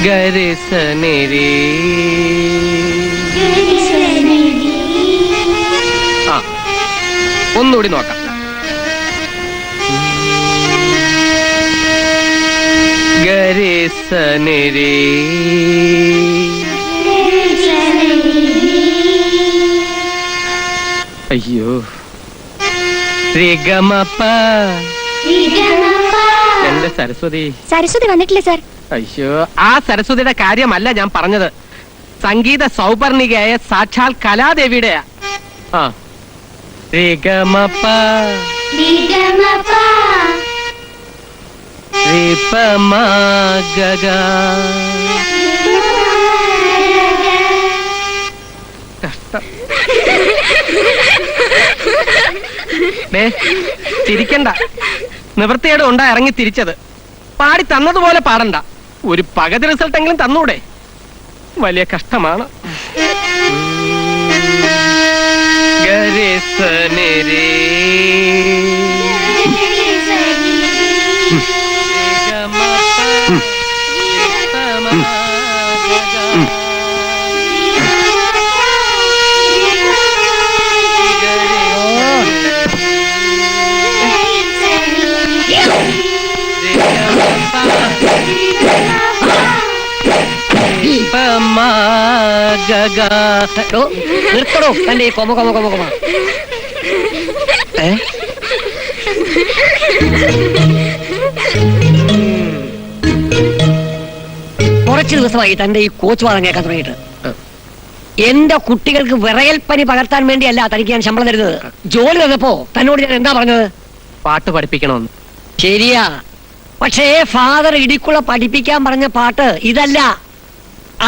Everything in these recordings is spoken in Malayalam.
ഗരിസനിരി ആ ഒന്നുകൂടി നോക്കാം. ഗരിസനിരി അയ്യോ ശ്രീഗമപ്പ. എന്റെ സരസ്വതി. സരസ്വതി വന്നിട്ടില്ല സാർ. അയ്യോ ആ സരസ്വതിയുടെ കാര്യമല്ല ഞാൻ പറഞ്ഞത്. സംഗീത സൗപർണികയായ സാക്ഷാൽ കലാദേവിയുടെയാ. ആ ശ്രീഗമപ്പ ശ്രീപമഗഗ. കഷ്ടം. ചിരിക്കണ്ട. നിവൃത്തിയോടെ ഉണ്ടാ ഇറങ്ങി തിരിച്ചത്. പാടി തന്നതുപോലെ പാടണ്ട. ഒരു പകുതി റിസൾട്ടെങ്കിലും തന്നൂടെ? വലിയ കഷ്ടമാണ്. ഗരിസനിരി നിർത്തണോ തന്റെ കൊമ കൊമ കൊമ കൊമ. കുറച്ചു ദിവസമായി തന്റെ ഈ കോച്ച് വാദം കേൾക്കാൻ തുടങ്ങിയിട്ട്. എന്റെ കുട്ടികൾക്ക് വിറയൽ പനി പകർത്താൻ വേണ്ടിയല്ല തനിക്ക് ഞാൻ ശമ്പളം തരുന്നത്. ജോലി തന്നപ്പോ തന്നോട് ഞാൻ എന്താ പറഞ്ഞത്? പാട്ട് പഠിപ്പിക്കണമെന്ന്. ശരിയാ, പക്ഷേ ഫാദർ ഇടിക്കുള്ള പഠിപ്പിക്കാൻ പറഞ്ഞ പാട്ട് ഇതല്ല.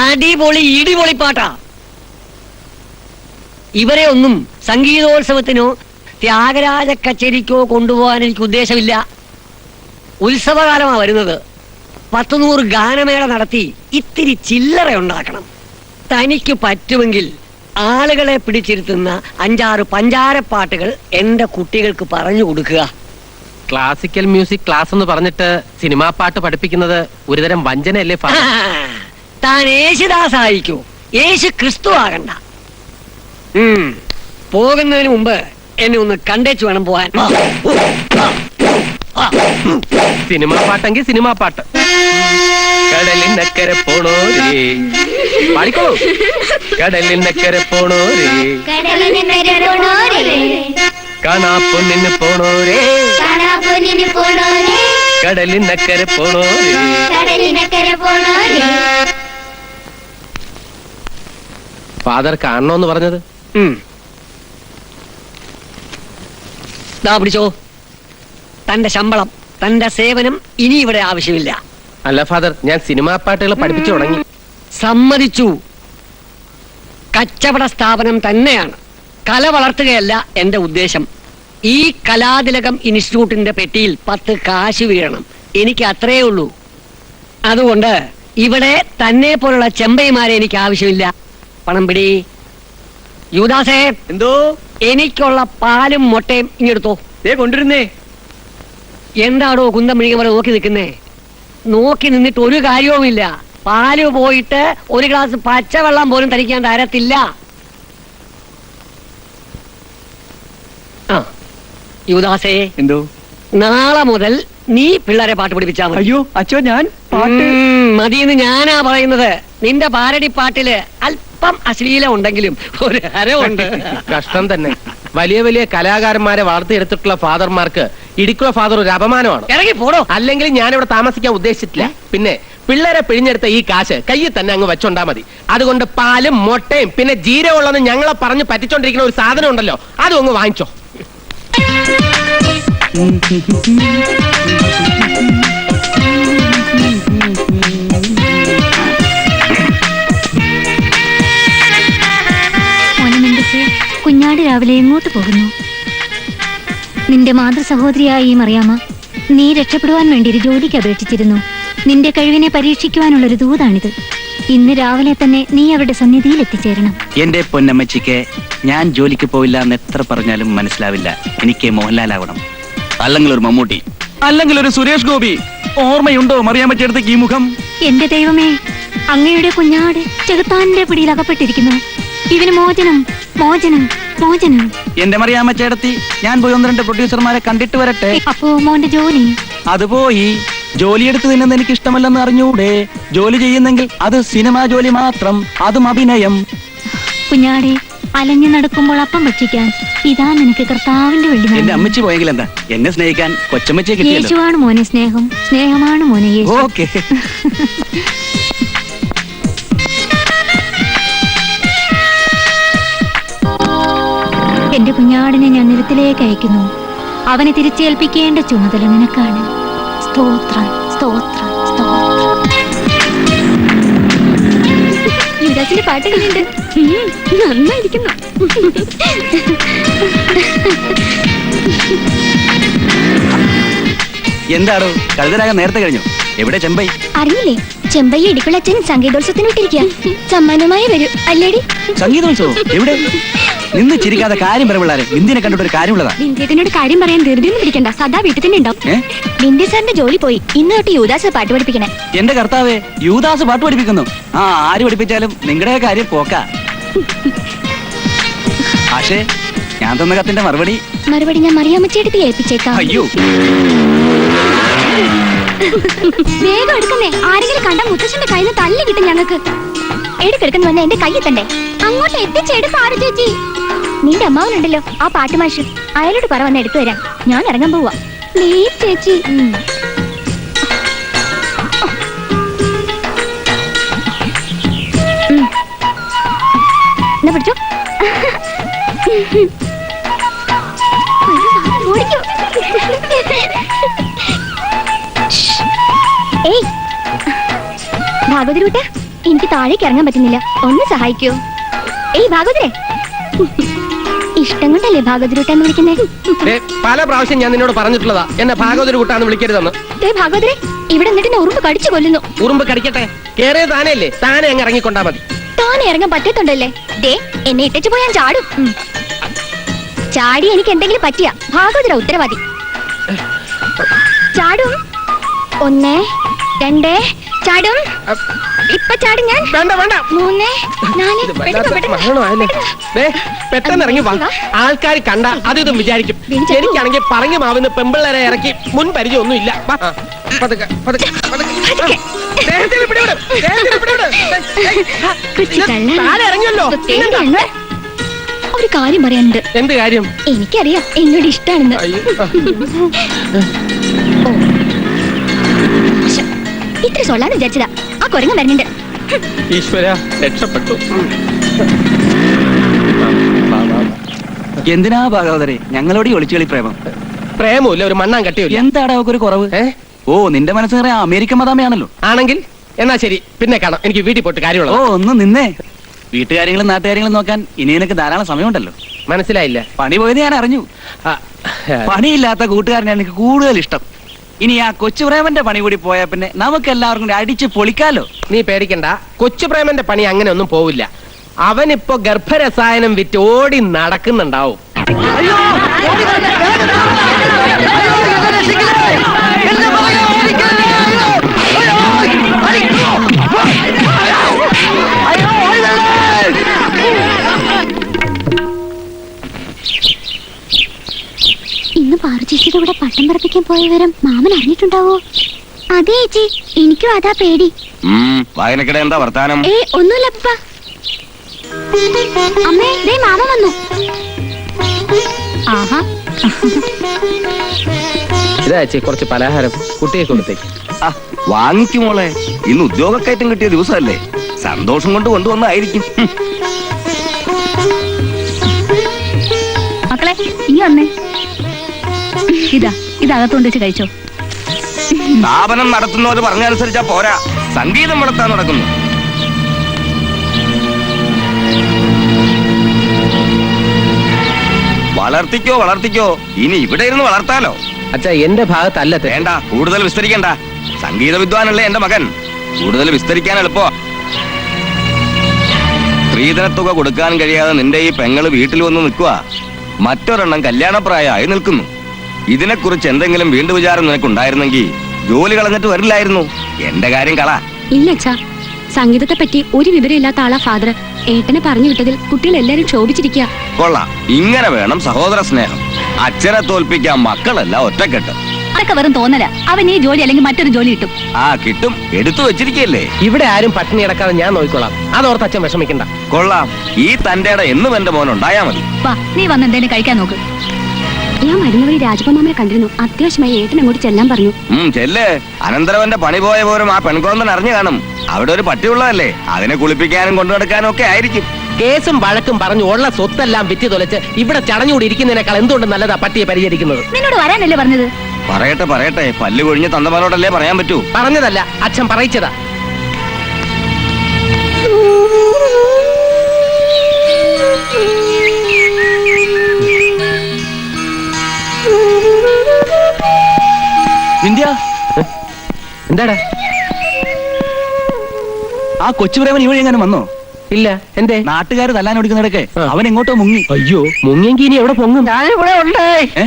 അടിപൊളി ഇടിപൊളി പാട്ടാ. ഇവരെ ഒന്നും സംഗീതോത്സവത്തിനോ ത്യാഗരാജ കച്ചേരിക്കോ കൊണ്ടുപോകാൻ എനിക്ക് ഉദ്ദേശമില്ല. ഉത്സവകാലമാ വരുന്നത്. 100 ഗാനമേള നടത്തി ഇത്തിരി ചില്ലറ ഉണ്ടാക്കണം. തനിക്ക് പറ്റുമെങ്കിൽ ആളുകളെ പിടിച്ചിരുത്തുന്ന 5-6 പഞ്ചാരപ്പാട്ടുകൾ എന്റെ കുട്ടികൾക്ക് പറഞ്ഞു കൊടുക്കുക. ക്ലാസിക്കൽ മ്യൂസിക് ക്ലാസ് എന്ന് പറഞ്ഞിട്ട് സിനിമാ പാട്ട് പഠിപ്പിക്കുന്നത് ഒരുതരം വഞ്ചനയല്ലേ? താൻ യേശുദാസായിക്കോ, യേശു ക്രിസ്തു ആകണ്ട. പോകുന്നതിന് മുമ്പ് എന്നെ ഒന്ന് കണ്ടേച്ചു വേണം പോവാൻ. സിനിമാ പാട്ടെങ്കിൽ സിനിമാ പാട്ട്. കടലിനക്കരെ പോണോരേ പാടിക്കോളൂ. കടലിനക്കരെ പോണോരേ കാണാപ്പൊന്നിന് പോണോരേ കടലിനക്കരെ പോണോരേ. ഫാദർ കാണണോന്ന് പറഞ്ഞത്? പിടിച്ചോ തന്റെ ശമ്പളം, തന്റെ സേവനം ഇനി ഇവിടെ ആവശ്യമില്ല. അല്ല ഫാദർ, ഞാൻ സിനിമാ പാട്ടുകൾ പഠിപ്പിച്ചു തുടങ്ങി. സമ്മതിച്ചു. കച്ചവട സ്ഥാപനം തന്നെയാണ്, കല വളർത്തുകയല്ല എന്റെ ഉദ്ദേശം. ഈ കലാതിലകം ഇൻസ്റ്റിറ്റ്യൂട്ടിന്റെ പെട്ടിയിൽ 10 കാശ് വീഴണം. എനിക്ക് അത്രേ ഉള്ളൂ. അതുകൊണ്ട് ഇവിടെ തന്നെ പോലുള്ള ചെമ്പൈമാരെ എനിക്ക് ആവശ്യമില്ല. പണം പിടി. യുവദാസേ, എന്തോ? എനിക്കുള്ള പാലും മുട്ടയും ഇങ്ങെടുത്തോ. കൊണ്ടിരുന്നേ. എന്താടോ കുന്തം മിഴിക പോലെ നോക്കി നിൽക്കുന്നേ? നോക്കി നിന്നിട്ട് ഒരു കാര്യവുമില്ല. പാല് പോയിട്ട് ഒരു ഗ്ലാസ് പച്ചവെള്ളം പോലും തനിക്കാൻ തരത്തില്ല. യുവദാസേ, എന്തോ? നാളെ മുതൽ നീ പിള്ളേരെ പാട്ട് പഠിപ്പിച്ചാ മതി. അയ്യോ അച്ഛോ, ഞാൻ പാട്ട് മതിയെന്ന് ഞാനാ പറയുന്നത്. നിന്റെ പാരടി പാട്ടില് അല്പം അശ്ലീലം ഉണ്ടെങ്കിലും ഒരു ഹരമുണ്ട്. കഷ്ടം തന്നെ. വലിയ വലിയ കലാകാരന്മാരെ വളർത്തിയെടുത്തിട്ടുള്ള ഫാദർമാർക്ക് ഇടിക്കുള്ള ഫാദർ ഒരു അപമാനമാണ്. ഇറങ്ങി പോടോ. അല്ലെങ്കിൽ ഞാനിവിടെ താമസിക്കാൻ ഉദ്ദേശിച്ചിട്ടില്ല. പിന്നെ പിള്ളേരെ പിഴിഞ്ഞെടുത്ത ഈ കാശ് കയ്യിൽ തന്നെ അങ്ങ് വെച്ചോണ്ടാ മതി. അതുകൊണ്ട് പാലും മുട്ടയും പിന്നെ ജീരകമുള്ളതെന്ന് ഞങ്ങളെ പറഞ്ഞ് പറ്റിച്ചോണ്ടിരിക്കുന്ന ഒരു സാധനം ഉണ്ടല്ലോ, അതും അങ്ങ് വാങ്ങിച്ചോ. കുഞ്ഞാട് രാവിലെ എങ്ങോട്ട് പോകുന്നു? നിന്റെ മാതൃ സഹോദരിയായ ഈ മറിയാമ്മ നീ രക്ഷപ്പെടുവാൻ വേണ്ടി ഒരു ജോലിക്ക് അപേക്ഷിച്ചിരുന്നു. നിന്റെ കഴിവിനെ പരീക്ഷിക്കുവാനുള്ളൊരു ദൂതാണിത്. ഇന്ന് രാവിലെ തന്നെ നീ അവരുടെ സന്നിധിയിൽ എത്തിച്ചേരണം. എന്റെ പൊന്നമ്മച്ചിക്ക് ഞാൻ ജോലിക്ക് പോവില്ല എന്ന് എത്ര പറഞ്ഞാലും മനസ്സിലാവില്ല. എനിക്ക് മോഹൻലാൽ ആവണം, അല്ലെങ്കിൽ ഒരു മമ്മൂട്ടി, അല്ലെങ്കിൽ ഒരു സുരേഷ് ഗോപി. ഓർമ്മയുണ്ടോ മറിയാമ്മച്ചേടത്തേക്ക് ഈ മുഖം? എന്റെ ദൈവമേ, അങ്ങയുടെ കുഞ്ഞാട് ചെകുത്താന്റെ പിടിയിൽ അകപ്പെട്ടിരിക്കുന്നു. ഇതിന് മോചനം, മോചനം, മോചനം. എന്റെ മറിയാമ്മ ചേട്ടത്തി, ഞാൻ പോയി 1-2 പ്രൊഡ്യൂസർമാരെ കണ്ടിട്ട് വരട്ടെ. അപ്പോ മോന്റെ ജോലി? അത് പോയി. ജോലിയെടുത്ത് തിന്നുന്നത് എനിക്ക് ഇഷ്ടമല്ലെന്ന് അറിഞ്ഞൂടെ? ജോലി ചെയ്യുന്നെങ്കിൽ അത് സിനിമാ ജോലി മാത്രം, അതും അഭിനയം. കുഞ്ഞാടെ, അലഞ്ഞു നടക്കുമ്പോൾ അപ്പം ഭക്ഷിക്കാൻ ഇതാ നിനക്ക് കർത്താവിന്റെ വെള്ളി. എന്റെ അമ്മച്ചി പോയെങ്കിൽ എന്താ, എന്നെ സ്നേഹിക്കാൻ കൊച്ചമ്മച്ചിയെ കിട്ടിയല്ലോ. യേശുവാണ് മോനെ സ്നേഹം, സ്നേഹമാണ് മോനെ യേശു. ഓക്കെ. എന്റെ കുഞ്ഞാടിനെ ഞാൻ നിരത്തിലേക്ക് അയക്കുന്നു. അവനെ തിരിച്ചേൽപ്പിക്കേണ്ട ചുമതല നിനക്കാണ്. സ്തോത്രം, സ്തോത്രം, സ്തോത്രം. യുവരാജിന്റെ പാട്ട് കണ്ടിട്ടുണ്ട്. നന്നായിരിക്കുന്നു. എന്താടോ കഴുതരാഗം നേരത്തെ കഴിഞ്ഞു? എവിടെ ചെമ്പൈ? അറിയില്ലേ, ചെമ്പൈ ഇടിക്കുളച്ചൻ സംഗീതോത്സവത്തിന് വിട്ടിരിക്കുക. സമ്മാനമായി വരൂ അല്ലേടി? സംഗീതോത്സവം എവിടെ? നിന്ന് ചിരിക്കാതെ കാര്യം പറയപ്പിള്ളാരെ. ബിന്ദിനെ കണ്ടിട്ട് ഒരു കാര്യമുള്ളതാ. ബിന്ദിയത്തിനോട് കാര്യം പറയാൻ ധൃതിയൊന്നും പിടിക്കണ്ട. സദാ വീട്ടിൽ തന്നെ ഉണ്ടാവും. ബിന്ദി സാറിന്റെ ജോലി പോയി. ഇന്ന് തൊട്ട് യുവദാസ് പാട്ട് പഠിപ്പിക്കണേ. എന്റെ കർത്താവേ, യുവദാസ് പാട്ട് പഠിപ്പിക്കുന്നു. ആ, ആര് പഠിപ്പിച്ചാലും നിങ്ങളുടെ കാര്യം പോക്കാ. പക്ഷേ ഞാൻ തന്ന കത്തിന്റെ മറുപടി ഞാൻ മറിയാമ്മച്ചേട്ടത്തി ഏൽപ്പിച്ചേക്കാം. അയ്യോ, വേഗം എടുക്കുന്നേ. ആരെങ്കിലും കണ്ട മുത്തശ്ശന്റെ കയ്യിൽ നിന്ന് തല്ലി കിട്ടും ഞങ്ങൾക്ക്. എടുക്കെടുക്കുന്ന വന്ന എന്റെ കൈ എത്തണ്ടേ? അങ്ങോട്ട് എത്തിച്ചേട് പാറു ചേച്ചി. നിന്റെ അമ്മാവനുണ്ടല്ലോ ആ പാട്ടുമാഷ്, അയാളോട് പറ വന്ന് എടുത്തു തരാം. ഞാൻ ഇറങ്ങാൻ പോവാ. പ്ലീസ് ചേച്ചി. എന്നാ പിടിച്ചോ. ഓടിക്കോ. ഏയ് ഭാഗവതരൂട്ട, എനിക്ക് താഴേക്ക് ഇറങ്ങാൻ പറ്റുന്നില്ല, ഒന്ന് സഹായിക്കോ? ഏയ് ഭാഗവതരെ, ഇഷ്ടം കൊണ്ടല്ലേ ഭാഗവതരൂട്ടാന്ന് വിളിക്കുന്നേ? പല പ്രാവശ്യം ഞാൻ നിന്നോട് പറഞ്ഞിട്ടുള്ളതാ എന്നെ ഭാഗവതര് കൂട്ടാന്ന് വിളിക്കരുതെന്ന്. ഭാഗവതരെ, ഇവിടെ എന്നിട്ട് ഉറുമ്പ് കടിച്ചു കൊല്ലുന്നു. ഉറുമ്പ് കടിക്കട്ടെ, കേറിയ താനല്ലേ, താനെ അങ്ങ് ഇറങ്ങിക്കൊണ്ടാ മതി. താനെ ഇറങ്ങാൻ പറ്റത്തുണ്ടല്ലേ? ദേ, എന്നെ ഇട്ടച്ചു പോയാൻ ചാടും. ചാടി എനിക്ക് എന്തെങ്കിലും പറ്റിയ ഭാഗവതര ഉത്തരവാദി. ചാടും. 1, 2 ചാടും. ഇപ്പൊ ചാടും ഞാൻ. വേണ്ട വേണ്ട. 3, 4 പെട്ടെന്ന് ഇറങ്ങി വാ. ആൾക്കാർ കണ്ട അത് ഇതും വിചാരിക്കും. എനിക്കാണെങ്കിൽ പറഞ്ഞു മാവുന്ന പെമ്പിള്ളേരെ ഇറക്കി മുൻ പരിചയം ഒന്നും ഇല്ല. ഇറങ്ങിയല്ലോ. ഒരു കാര്യം പറയാനുണ്ട്. എന്ത് കാര്യം? എനിക്കറിയാം എന്നോട് ഇഷ്ടാണെന്ന്. ഇത്ര സൊല്ലാന്ന് വിചാരിച്ചതാ. ആ കുരങ്ങൻ വരുന്നുണ്ട്. ഈശ്വര, രക്ഷപ്പെട്ടു. എന്തിനാ ഭാഗവതരെ ഞങ്ങളോട് ഈ ഒളിച്ചുകളി പ്രേമം? പ്രേമമില്ല, ഒരു മണ്ണാൻ കട്ടിയില്ല. എന്താടാ ഒരു കുറവ്? ഓ, നിന്റെ മനസ്സ് നിറയെ അമേരിക്കൻ മതാമയാണല്ലോ. ആണെങ്കിൽ എന്നാ ശരി, പിന്നെ കാണാം. എനിക്ക് വീട്ടിൽ പോയിട്ട് കാര്യമുള്ളൂ. ഓ, ഒന്ന് നിന്നേ. വീട്ടുകാര്യങ്ങളും നാട്ടുകാര്യങ്ങളും നോക്കാൻ ഇനി നിനക്ക് ധാരാളം സമയമുണ്ടല്ലോ. മനസ്സിലായില്ല. പണി പോയത് ഞാൻ അറിഞ്ഞു. പണിയില്ലാത്ത കൂട്ടുകാരനാണ് എനിക്ക് കൂടുതൽ ഇഷ്ടം. ഇനി ആ കൊച്ചു പ്രേമന്റെ പണി കൂടി പോയാ പിന്നെ നമുക്ക് എല്ലാവർക്കും കൂടി അടിച്ച് പൊളിക്കാലോ. നീ പേടിക്കണ്ട, കൊച്ചു പ്രേമന്റെ പണി അങ്ങനെ ഒന്നും പോവില്ല. അവനിപ്പോ ഗർഭരസായനം വിറ്റ് ഓടി നടക്കുന്നുണ്ടാവും. ഇന്ന് പാറു ചേച്ചിയുടെ കൂടെ പട്ടം പറപ്പിക്കാൻ പോയ വിവരം മാമൻ അറിഞ്ഞിട്ടുണ്ടാവോ? അതെ ചേച്ചി, എനിക്കും അതാ പേടി. വായനക്കിടെ എന്താ വർത്താനം? ഒന്നുമില്ല പപ്പ. അമ്മേ, ദേ മാമ വന്നു. ആഹാ, ഇതാ ചേച്ചി കുറച്ച് പലഹാരം കുട്ടിയെ കൊടുത്തേക്ക്. വാങ്ങിക്കുമോളെ, ഇന്ന് ഉദ്യോഗക്കയറ്റം കിട്ടിയ ദിവസമല്ലേ, സന്തോഷം കൊണ്ട് കൊണ്ടുവന്നായിരിക്കും. മക്കളെ ഇനി വന്നേ. ഇതകത്തോണ്ട് വെച്ച് കഴിച്ചോ. സ്ഥാപനം നടത്തുന്നവർ പറഞ്ഞനുസരിച്ചാ പോരാ, സംഗീതം വളർത്താൻ നടക്കുന്നു. വളർത്തിക്കോ വളർത്തിക്കോ, ഇനി ഇവിടെ ഇരുന്ന് വളർത്താലോ. അച്ഛാ, എന്റെ ഭാഗത്തല്ല. വേണ്ട, കൂടുതൽ വിസ്തരിക്കണ്ട. സംഗീത വിദ്വാനല്ലേ എന്റെ മകൻ, കൂടുതൽ വിസ്തരിക്കാൻ എളുപ്പോ. സ്ത്രീധനത്തുക കൊടുക്കാൻ കഴിയാതെ നിന്റെ ഈ പെങ്ങള് വീട്ടിൽ വന്ന് നിൽക്കുക. മറ്റൊരെണ്ണം കല്യാണപ്രായമായി നിൽക്കുന്നു. ഇതിനെക്കുറിച്ച് എന്തെങ്കിലും വീണ്ടും വിചാരം നിനക്കുണ്ടായിരുന്നെങ്കിൽ ജോലി കളഞ്ഞിട്ട് വരില്ലായിരുന്നു. എന്റെ കാര്യം കള. ഇല്ല അച്ഛാ, സംഗീതത്തെ പറ്റി ഒരു വിവരമില്ലാത്ത ആളാ ഫാദർ. ഏട്ടനെ പറഞ്ഞു വിട്ടതിൽ കുട്ടികൾ എല്ലാരും ക്ഷോഭിച്ചിരിക്കുക. കൊള്ളാം, ഇങ്ങനെ വേണം സഹോദര സ്നേഹം. അച്ഛനെ തോൽപ്പിക്കാൻ മക്കളല്ല ഒറ്റക്കെട്ട്. അതൊക്കെ വെറും തോന്നല. അവൻ ഈ ജോലി അല്ലെങ്കിൽ മറ്റൊരു ജോലി കിട്ടും. ആ കിട്ടും, എടുത്തു വെച്ചിരിക്കല്ലേ. ഇവിടെ ആരും പട്ടിണി കിടക്കാതെ ഞാൻ നോക്കിക്കോളാം. അതോർത്ത് അച്ഛൻ വിഷമിക്കണ്ട. കൊള്ളാം, ഈ തന്റെ എന്നും എന്റെ മോൻ ഉണ്ടായാ മതി. വാ, നീ വന്ന് എന്തെങ്കിലും കഴിക്കാൻ നോക്ക്. ഞാൻ മരുന്ന് വഴി രാജപ്പമാമനെ കണ്ടിരുന്നു. അത്യാവശ്യമായി ഏട്ടൻ അങ്ങോട്ട് ചെല്ലാൻ പറഞ്ഞു. ചെല്ല്. അനന്തരവന്റെ പണി പോയ പോലും ആ പെൺകുളന്തൻ അറിഞ്ഞു കാണും. അവിടെ ഒരു പട്ടിയുള്ളതല്ലേ, അതിനെ കുളിപ്പിക്കാനും കൊണ്ടു നടക്കാനും ഒക്കെ ആയിരിക്കും. കേസും വഴക്കും പറഞ്ഞു ഉള്ള സ്വത്തെല്ലാം വിറ്റ് തൊലച്ച് ഇവിടെ ചടഞ്ഞുകൂടി ഇരിക്കുന്നതിനേക്കാൾ എന്തുകൊണ്ട് നല്ലതാ പട്ടിയെ പരിചരിക്കുന്നത്. നിന്നോട് വരാനല്ലേ പറഞ്ഞത്? പറയട്ടെ പറയട്ടെ, പല്ല് കൊഴിഞ്ഞ് തന്തമാനോടല്ലേ പറയാൻ പറ്റൂ. പറഞ്ഞതല്ല, അച്ഛൻ പറയിച്ചതാ. വിന്ധ്യ, എന്താടാ? ആ കൊച്ചുപ്രേമൻ ഇവിടെ എങ്ങനെ വന്നോ? ഇല്ല, എന്തേ? നാട്ടുകാർ തല്ലാൻ ഓടിക്കുന്നിടക്കെ ആ. അവൻ എങ്ങോട്ടോ മുങ്ങി. അയ്യോ, മുങ്ങിയെങ്കി ഇനി എവിടെ പൊങ്ങും? ഞാനിവിടെ ഉണ്ട്. ഏ?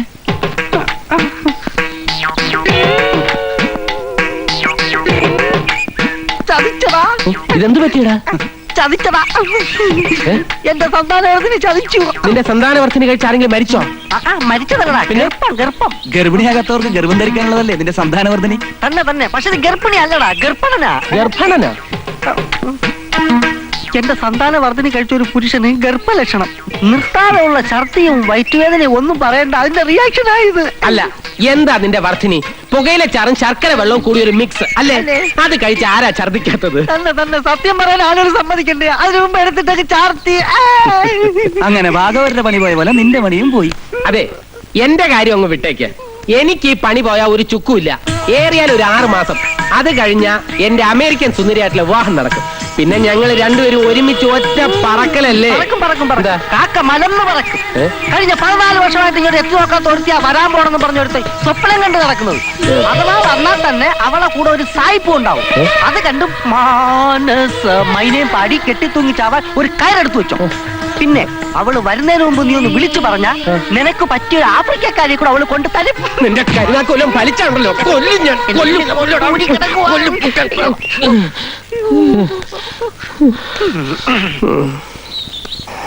ചതിച്ചതാ, ഇതെന്ത് പറ്റിയടാ? ചതിച്ചതാ. ഏ? എന്റെ സന്താനത്തിന് ചതിച്ചു. നിന്റെ സന്താനവർത്തിന് കഴിച്ച് ആരെങ്കിലും മരിച്ചോ? മരിച്ചതല്ലടാ, പിന്നെ? ഗർഭം. ഗർഭിണിയാകാത്തവർക്ക് ഗർഭം ധരിക്കാനുള്ളതല്ലേ നിന്റെ സന്താനവർദ്ധനി? തന്നെ പക്ഷെ ഇത് ഗർഭിണി അല്ലടാ, ഗർഭണനാ. ഗർഭണനാ? എന്റെ സന്താനവർദ്ധനി കഴിച്ച ഒരു പുരുഷന് ഗർഭലക്ഷണം. നിർത്താതെയുള്ള ഛർദിയും വയറ്റുവേദനയും ഒന്നും പറയണ്ട, അതിന്റെ റിയാക്ഷൻ ആയത്. അല്ല, എന്താ നിന്റെ വർദ്ധിനി? പുകയില ചാറും ശർക്കര വെള്ളവും കൂടി ഒരു മിക്സ് അല്ലേ? അത് കഴിച്ച് ആരാ ഛർദിക്കാത്തത്? തന്നെ സത്യം പറയാൻ ആളോട് സമ്മതിക്കണ്ടേ? അതിനു മുമ്പ് എടുത്തിട്ടൊക്കെ ചാർത്തി. അങ്ങനെ ഭാഗവരുടെ പണി പോയ പോലെ നിന്റെ പണിയും പോയി. അതെ, എന്റെ കാര്യം അങ്ങ് വിട്ടേക്ക്. എനിക്ക് ഈ പണി പോയാൽ ഒരു ചുക്കുമില്ല. ഏറിയാൽ ഒരു 6 മാസം. അത് കഴിഞ്ഞാ എന്റെ അമേരിക്കൻ സുന്ദരിയായിട്ടുള്ള വിവാഹം നടക്കും. പിന്നെ ഞങ്ങൾ രണ്ടുപേരും ഒരുമിച്ച് ഒറ്റ പറക്കലല്ലേ? പറക്കും എന്താ? കാക്ക മലന്ന് പറക്കും. ഏ? കഴിഞ്ഞ 14 വർഷമായിട്ട് ഇങ്ങോട്ട് എത്തി നോക്കാത്ത ഒരുത്തിയാ വരാൻ പോണെന്ന് പറഞ്ഞെടുത്ത് സ്വപ്നം കണ്ട് നടക്കുന്നത്. അഥവാ വന്നാൽ തന്നെ അവളെ കൂടെ ഒരു സായിപ്പും ഉണ്ടാവും. അത് കണ്ടും മാനസ മൈനയും പാടി കെട്ടിത്തൂങ്ങിച്ചാവാൻ ഒരു കയറെടുത്ത് വെച്ചോ. പിന്നെ അവള് വരുന്നതിന് മുമ്പ് നീ ഒന്ന് വിളിച്ചു പറഞ്ഞാ നിനക്ക് പറ്റിയ ഒരു ആഫ്രിക്കക്കാരെ കൂടെ അവള് കൊണ്ട് തരും. നിന്റെ കരുനാക്കൊല്ലം ഫലിച്ചാണല്ലോ. കൊല്ലും ഞാൻ, കൊല്ലും.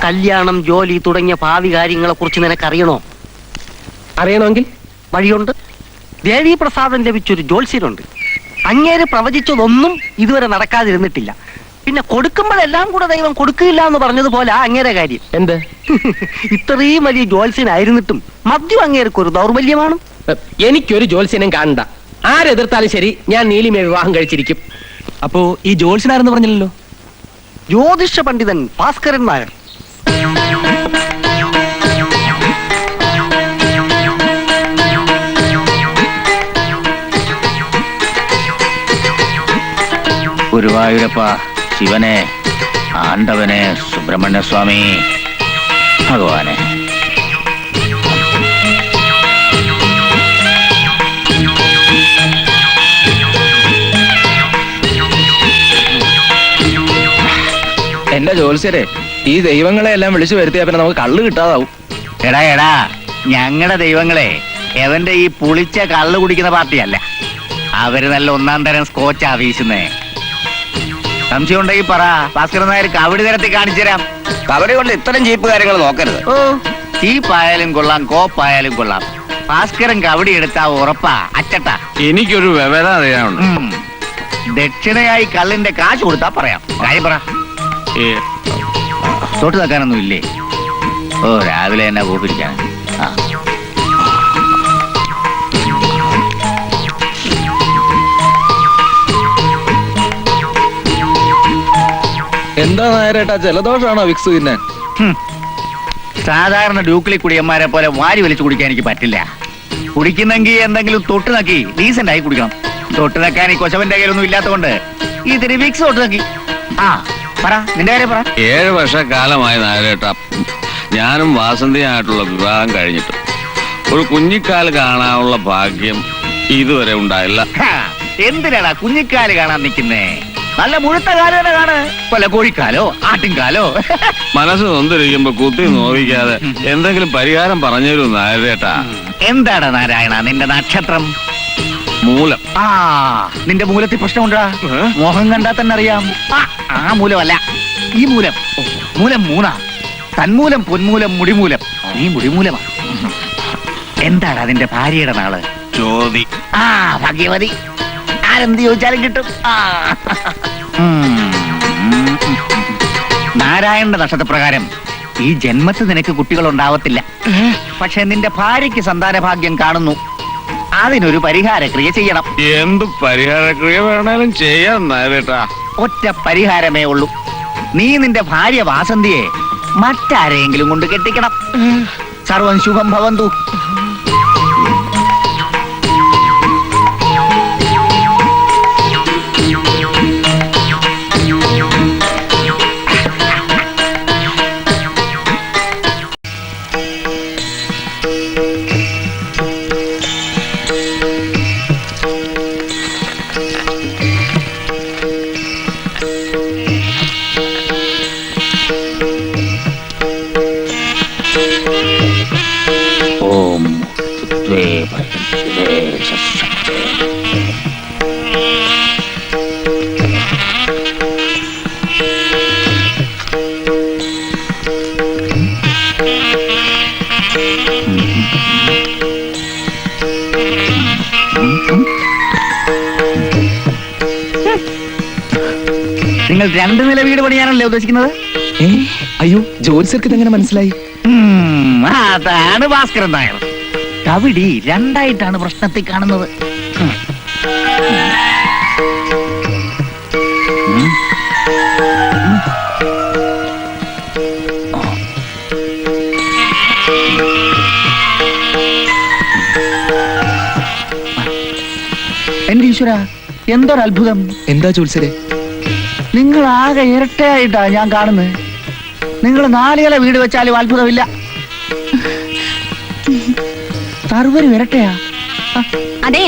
കല്യാണം, ജോലി തുടങ്ങിയ ഭാവി കാര്യങ്ങളെ കുറിച്ച് നിനക്കറിയണോ? അറിയണമെങ്കിൽ വഴിയുണ്ട്. ദേവീ പ്രസാദം ലഭിച്ചൊരു ജ്യോത്സ്യനുണ്ട്. അങ്ങേര് പ്രവചിച്ചതൊന്നും ഇതുവരെ നടക്കാതിരുന്നിട്ടില്ല. പിന്നെ കൊടുക്കുമ്പോഴെല്ലാം കൂടെ ദൈവം കൊടുക്കില്ല എന്ന് പറഞ്ഞതുപോലെ അങ്ങേരെ കാര്യം. എന്ത്? ഇത്രയും വലിയ ജ്യോത്സ്യനായിരുന്നിട്ടും മദ്യം അങ്ങേർക്ക് ഒരു ദൗർബല്യമാണ്. എനിക്കൊരു ജോത്സ്യനും കാണണ്ട. ആരെതിർത്താലും ശരി, ഞാൻ നീലിമയെ വിവാഹം കഴിച്ചിരിക്കും. അപ്പോ ഈ ജോത്സ്യനാരെന്ന് പറഞ്ഞില്ലല്ലോ? ജ്യോതിഷ പണ്ഡിതൻ ഭാസ്കരൻ നായർ. ഗുരുവായൂരപ്പ, ശിവനെ, ആണ്ടവനെ, സുബ്രഹ്മണ്യ സ്വാമി, ഭഗവാനെ. എന്റെ ജോത്സ്യരെ, ഈ ദൈവങ്ങളെ എല്ലാം വിളിച്ചു വരുത്തിയാ പിന്നെ നമുക്ക് കള്ള് കിട്ടാതാവും. എടാ, ഞങ്ങളുടെ ദൈവങ്ങളെ എവന്റെ ഈ പുളിച്ച കള്ള് കുടിക്കുന്ന പാർട്ടിയല്ല. അവര് നല്ല 1-ാം തരം സ്കോച്ചാ വീശുന്നേ. സംശയം ഉണ്ടെങ്കിൽ പറ, ഭാസ്കരൻ നായർ കവടി തരത്തിൽ കാണിച്ചു തരാം. കബഡി കൊണ്ട് ഇത്തരം ചീപ്പ് കാര്യങ്ങൾ നോക്കരുത്. ഓ, ചീപ്പായാലും കൊള്ളാം, കോപ്പായാലും കൊള്ളാം. ഭാസ്കരൻ കവടി എടുത്താ ഉറപ്പാ അച്ചട്ടാ. എനിക്കൊരു വിവരം അറിയാനുണ്ട്. ദക്ഷിണയായി കള്ളിന്റെ കാശ് കൊടുത്താ പറയാം. കാര്യം പറ. തൊട്ട് നിൽക്കാനൊന്നും ഇല്ലേ? ഓ, രാവിലെ തന്നെ കൂപ്പിരിക്കാൻ. എന്താ നായരേട്ടാ, ജലദോഷമാണോ വിക്സ് തിന്നാൻ? സാധാരണ ഡ്യൂക്കിളി കുടിയന്മാരെ പോലെ വാരി വലിച്ചു കുടിക്കാൻ എനിക്ക് പറ്റില്ല. കുടിക്കുന്നെങ്കിൽ എന്തെങ്കിലും തൊട്ട് നക്കി ഡീസന്റ് ആയി കുടിക്കണം. തൊട്ട് നക്കാൻ ഈ കൊച്ചവന്റെ കയ്യിലൊന്നും ഇല്ലാത്തതുകൊണ്ട് ഇതിന് വിക്സ് തൊട്ട് നക്കി. ആ പറ, നിന്റെ കാര്യം പറ. 7 വർഷക്കാലമായി നായരേട്ടാ ഞാനും വാസന്തിയായിട്ടുള്ള വിവാഹം കഴിഞ്ഞിട്ട് ഒരു കുഞ്ഞിക്കാൽ കാണാനുള്ള ഭാഗ്യം ഇതുവരെ ഉണ്ടായില്ല. എന്തിനാടാ കുഞ്ഞിക്കാല് കാണാൻ നിൽക്കുന്നേ? നല്ല മുഴുത്ത കാല് തന്നെ കാണ്. വല്ല കോഴിക്കാലോ ആട്ടിൻകാലോ. മനസ്സ് നൊന്തിരിക്കുമ്പോ കുത്തി നോവിക്കാതെ എന്തെങ്കിലും പരിഹാരം പറഞ്ഞു തരൂ നായരേട്ടാ. എന്താണ് നാരായണ നിന്റെ നക്ഷത്രം? മൂലം. ആ നിന്റെ മൂലത്തിൽ പ്രശ്നമുണ്ടാ? മോഹം കണ്ടാ തന്നെ അറിയാം. ആ മൂലമല്ല, ഈ മൂലം. മൂലം 3 തന്മൂലം, പൊന്മൂലം, മുടിമൂലം. നീ മുടിമൂലമാ. എന്താണ് അതിന്റെ ഭാര്യയുടെ നാള്? ചോതി. ആ ഭാഗ്യവതി. ആരെന്ത് ചോദിച്ചാലും കിട്ടും. നാരായണന്റെ നക്ഷത്രപ്രകാരം ഈ ജന്മത്ത് നിനക്ക് കുട്ടികൾ ഉണ്ടാവത്തില്ല. പക്ഷെ നിന്റെ ഭാര്യയ്ക്ക് സന്താന ഭാഗ്യം കാണുന്നു. അതിനൊരു പരിഹാരക്രിയ ചെയ്യണം. എന്ത് പരിഹാരക്രിയ വേണേലും ചെയ്യാൻ നാരേട്ടാ. ഒറ്റ പരിഹാരമേ ഉള്ളൂ. നീ നിന്റെ ഭാര്യ വാസന്തിയെ മറ്റാരെങ്കിലും കൊണ്ട് കെട്ടിക്കണം. സർവം ശുഭം ഭവന്തു. ഓം നിങ്ങൾ 2 നില വീട് പണിയാണല്ലേ ഉദ്ദേശിക്കുന്നത്? അയ്യോ, ജോത്സ്യർക്ക് ഇതെങ്ങനെ മനസ്സിലായി? അതാണ് ഭാസ്കരൻ നായർ. കവിടി 2ആയിട്ടാണ് പ്രശ്നത്തിൽ കാണുന്നത്. എന്റെ ഈശ്വര, എന്തൊരത്ഭുതം! എന്താ ജോത്സ്യരെ? നിങ്ങൾ ആകെ ഇരട്ടയായിട്ടാ ഞാൻ കാണുന്നത്. നിങ്ങൾ 4 നില വീട് വെച്ചാലും അത്ഭുതമില്ല. സർവരും ഇരട്ടയാ. അതെ,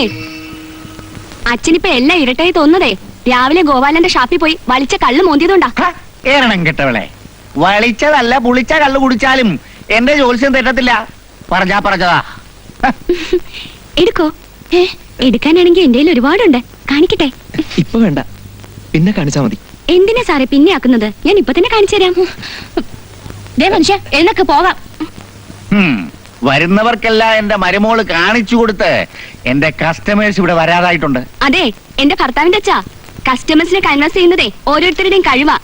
അച്ഛനിപ്പോ എല്ലാം ഇരട്ടായി തോന്നുന്നതേ രാവിലെ ഗോപാലന്റെ ഷാപ്പിൽ പോയി വലിച്ച കള്ള് മോന്തിയതുകൊണ്ടാ. ഏറണം കെട്ടവളെ. വളിച്ചതല്ല, പുളിച്ച കള്ളു കുടിച്ചാലും എന്റെ ജോത്സ്യം തെറ്റത്തില്ല. പറഞ്ഞതാ. എടുക്കോ? എടുക്കാനാണെങ്കിൽ എന്റെ കയ്യിൽ ഒരുപാടുണ്ട്. കാണിക്കട്ടെ? ഇപ്പൊ വേണ്ട, പിന്നെ കാണിച്ചാ മതി. എന്തിനാ സാറേ പിന്നെ ആക്കുന്നത്? ഞാൻ ഇപ്പൊ തന്നെ കാണിച്ചു തരാം. ദേ മനുഷ്യ, എന്നൊക്കെ പോകാം. വരുന്നവർക്കെല്ലാം എന്റെ മരുമോള് കാണിച്ചു കൊടുത്ത് എന്റെ കസ്റ്റമേഴ്സ് ഇവിടെ വരാതായിട്ടുണ്ട്. അതെ, എന്റെ ഭർത്താവിന്റെ അച്ഛാ കസ്റ്റമേഴ്സിനെ കൺവേഴ്സ് ചെയ്യുന്നതേ ഓരോരുത്തരുടെയും കഴിവാ.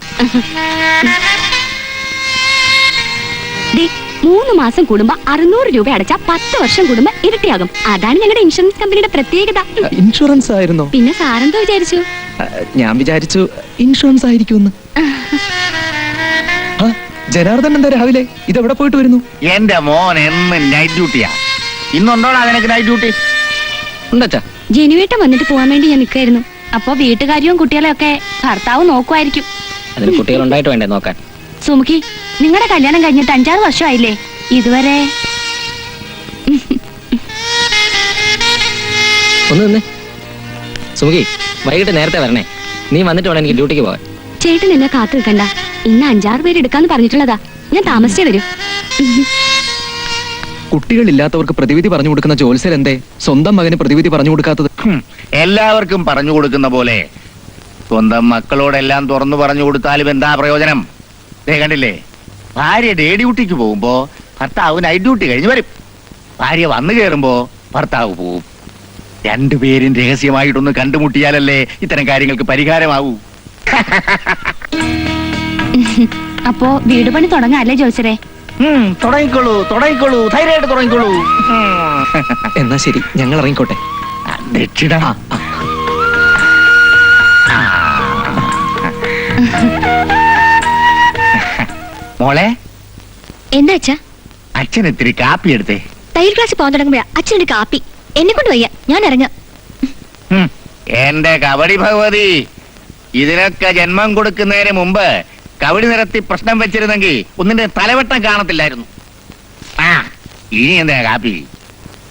3 മാസം കൂടുമ്പോ 600 രൂപ അടച്ചാ 10 വർഷം കൂടുമ്പോ ഇരട്ടിയാകും. അതാണ് ഞങ്ങളുടെ ഇൻഷുറൻസ് കമ്പനിയുടെ പ്രത്യേകത. ഇൻഷുറൻസ് ആയിരുന്നോ? പിന്നെ സാറെന്തോ വിചാരിച്ചു? ഞാൻ വിചാരിച്ചു ഇൻഷുറൻസ് ആയിരിക്കും. ജനാർദ്ദൻ എന്താ രാവിലെ ഇതെവിടെ പോയിട്ട് വരുന്നു? എന്റെ മോൻ എന്ന് നൈറ്റ് ഡ്യൂട്ടിയാ. ഇന്നുണ്ടോടാ നിനക്ക് നൈറ്റ് ഡ്യൂട്ടി? ഉണ്ടച്ചാ. ജനുവേട്ടൻ വന്നിട്ട് പോകാൻ വേണ്ടി ഞാൻ നിൽക്കായിരുന്നു. അപ്പൊ വീട്ടുകാര്യവും കുട്ടികളെ ഒക്കെ ഭർത്താവ് നോക്കുമായിരിക്കും. അതിന് കുട്ടികളുണ്ടായിട്ട് വേണ്ടേ നോക്കാൻ? സുമുഖി, നിങ്ങളുടെ കല്യാണം കഴിഞ്ഞിട്ട് 5-6 വർഷമായില്ലേ? ഇതുവരെ ഒന്ന് നിന്നേ. സുമുഖി, വൈകിട്ട് നേരത്തെ വരണേ. നീ വന്നിട്ട് വേണം എനിക്ക് ഡ്യൂട്ടിക്ക് പോകാൻ. ചേട്ടൻ എന്നെ കാത്തു നിൽക്കണ്ട. ഇന്ന് 5-6 പേര് എടുക്കാന്ന് പറഞ്ഞിട്ടുള്ളതാ. ഞാൻ താമസിച്ചേ വരൂ. കുട്ടികളില്ലാത്തവർക്ക് പ്രതിവിധി പറഞ്ഞു കൊടുക്കുന്ന ജോത്സ്യർ എന്തേ സ്വന്തം മകന് പ്രതിവിധി പറഞ്ഞു കൊടുക്കാത്തത്? എല്ലാവർക്കും പറഞ്ഞു കൊടുക്കുന്ന പോലെ സ്വന്തം മക്കളോടെല്ലാം തുറന്നു പറഞ്ഞു കൊടുത്താലും എന്താ പ്രയോജനം? കണ്ടില്ലേ, ഭാര്യ ഡേ ഡ്യൂട്ടിക്ക് പോകുമ്പോ ഭർത്താവ് നൈറ്റ് ഡ്യൂട്ടി കഴിഞ്ഞ് വരും. ഭാര്യ വന്നു കയറുമ്പോ ഭർത്താവ് പോവും. 2 പേരും രഹസ്യമായിട്ടൊന്ന് കണ്ടുമുട്ടിയാലല്ലേ ഇത്തരം കാര്യങ്ങൾക്ക് പരിഹാരമാവൂ. അപ്പോ വീട് പണി തുടങ്ങാല്ലേ ജോത്സരെ? തുടങ്ങിക്കോളൂ, ധൈര്യമായിട്ട് തുടങ്ങിക്കോളൂ. എന്നാ ശരി, ഞങ്ങൾ ഇറങ്ങിക്കോട്ടെ. ദക്ഷിണ. മോളെ, എന്താ അച്ഛാ? അച്ഛൻ ഇത്തിരി കാപ്പി എടുത്തേ. തയ്യൽ ക്ലാസ് പോകാൻ തുടങ്ങുമ്പോഴാ അച്ഛനൊരു കാപ്പി. എന്നെ കൊണ്ട് വയ്യ, ഞാൻ ഇറങ്ങാം. എന്റെ കബഡി ഭഗവതി, ഇതിനൊക്കെ ജന്മം കൊടുക്കുന്നതിന് മുമ്പ് കബഡി നിരത്തി പ്രശ്നം വെച്ചിരുന്നെങ്കിൽ ഒന്നിന്റെ തലവട്ടം കാണത്തില്ലായിരുന്നു. ഇനി എന്താ കാപ്പി?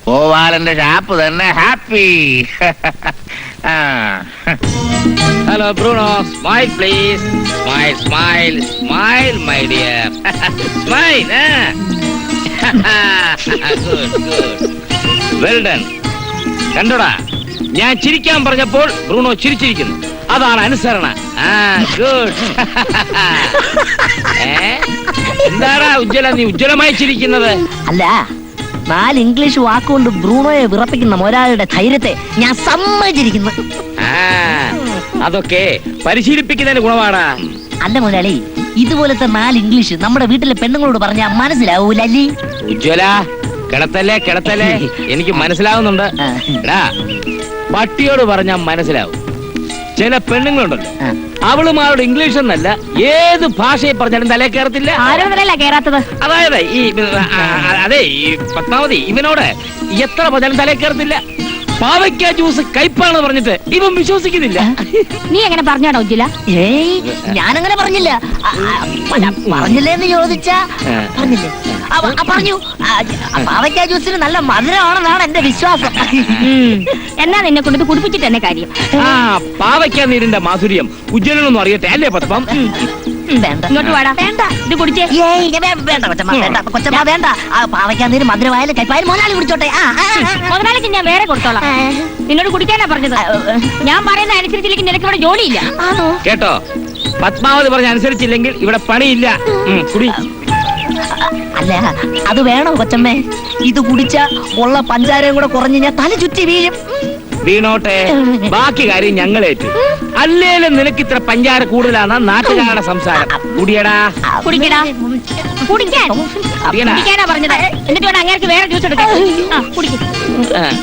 ഗോപാലന്റെ ഷാപ്പ് തന്നെ happy. Hello, Bruno. Smile, please. Smile, smile, smile, my dear. Smile, eh? Good, good. Well done. കണ്ടോടാ, ഞാൻ ചിരിക്കാൻ പറഞ്ഞപ്പോൾ ബ്രൂണോ ചിരിച്ചിരിക്കുന്നു. അതാണ് അനുസരണ. ഗുഡ്. എന്താടാ ഉജ്ജ്വല, നീ ഉജ്ജ്വലമായി ചിരിക്കുന്നത്? അല്ല, 4 ഇംഗ്ലീഷ് വാക്കുകൊണ്ട് ബ്രൂണോയെ വിറപ്പിക്കുന്ന ഒരാളുടെ ധൈര്യത്തെ ഞാൻ സമ്മതിച്ചിരിക്കുന്നു. അതൊക്കെ പരിശീലിപ്പിക്കുന്നതിന് ഗുണമാടാ. അല്ല മുതലാളി, ഇതുപോലത്തെ 4 ഇംഗ്ലീഷ് നമ്മുടെ വീട്ടിലെ പെണ്ണുങ്ങളോട് പറഞ്ഞാൽ മനസ്സിലാവൂലല്ലേ? ഉജ്ജ്വല, കിടത്തല്ലേ കിടത്തല്ലേ, എനിക്ക് മനസ്സിലാവുന്നുണ്ട്. എടാ, പട്ടിയോട് പറഞ്ഞാൽ മനസ്സിലാവും. ചില പെണ്ണുങ്ങളുണ്ടല്ലോ, അവളുമാരുടെ ഇംഗ്ലീഷ് എന്നല്ല ഏത് ഭാഷയെ പറഞ്ഞാലും തലേ കയറത്തില്ല. ആരോന്നല്ല കേറാത്തത്? അതായത് അതെ ഈ പത്മാവതി ഇവനോട് എത്ര പറഞ്ഞാലും തലേ കയറത്തില്ല. പാവയ്ക്ക ജ്യൂസ് കയ്പാണെന്ന് പറഞ്ഞിട്ട് ഇവൻ വിശ്വസിക്കുന്നില്ല. നീ എങ്ങനെ പറഞ്ഞാടോ ഉജ്ജില? ഏയ്, ഞാനങ്ങനെ പറഞ്ഞില്ല. പറഞ്ഞില്ലേന്ന് ചോദിച്ചാ പറഞ്ഞില്ലേ? പറഞ്ഞു. പാവയ്ക്ക ജ്യൂസിന് നല്ല മധുരമാണെന്നാണ് എന്റെ വിശ്വാസം. എന്നാ നിന്നെ കൊണ്ട് ഇത് കുടിപ്പിച്ചിട്ട് തന്നെ കാര്യം. പാവയ്ക്ക നീരിന്റെ മാധുര്യം ഉജ്ജ്വലനൊന്നും അറിയട്ടെ അല്ലേ പത്മം? വേണ്ട, ഇങ്ങോട്ട് വാടാ. വേണ്ട, ഇത് കുടിച്ചേ. ഏയ്, വേണ്ട കൊച്ചമ്മ, വേണ്ട കൊച്ചമ്മ, വേണ്ട. പാവയ്ക്ക നീര് മധുരമായാലും കയ്പായാലും മുതലാളി കുടിച്ചോട്ടെ. മുതലാളിക്ക് ഞാൻ വേറെ കൊടുത്തോളാം. നിന്നോട് കുടിക്കാനാ പറഞ്ഞത്. ഞാൻ പറയുന്ന അനുസരിച്ചില്ലെങ്കിൽ നിനക്ക് ഇവിടെ ജോലിയില്ല. കേട്ടോ, പത്മാവതി പറഞ്ഞ അനുസരിച്ചില്ലെങ്കിൽ ഇവിടെ പണിയില്ല. കുടി. അല്ല, അത് വേണോ കൊച്ചമ്മേ? ഇത് കുടിച്ച ഉള്ള പഞ്ചാരയും കൂടെ കുറഞ്ഞ് ഞാൻ തല ചുറ്റി വീഴും. വീണോട്ടെ, ബാക്കി കാര്യം ഞങ്ങളേറ്റു. അല്ലേലും നിനക്ക് ഇത്ര പഞ്ചാര കൂടുതലാണെന്ന നാട്ടുകാരുടെ സംസാരം. കുടിയടാ. കുടിക്കടാ. കുടിക്കാനാ പറഞ്ഞത്. എന്നിട്ട് വേണം അങ്ങേർക്ക് വേറെ ജ്യൂസ് എടുക്കാൻ.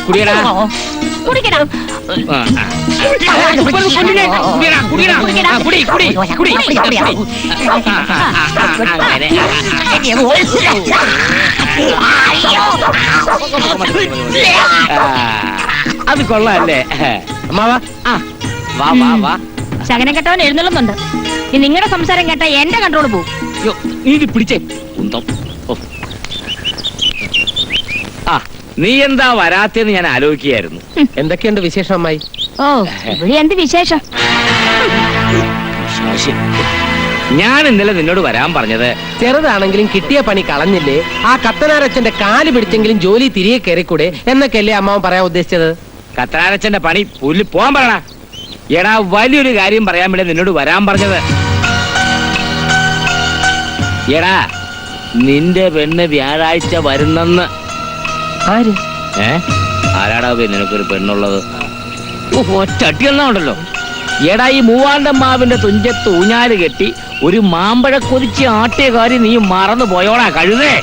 കുടിയടാ. കുടിക്കടാ. അത് കൊള്ളാല്ലേ അമ്മാവാ? വാ വാ വാ. ശകനം കെട്ടവൻ എഴുന്നള്ളുന്നുണ്ട്. ഇനി നിങ്ങളുടെ സംസാരം കേട്ട എന്റെ കൺട്രോൾ പോകും. നീ പിടിച്ചേ. നീ എന്താ വരാത്തേന്ന് ഞാൻ ആലോചിക്കുകയായിരുന്നു. എന്തൊക്കെയുണ്ട് വിശേഷം അമ്മായി? ഓ, ഇവിടെ എന്ത് വിശേഷം? ഞാൻ ഇന്നലെ നിന്നോട് വരാൻ പറഞ്ഞത് ചെറുതാണെങ്കിലും കിട്ടിയ പണി കളഞ്ഞില്ലേ, ആ കത്തനാരച്ചന്റെ കാല് പിടിച്ചെങ്കിലും ജോലി തിരികെ കയറിക്കൂടെ എന്നൊക്കെയല്ലേ അമ്മാവൻ പറയാൻ ഉദ്ദേശിച്ചത്? കത്തനാരച്ചന്റെ പണി പുല്ല് പോവാൻ പറയണ. എടാ, വലിയൊരു കാര്യം പറയാൻ വേണ്ടി നിന്നോട് വരാൻ പറഞ്ഞത്. എടാ, നിന്റെ പെണ്ണ് വ്യാഴാഴ്ച വരുന്നെന്ന്. ആര്? ആരാടാ നിനക്കൊരു പെണ്ണുള്ളത്? ഒറ്റട്ടി എന്നാ ഉണ്ടല്ലോ. എടാ, ഈ മൂവാണ്ടൻ മാവിന്റെ തുഞ്ചത്ത് ഊഞ്ഞാല് കെട്ടി ഒരു മാമ്പഴ കൊതിച്ച് ആട്ടിയ കാര്യം നീ മറന്നു പോയോടാ കഴുതേ.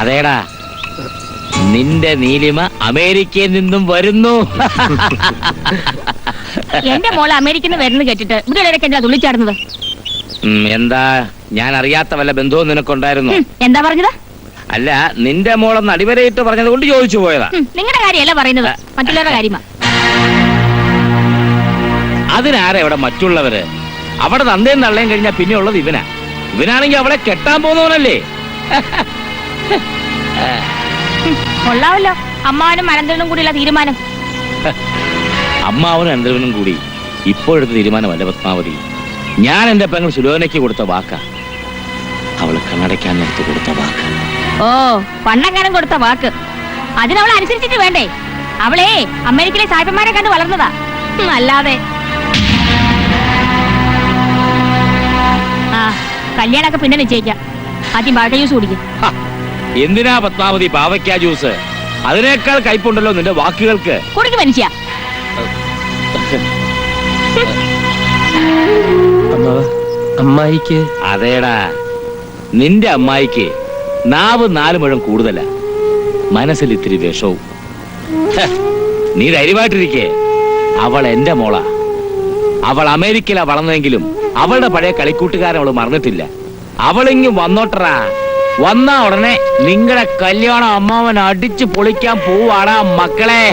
അതേടാ, നിന്റെ നീലിമ അമേരിക്കയിൽ നിന്നും വരുന്നു. എന്റെ മോള് അമേരിക്കയിൽ നിന്ന് വരുന്നത് കേട്ടിട്ട് ഇവിടെ എന്താ തുള്ളിച്ചാടുന്നത്? എന്താ, ഞാൻ അറിയാത്ത വല്ല ബന്ധവും നിനക്കുണ്ടായിരുന്നു? എന്താ പറഞ്ഞത്? അല്ല, നിന്റെ മോളെന്ന് അടിവരയിട്ട് പറഞ്ഞത് കൊണ്ട് ചോദിച്ചു പോയതാ. നിങ്ങളുടെ കാര്യമല്ല പറയുന്നത്, മറ്റുള്ളവരുടെ കാര്യമാ. അതിനാരെ അവിടെ മറ്റുള്ളവര്? അവിടെ തന്തയും തള്ളയും കഴിഞ്ഞാൽ പിന്നെ ഉള്ളത് ഇവനാ. ഇവനാണെങ്കിൽ അവളെ കെട്ടാൻ പോകുന്നവനല്ലേ. കൊള്ളാവല്ലോ, അമ്മാവനും അനന്തരനും കൂടിയുള്ള തീരുമാനം. അമ്മാവനും അനന്തരനും കൂടി ഇപ്പോഴത്തെ തീരുമാനമല്ല പത്മാവതി. ഞാൻ എന്റെ പെങ്ങൾ സുലോനയ്ക്ക് കൊടുത്ത വാക്കാ. അവള് കണ്ണടയ്ക്കാൻ നേരത്ത് കൊടുത്ത വാക്ക്. ഓ, പണ്ടെങ്ങാനും കൊടുത്ത വാക്ക്. അതിനവളെ അനുസരിച്ചിട്ട് വേണ്ടേ? അവളെ അമേരിക്കയിലെ സായിപ്പന്മാരെ കണ്ട് വളർന്നതാ, അല്ലാതെ. ആ, കല്യാണമൊക്കെ പിന്നെ നിശ്ചയിക്കാം. ആദ്യം പാവയ്ക്ക ജ്യൂസ് കുടിക്കും. എന്തിനാ പത്മാവതി പാവയ്ക്ക ജ്യൂസ്? അതിനേക്കാൾ കയ്പുണ്ടല്ലോ നിന്റെ വാക്കുകൾക്ക്. കുടിക്ക് മനുഷ്യ. അമ്മായിക്ക്? അതേടാ, നിന്റെ അമ്മായിക്ക് നാവ് 4 മുഴം കൂടുതലാ, മനസ്സിൽ ഇത്തിരി വിഷവും. നീ ധൈര്യമായിട്ടിരിക്കേ. അവൾ എന്റെ മോളാ. അവൾ അമേരിക്കയിലാ വളർന്നെങ്കിലും അവളുടെ പഴയ കളിക്കൂട്ടുകാരൻ അവള് മറന്നിട്ടില്ല. അവളിങ്ങ് വന്നോട്ടറാ. വന്നാ ഉടനെ നിങ്ങളുടെ കല്യാണം അമ്മാവൻ അടിച്ചു പൊളിക്കാൻ പോവാടാ മക്കളെ.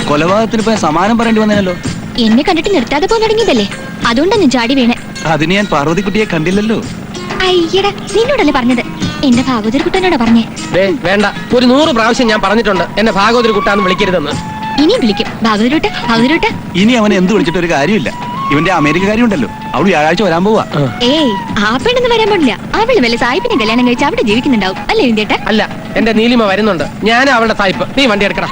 കൊലപാതകത്തിന് പോയ സമാനം പറയേണ്ടി വന്നല്ലോ. എന്നെ കണ്ടിട്ട് നിർത്താതെ പോകാൻ തുടങ്ങിയതല്ലേ, അതുകൊണ്ടാണ് ഞാൻ ചാടി വീണേ. അതിന് ഞാൻ പാർവതിക്കുട്ടിയെ കണ്ടില്ലല്ലോ. അയ്യടാ, നിന്നോടല്ലേ പറഞ്ഞത്? എന്റെ ഭാഗവതർ കുട്ടനോടാ പറഞ്ഞേ. വേണ്ട, ഒരു 100 പ്രാവശ്യം ഞാൻ പറഞ്ഞിട്ടുണ്ട് എന്നെ ഭാഗവതർ കുട്ടാന്ന് വിളിക്കരുതെന്ന്. ഇനിയും വിളിക്കും ഭാഗവതരോട്ട് ഭാഗവതരോട്ട്. ഇനി അവനെ എന്ത് വിളിച്ചിട്ട് ഒരു കാര്യമില്ല. ഇവന്റെ അമേരിക്കക്കാരി ഉണ്ടല്ലോ, അവള് വ്യാഴാഴ്ച വരാൻ പോവാ. ഏയ് ആ പെണ്ണെന്ന് വരാൻ പാടില്ല. അവള് വല്ല സായിപ്പിനെ കല്യാണം കഴിച്ച് അവിടെ ജീവിക്കുന്നുണ്ടാവും അല്ലേ ഇന്ത്യട്ട? അല്ല, എന്റെ നീലിമ വരുന്നുണ്ട്. ഞാൻ അവളുടെ സായിപ്പ്. നീ വണ്ടി എടുക്കടാ.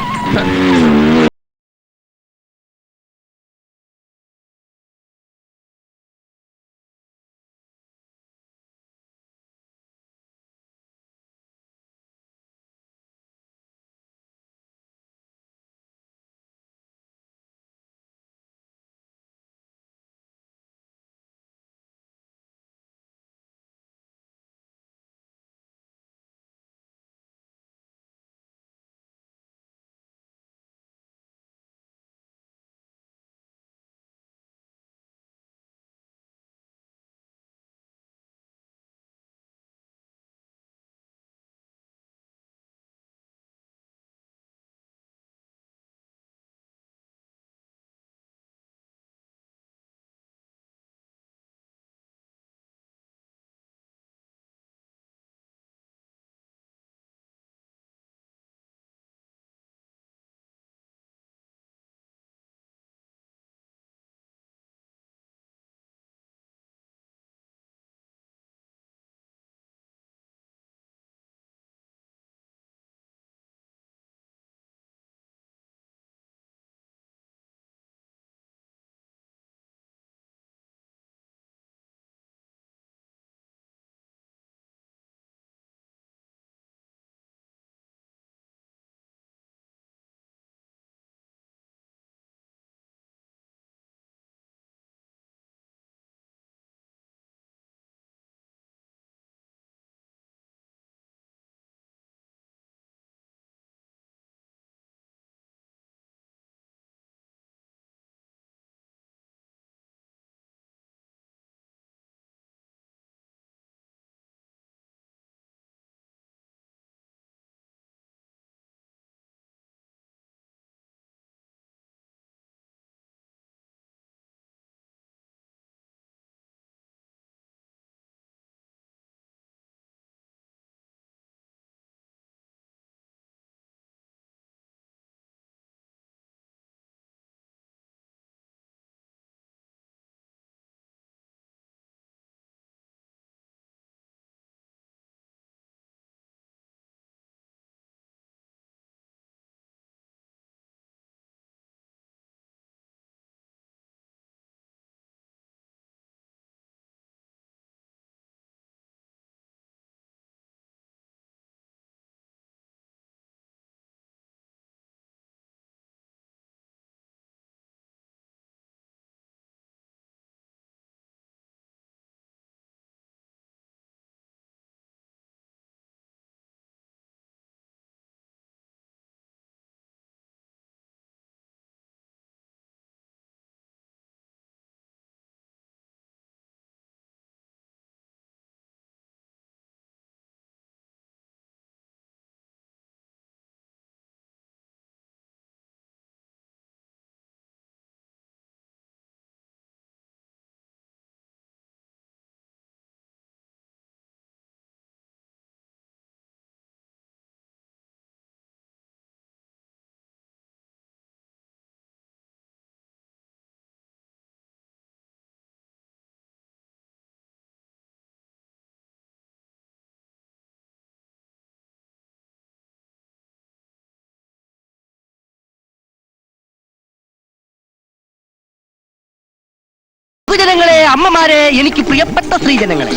ജനങ്ങളെ, അമ്മമാരെ, എനിക്ക് പ്രിയപ്പെട്ട സ്ത്രീജനങ്ങളെ,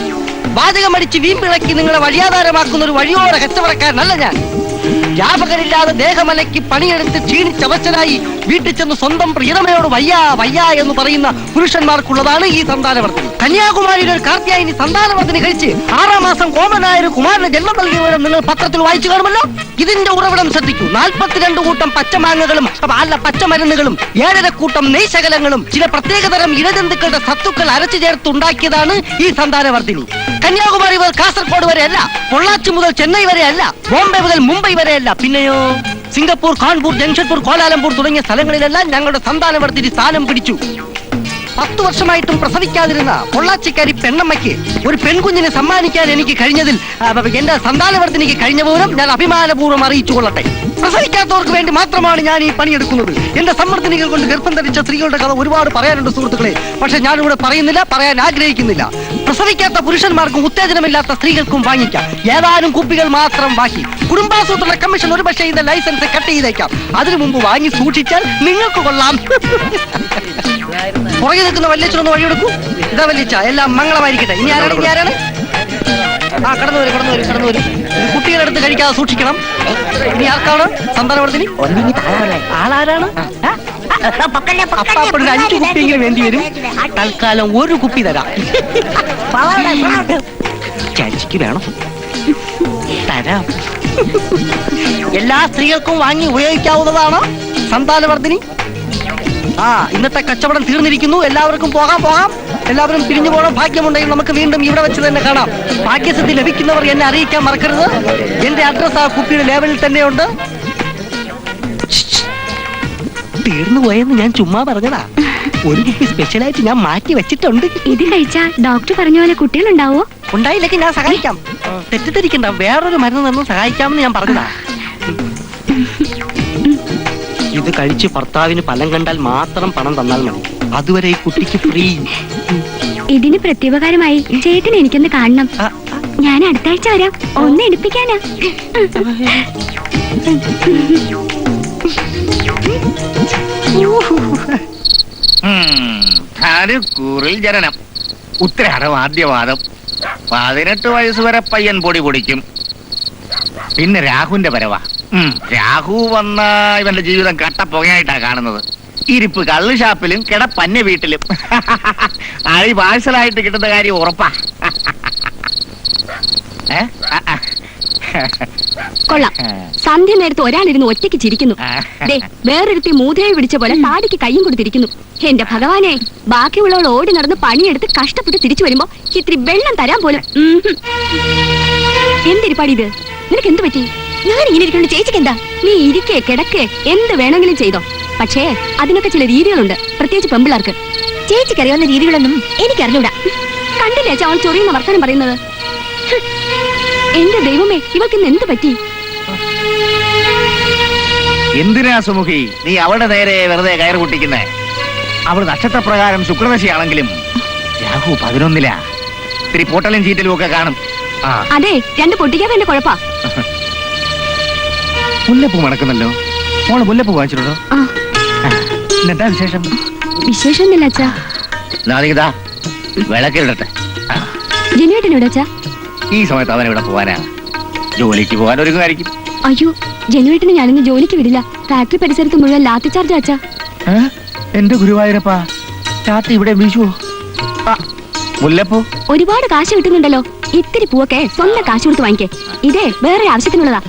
വാചകമടിച്ച് വീമ്പിളക്കി നിങ്ങളെ വഴിയാധാരമാക്കുന്ന ഒരു വഴിയോര കച്ചവടക്കാരനല്ല ഞാൻ. വ്യാപകരില്ലാതെ ദേഹമലയ്ക്ക് പണിയെടുത്ത് ക്ഷീണിച്ചവശനായി വീട്ടിൽ ചെന്ന് സ്വന്തം പ്രിയതമയോട് വയ്യാ വയ്യാ എന്ന് പറയുന്ന പുരുഷന്മാർക്കുള്ളതാണ് ഈ സന്താനവർദ്ധനി. കന്യാകുമാരിയുടെ ഒരു കാർത്തിയായിനി സന്താനവർദ്ധനി കഴിച്ച് 6 മാസം കോമനായ ഒരു കുമാരന് ജന്മം നൽകിയവരും നിങ്ങൾ പത്രത്തിൽ വായിച്ചു കാണുമല്ലോ. ഇതിന്റെ ഉറവിടം ശ്രദ്ധിക്കൂ. 42 കൂട്ടം പച്ചമാങ്ങകളും പച്ചമരുന്നുകളും 7.5 കൂട്ടം നെയ്ശകലങ്ങളും ചില പ്രത്യേകതരം ഇഴജന്തുക്കളുടെ സത്തുക്കൾ അരച്ചു ചേർത്തുണ്ടാക്കിയതാണ് ഈ സന്താനവർദ്ധിനി. കന്യാകുമാരി മുതൽ കാസർഗോഡ് വരെയല്ല, പൊള്ളാച്ചി മുതൽ ചെന്നൈ വരെയല്ല, ബോംബെ മുതൽ മുംബൈ വരെയല്ല, പിന്നെയോ സിംഗപ്പൂർ, കാൺപൂർ, ജംഷഡ്പൂർ, കോലാലംപൂർ തുടങ്ങിയ സ്ഥലങ്ങളിലെല്ലാം ഞങ്ങളുടെ സന്താനവർദ്ധിനി സ്ഥാനം പിടിച്ചു. 10 വർഷമായിട്ടും പ്രസവിക്കാതിരുന്ന പൊള്ളാച്ചിക്കാരി പെണ്ണമ്മയ്ക്ക് ഒരു പെൺകുഞ്ഞിനെ സമ്മാനിക്കാൻ എനിക്ക് കഴിഞ്ഞതിൽ എന്റെ സന്താനവർദ്ധനയ്ക്ക് കഴിഞ്ഞ പോലും ഞാൻ അഭിമാനപൂർവ്വം അറിയിച്ചു കൊള്ളട്ടെ. പ്രസവിക്കാത്തവർക്ക് വേണ്ടി മാത്രമാണ് ഞാൻ ഈ പണിയെടുക്കുന്നത്. എന്റെ സമ്മർദ്ദനികൾ കൊണ്ട് ഗർഭം ധരിച്ച സ്ത്രീകളുടെ കഥ ഒരുപാട് പറയാനുണ്ട് സുഹൃത്തുക്കളെ. പക്ഷെ ഞാനിവിടെ പറയുന്നില്ല, പറയാൻ ആഗ്രഹിക്കുന്നില്ല. പ്രസവിക്കാത്ത പുരുഷന്മാർക്കും ഉത്തേജനമില്ലാത്ത സ്ത്രീകൾക്കും വാങ്ങിക്കാം. ഏതാനും കുപ്പികൾ മാത്രം ബാക്കി. കുടുംബാസൂത്രണ കമ്മീഷൻ ഒരുപക്ഷെ ഇതിന്റെ ലൈസൻസ് കട്ട് ചെയ്തേക്കാം. അതിനു മുമ്പ് വാങ്ങി സൂക്ഷിച്ചാൽ നിങ്ങൾക്ക് കൊള്ളാം. പുറകെ നിൽക്കുന്ന വല്യച്ഛനൊന്ന് വഴിയെടുക്കൂ. ഇതാ വല്യച്ഛ, എല്ലാം മംഗളമായിരിക്കട്ടെ. ഇനി ആരാണ്? ആ, കടന്നു വരും. കുട്ടികളെടുത്ത് കഴിക്കാതെ സൂക്ഷിക്കണം. ഇനി ആർക്കാണ് സന്താനവർദ്ധനി? ആളാരാണ്? അപ്പാപ്പൊരു 5 കുപ്പിയെങ്കിലും വേണ്ടി വരും. തൽക്കാലം 1 കുപ്പി തരാം. ചേച്ചിക്ക് വേണം, തരാം. എല്ലാ സ്ത്രീകൾക്കും വാങ്ങി ഉപയോഗിക്കാവുന്നതാണ് സന്താനവർദ്ധനി. ഇന്നത്തെ കച്ചവടം തീർന്നിരിക്കുന്നു. എല്ലാവർക്കും പോകാം. എല്ലാവരും പിരിഞ്ഞു പോകണം. ഭാഗ്യമുണ്ടെങ്കിൽ നമുക്ക് വീണ്ടും ഇവിടെ വെച്ച് തന്നെ കാണാം. ഭാഗ്യസിദ്ധി ലഭിക്കുന്നവർ എന്നെ അറിയിക്കാൻ മറക്കരുത്. എന്റെ അഡ്രസ് ആ കുപ്പിയുടെ ലേബലിൽ തന്നെയുണ്ട്. തീർന്നു പോയെന്ന് ഞാൻ ചുമ്മാ പറഞ്ഞതാ. 1 കുപ്പി സ്പെഷ്യലായിട്ട് ഞാൻ മാറ്റി വെച്ചിട്ടുണ്ട്. ഇത് കഴിച്ചാ ഡോക്ടർ പറഞ്ഞ പോലെ കുട്ടികളുണ്ടാവോ? ഉണ്ടായില്ലെങ്കിൽ ഞാൻ സഹായിക്കാം. തെറ്റിദ്ധരിക്കണ്ട, വേറൊരു മരുന്ന് തന്നു സഹായിക്കാമെന്ന് ഞാൻ പറഞ്ഞതാ. ഇത് കഴിച്ച് ഭർത്താവിന് ഫലം കണ്ടാൽ മാത്രം പണം തന്നാൽ മതി. അതുവരെ ഈ കുട്ടിക്ക് ഫ്രീ. ഇതിന് പ്രത്യുപകാരമായി ചേട്ടൻ എനിക്കൊന്ന് കാണണം. ഞാൻ അടുത്ത ആഴ്ച വരാം. ഒന്ന് എടുപ്പിക്കാനാ. കൂറിൽ ജനനം, ഉത്തരാടം ആദ്യവാദം. 18 വയസ്സ് വരെ പയ്യൻ പൊടി പൊടിക്കും. പിന്നെ രാഹുവിന്റെ വരവാ. രാഹു വന്ന ഇവന്റെ ജീവിതം കട്ടപ്പുകയായിട്ടാ കാണുന്നത്. ഇരിപ്പ് കള്ള് ഷാപ്പിലും കിടപ്പന്നെ വീട്ടിലും. അഴി പാഴ്സലായിട്ട് കിട്ടുന്ന കാര്യം ഉറപ്പാ. കൊള്ളാം. സന്ധ്യ നേരത്ത് ഒരാളിരുന്ന് ഒറ്റയ്ക്ക് ചിരിക്കുന്നു. വേറൊരുത്തി മൂതയായി പിടിച്ച പോലെ താടിക്ക് കയ്യും കൊടുത്തിരിക്കുന്നു. എന്റെ ഭഗവാനെ, ബാക്കിയുള്ളവൾ ഓടി നടന്ന് പണിയെടുത്ത് കഷ്ടപ്പെട്ട് തിരിച്ചു വരുമ്പോ ഇത്തിരി വെള്ളം തരാൻ പോലും. എന്തിരിപ്പാടി ഇത്? നിനക്ക് എന്ത് പറ്റി? ഞാൻ ഇങ്ങനെ ഇരിക്കുന്ന ചേച്ചിക്ക് എന്താ? നീ ഇരിക്കേ കിടക്കേ എന്ത് വേണമെങ്കിലും ചെയ്തോ. പക്ഷേ അതിനൊക്കെ ചില രീതികളുണ്ട്, പ്രത്യേകിച്ച് പെമ്പിളാർക്ക്. ചേച്ചിക്ക് അറിയാവുന്ന രീതികളൊന്നും എനിക്കറിഞ്ഞൂടാ. കണ്ടില്ലേ അവൾ ചൊറിയുന്ന വർത്തമാനം പറയുന്നത്? എന്റെ ദൈവമേ, ഇവൾക്കിന്ന് എന്ത് പറ്റി? എന്തിനാ സുമുഖി നീ അവളുടെ നേരെ വെറുതെ കയറ് പൊട്ടിക്കുന്നേ? അവൾ നക്ഷത്രപ്രകാരം ശുക്രദശയാണെങ്കിലും രാഹു 11-ലാ. ഇത്തിരി പൊട്ടലും ചീറ്റലും ഒക്കെ കാണും. അതെ, 2 പൊട്ടിക്കാതെ എന്റെ കുഴപ്പാ. മുല്ലപ്പൂ മണക്കുന്നല്ലോ. മോള് മുല്ലപ്പൂ വാങ്ങിച്ചിട്ടുണ്ടോ? എന്താ വിശേഷം? വിശേഷമൊന്നുമില്ല അച്ഛാ. നാദികതാ വിളക്കിടട്ടെ. ജനുവേട്ടനോട് അച്ഛാ? ഈ സമയത്ത് അവൻ ഇവിടെ പോവാനാ? ജോലിക്ക് പോകാൻ ഒരുങ്ങായിരിക്കും. അയ്യോ, ജനുവേട്ടന് ഞാനിന്ന് ജോലിക്ക് വിടില്ല. ഫാക്ടറി പരിസരത്ത് മുഴുവൻ ലാത്തി ചാർജ് അച്ഛാ. എന്റെ ഗുരുവായൂരപ്പാ, ചാത്തി ഇവിടെ വീശുവോ? മുല്ലപ്പൂ ഒരുപാട് കാശ് കിട്ടുന്നുണ്ടല്ലോ. ഇത്തിരി പൂവൊക്കെ സ്വന്തം കാശ് കൊടുത്ത് വാങ്ങിക്കേ. ഇതേ വേറൊരു ആവശ്യത്തിനുള്ളതാ.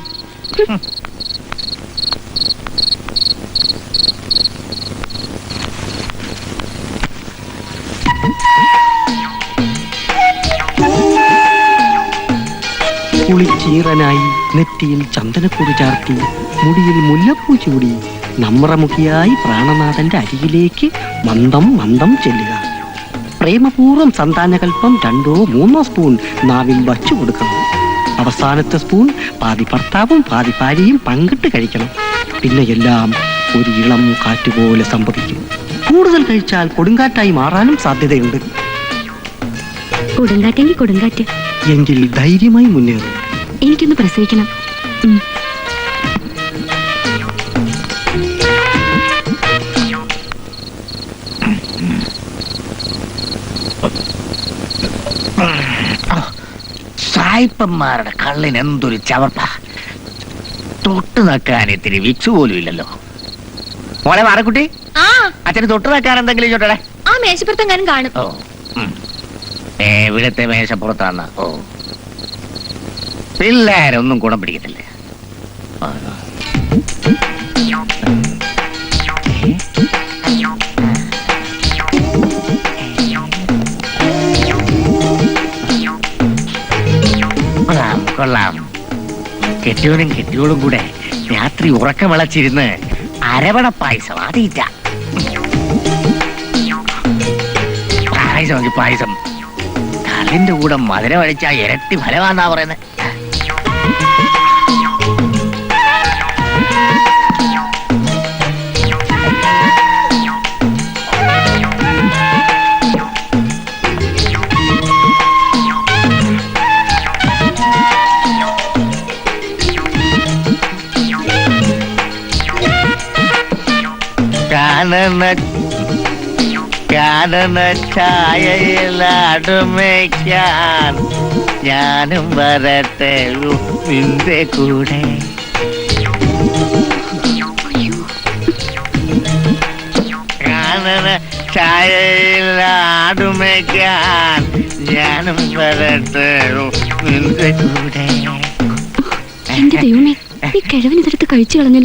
കുളിച്ചീറനായി നെറ്റിയിൽ ചന്ദനപ്പൊടി ചാർത്തി മുടിയിൽ മുല്ലപ്പൂ ചൂടി നമ്രമുഖിയായി പ്രാണനാഥന്റെ അരികിലേക്ക് മന്ദം മന്ദം ചെല്ലുക. പ്രേമപൂർവ്വം സന്താനകൽപ്പം 2-3 സ്പൂൺ നാവിൽ വച്ചു കൊടുക്കണം. അവസാനത്തെ സ്പൂൺ പാതി ഭർത്താവും പാതി ഭാര്യയും പങ്കിട്ട് കഴിക്കണം. പിന്നെ എല്ലാം ഒരു ഇളം കാറ്റുപോലെ സംഭവിക്കും. കൂടുതൽ കഴിച്ചാൽ കൊടുങ്കാറ്റായി മാറാനും സാധ്യതയുണ്ട്. കൊടുങ്കാറ്റെങ്കിൽ കൊടുങ്കാറ്റ്. എങ്കിൽ ധൈര്യമായി മുന്നേറും. എനിക്കൊന്ന് പ്രസവിക്കണം. സായിപ്പന്മാരുടെ കള്ളിന് എന്തൊരു ചവർപ്പ. തൊട്ട് നക്കാൻ ഇത്തിരി വിക്സ് പോലും ഇല്ലല്ലോ. മോളെ മാറക്കുട്ടി, അച്ഛന് തൊട്ട് നക്കാൻ എന്തെങ്കിലും ചോട്ടെ. ആ മേശപ്പുറത്തെങ്ങാനും കാണും. ഓ, ഇവിടത്തെ മേശപ്പുറത്താന്ന. ഓ, പിള്ളേരൊന്നും ഗുണം പിടിക്കത്തില്ല. കൊള്ളാം. കെട്ടിയോനും കെട്ടിയോളും കൂടെ രാത്രി ഉറക്കം വിളച്ചിരുന്ന് അരവണ പായസം ആദ്യമില്ല. പായസം പായസം. കള്ളിന്റെ കൂടെ മധുരം അടിച്ചാ ഇരട്ടി ഫലമാന്നാ പറയുന്നത്. കാനന ഛായയിൽ അടുമയ്ക്കാൻ ഞാനും വരട്ടെ നിന്റെ കൂടെ. കാനന ഛായയിൽ അടുമയ്ക്കാൻ ഞാനും വരട്ടെ നിന്റെ കൂടെ. എന്റെ ദൈവമേ, ഈ കിഴവൻ ഇതെടുത്ത് കഴിച്ചു കളഞ്ഞു.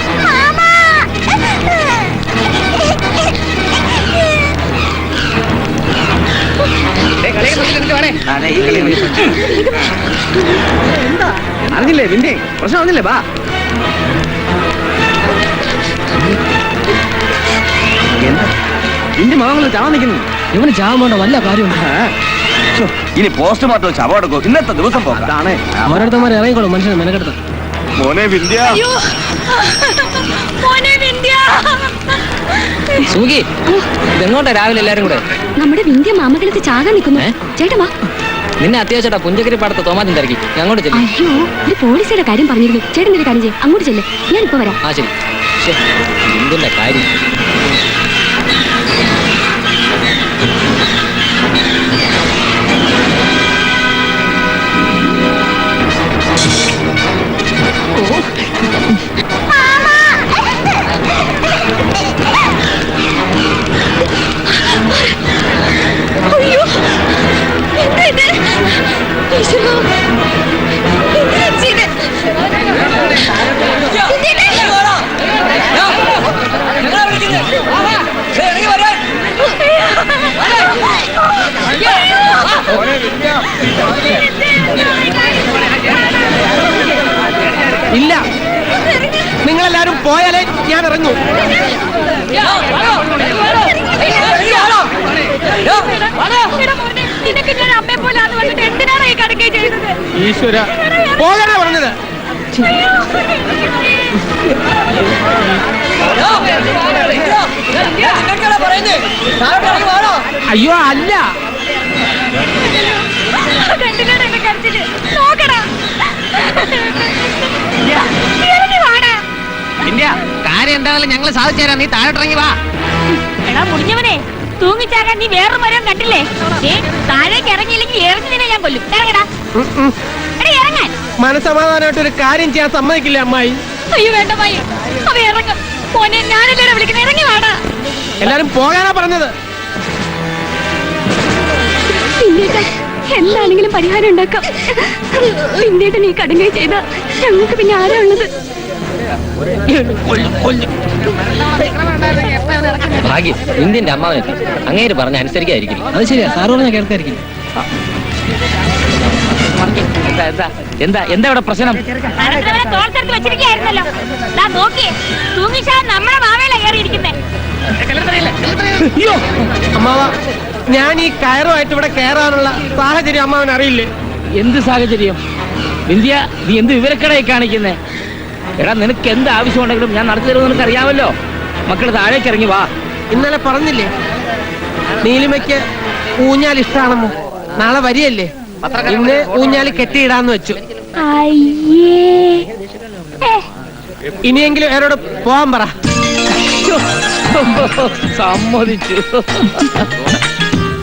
അറിഞ്ഞില്ലേ നിന്റെ പ്രശ്നം അറിഞ്ഞില്ലേ? ബാ നിന്റെ മാമങ്ങൾ ചാവാൻ നിൽക്കുന്നു. ഇവന് ചാവാൻ വേണ്ട വല്ല കാര്യമുണ്ട്. ഇനി പോസ്റ്റ്മോർട്ടം ശവം എടുക്കും. ഇന്നത്തെ ദിവസം പോകാണ്. ഓരോരുത്തന്മാരെ ഇറങ്ങിക്കോളും മനുഷ്യനെ മെനക്കെടുത്ത്. മോനെ വിന്ധ്യ, സുഖി ഇതെങ്ങോട്ടാ രാവിലെ എല്ലാരും കൂടെ? നമ്മുടെ വിന്ധ്യ മാമകളത്ത് ചാകാൻ നിൽക്കുന്നു. ചേട്ടാ വാ. നിന്നെ അത്യാവശ്യമായിട്ടാ പുഞ്ചക്കരി പാടത്ത് തോമാറ്റം തിരക്കി. അങ്ങോട്ട് ചെല്ലും. അയ്യോ, ഒരു പോലീസുകാരുടെ കാര്യം പറഞ്ഞിരുന്നു. ചേട്ടൻ ഒരു കാര്യം ചെയ്യും, അങ്ങോട്ട് ചെല്ലേ. ഞാനിപ്പോ വരാം. ആ ശരി. എന്തിന്റെ കാര്യം? ഇല്ല, നിങ്ങളെല്ലാരും പോയാലേ ഞാൻ ഇറങ്ങൂ. ഈശ്വര, പോകാനാ പറഞ്ഞത്. അയ്യോ അല്ല, കാര്യം എന്തായാലും ഞങ്ങൾ സാധിച്ചു തരാം. നീ താഴോട്ടിറങ്ങി വാ. എടാ മുടിഞ്ഞവനെ, തൂങ്ങിച്ചാകാൻ നീ വേറൊരു മരം കണ്ടില്ലേ? താഴേക്ക് ഇറങ്ങിയില്ലെങ്കിൽ എറിഞ്ഞതിനെ ഞാൻ കൊല്ലും. ഇറങ്ങടാ. ഇറങ്ങാൻ മനസമാധാനമായിട്ട് ഒരു കാര്യം ചെയ്യാൻ സമ്മതിക്കില്ല അമ്മായി. അയ്യോ വേണ്ട മായി, അവ ഇറങ്ങും. മോനെ ഞാനെല്ലാരും വിളിക്കുന്നത്, ഇറങ്ങി വാടാ. എല്ലാരും പോകാനാ പറഞ്ഞത്. പിന്നീട് എന്താണെങ്കിലും പരിഹാരം ഉണ്ടാക്കാം. പിന്നീട് നീ കടുങ്ങി ചെയ്ത ഞങ്ങൾക്ക് പിന്നെ ആരാ ഉള്ളത്? ഭാഗ്യം ഇന്ത്യന്റെ അമ്മാവനെത്തി. അങ്ങേര് പറഞ്ഞ അനുസരിക്കായിരിക്കും. അത് ശരിയാ, സാറ് പറഞ്ഞ കേൾക്കായിരിക്കും. എന്താ എന്താ ഇവിടെ പ്രശ്നം? തോർത്തെടുത്ത് വെച്ചിരിക്കുകയായിരുന്നല്ലോ. നമ്മളെ മാവേല കയറിയിരിക്കുന്നേ. അയ്യോ അമ്മാവ, ഞാൻ ഈ കയറുമായിട്ട് ഇവിടെ കയറാനുള്ള സാഹചര്യം അമ്മാവൻ അറിയില്ലേ? എന്ത് സാഹചര്യം? വിന്ധ്യ, നീ എന്ത് വിവരക്കടയെ കാണിക്കുന്നേ? എടാ, നിനക്ക് എന്ത് ആവശ്യമുണ്ടെങ്കിലും ഞാൻ നടത്തി തരുമെന്ന് നിനക്ക് അറിയാമല്ലോ. മക്കൾ താഴേക്ക് ഇറങ്ങി വാ. ഇന്നലെ പറഞ്ഞില്ലേ നീലിമയ്ക്ക് ഊഞ്ഞാൽ ഇഷ്ടാണെന്ന്? നാളെ വരികയല്ലേ, ഇന്ന് ഊഞ്ഞാൽ കെട്ടിയിടാന്ന് വെച്ചു. ഇനിയെങ്കിലും അവരോട് പോവാൻ പറ. സമ്മതിച്ചു.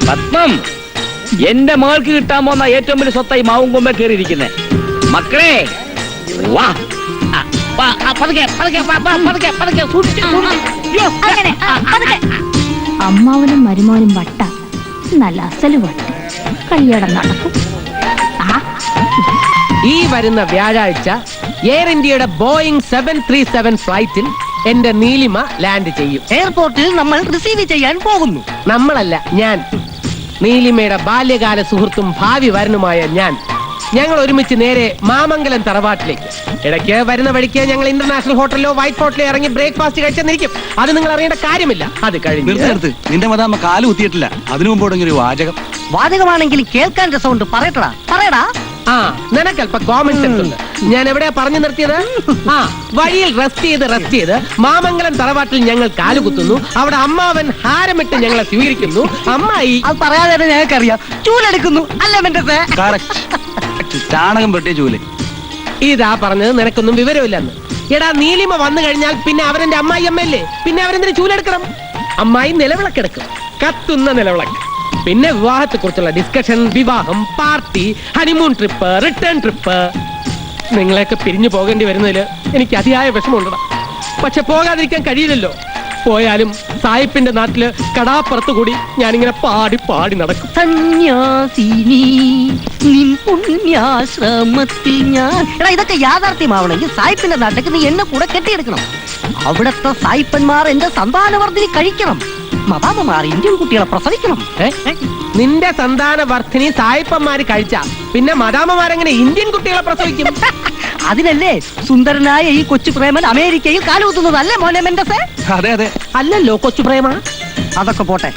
പത്മം, എന്റെ മകൾക്ക് കിട്ടാൻ പോകുന്ന ഏറ്റവും വലിയ സ്വത്തായി മാവും കൊമ്പേ കയറിയിരിക്കുന്നേ. മക്കളെ വാ. അമ്മാവനും മരുമോനും വട്ട, നല്ല അസല് വട്ട. കല്യാണം നടക്കും. ഈ വരുന്ന വ്യാഴാഴ്ച എയർ ഇന്ത്യയുടെ ബോയിങ് 737 ഫ്ലൈറ്റിൽ എന്റെ നീലിമ ലാൻഡ് ചെയ്യും. എയർപോർട്ടിൽ നമ്മൾ റിസീവ് ചെയ്യാൻ പോകുന്നു. നമ്മളല്ല, ഞാൻ. നീലിമയുടെ ബാല്യകാല സുഹൃത്തും ഭാവി വരനുമായ ഞാൻ ഞങ്ങൾ ഒരുമിച്ച് നേരെ മാമംഗലം തറവാട്ടിലേക്ക്. ഇടയ്ക്ക് വരുന്ന വഴിക്ക് ഞങ്ങൾ ഇന്റർനാഷണൽ ഹോട്ടലിലോ വൈറ്റ് ഫോർട്ടിലോ ഇറങ്ങി ബ്രേക്ക്ഫാസ്റ്റ് കഴിച്ചെന്നിരിക്കും. അത് നിങ്ങൾ അറിയേണ്ട കാര്യമില്ല. അത് കഴിഞ്ഞ് നിന്റെ മതാമ്മ കാല് കുത്തിയിട്ടില്ല. അതിനു മുമ്പോടെങ്കിൽ ഒരു വാചകം. വാചകമാണെങ്കിലും കേൾക്കാൻ രസമുണ്ട്. പറയട്ടടാ പറയടാ. ആ, നിനക്കല്പ കോമൺ സെൻസ് ഉണ്ട്. ഞാൻ എവിടെയാ പറഞ്ഞു നിർത്തിയത്? ആ, വഴിയിൽ റെസ്റ്റ് ചെയ്ത് മാമംഗലം തറവാട്ടിൽ ഞങ്ങൾ കാലുകുത്തുന്നു. അവിടെ അമ്മാവൻ ഹാരമിട്ട് ഞങ്ങളെ സ്വീകരിക്കുന്നു. അമ്മായി അത് പറയാതെ തന്നെ ഞങ്ങൾക്കറിയാം. ചൂലെടുക്കുന്നു അല്ലേ മെന്റസേ? ചാണകം പെട്ടിയ ചൂല്. ഇതാ പറഞ്ഞത് നിനക്കൊന്നും വിവരമില്ലെന്ന്. എടാ, നീലിമ വന്നു കഴിഞ്ഞാൽ പിന്നെ അവരെന്റെ അമ്മായി അമ്മയല്ലേ, പിന്നെ അവരെന്തിനു ചൂലെടുക്കണം? അമ്മായി നിലവിളക്കെടുക്കും, കത്തുന്ന നിലവിളക്ക്. പിന്നെ വിവാഹത്തെ കുറിച്ചുള്ള ഡിസ്കഷൻ, വിവാഹം, party, honeymoon trip, return trip. നിങ്ങളെയൊക്കെ പിരിഞ്ഞു പോകേണ്ടി വരുന്നതിൽ എനിക്ക് അതിയായ വിഷമമുണ്ടടാ. പക്ഷെ പോകാതിരിക്കാൻ കഴിയില്ലല്ലോ. പോയാലും സായിപ്പിന്റെ നാട്ടില് കടാപ്പുറത്ത് കൂടി ഞാനിങ്ങനെ പാടി പാടി നടക്കും. സന്യാസിനി നിൻ പുണ്യാശ്രമത്തിൽ ഞാൻ. എടാ, ഇതൊക്കെ യാഥാർത്ഥ്യമാവണമെങ്കിൽ സായിപ്പിന്റെ നാട്ടിലേക്ക് നീ എന്നെ കൂടെ കെട്ടിയെടുക്കണം. അവിടത്തെ സായിപ്പന്മാർ എന്റെ സന്താനവർദ്ധിനി കഴിക്കണം. മതാമമാർ ഇന്ത്യൻ കുട്ടികളെ പ്രസവിക്കണം. നിന്റെ സന്താന വർദ്ധിനി സായിപ്പന്മാര് കഴിച്ച പിന്നെ മദാമമാരെങ്ങനെ ഇന്ത്യൻ കുട്ടികളെ പ്രസവിക്കും? അതിനല്ലേ സുന്ദരനായ ഈ കൊച്ചു പ്രേമൻ അമേരിക്കയിൽ കാലുകുത്തുന്നത്, അല്ലേ മോനെ മെന്റസേ? അതെ അതെ. അല്ലല്ലോ കൊച്ചു പ്രേമ. അതൊക്കെ പോട്ടെ.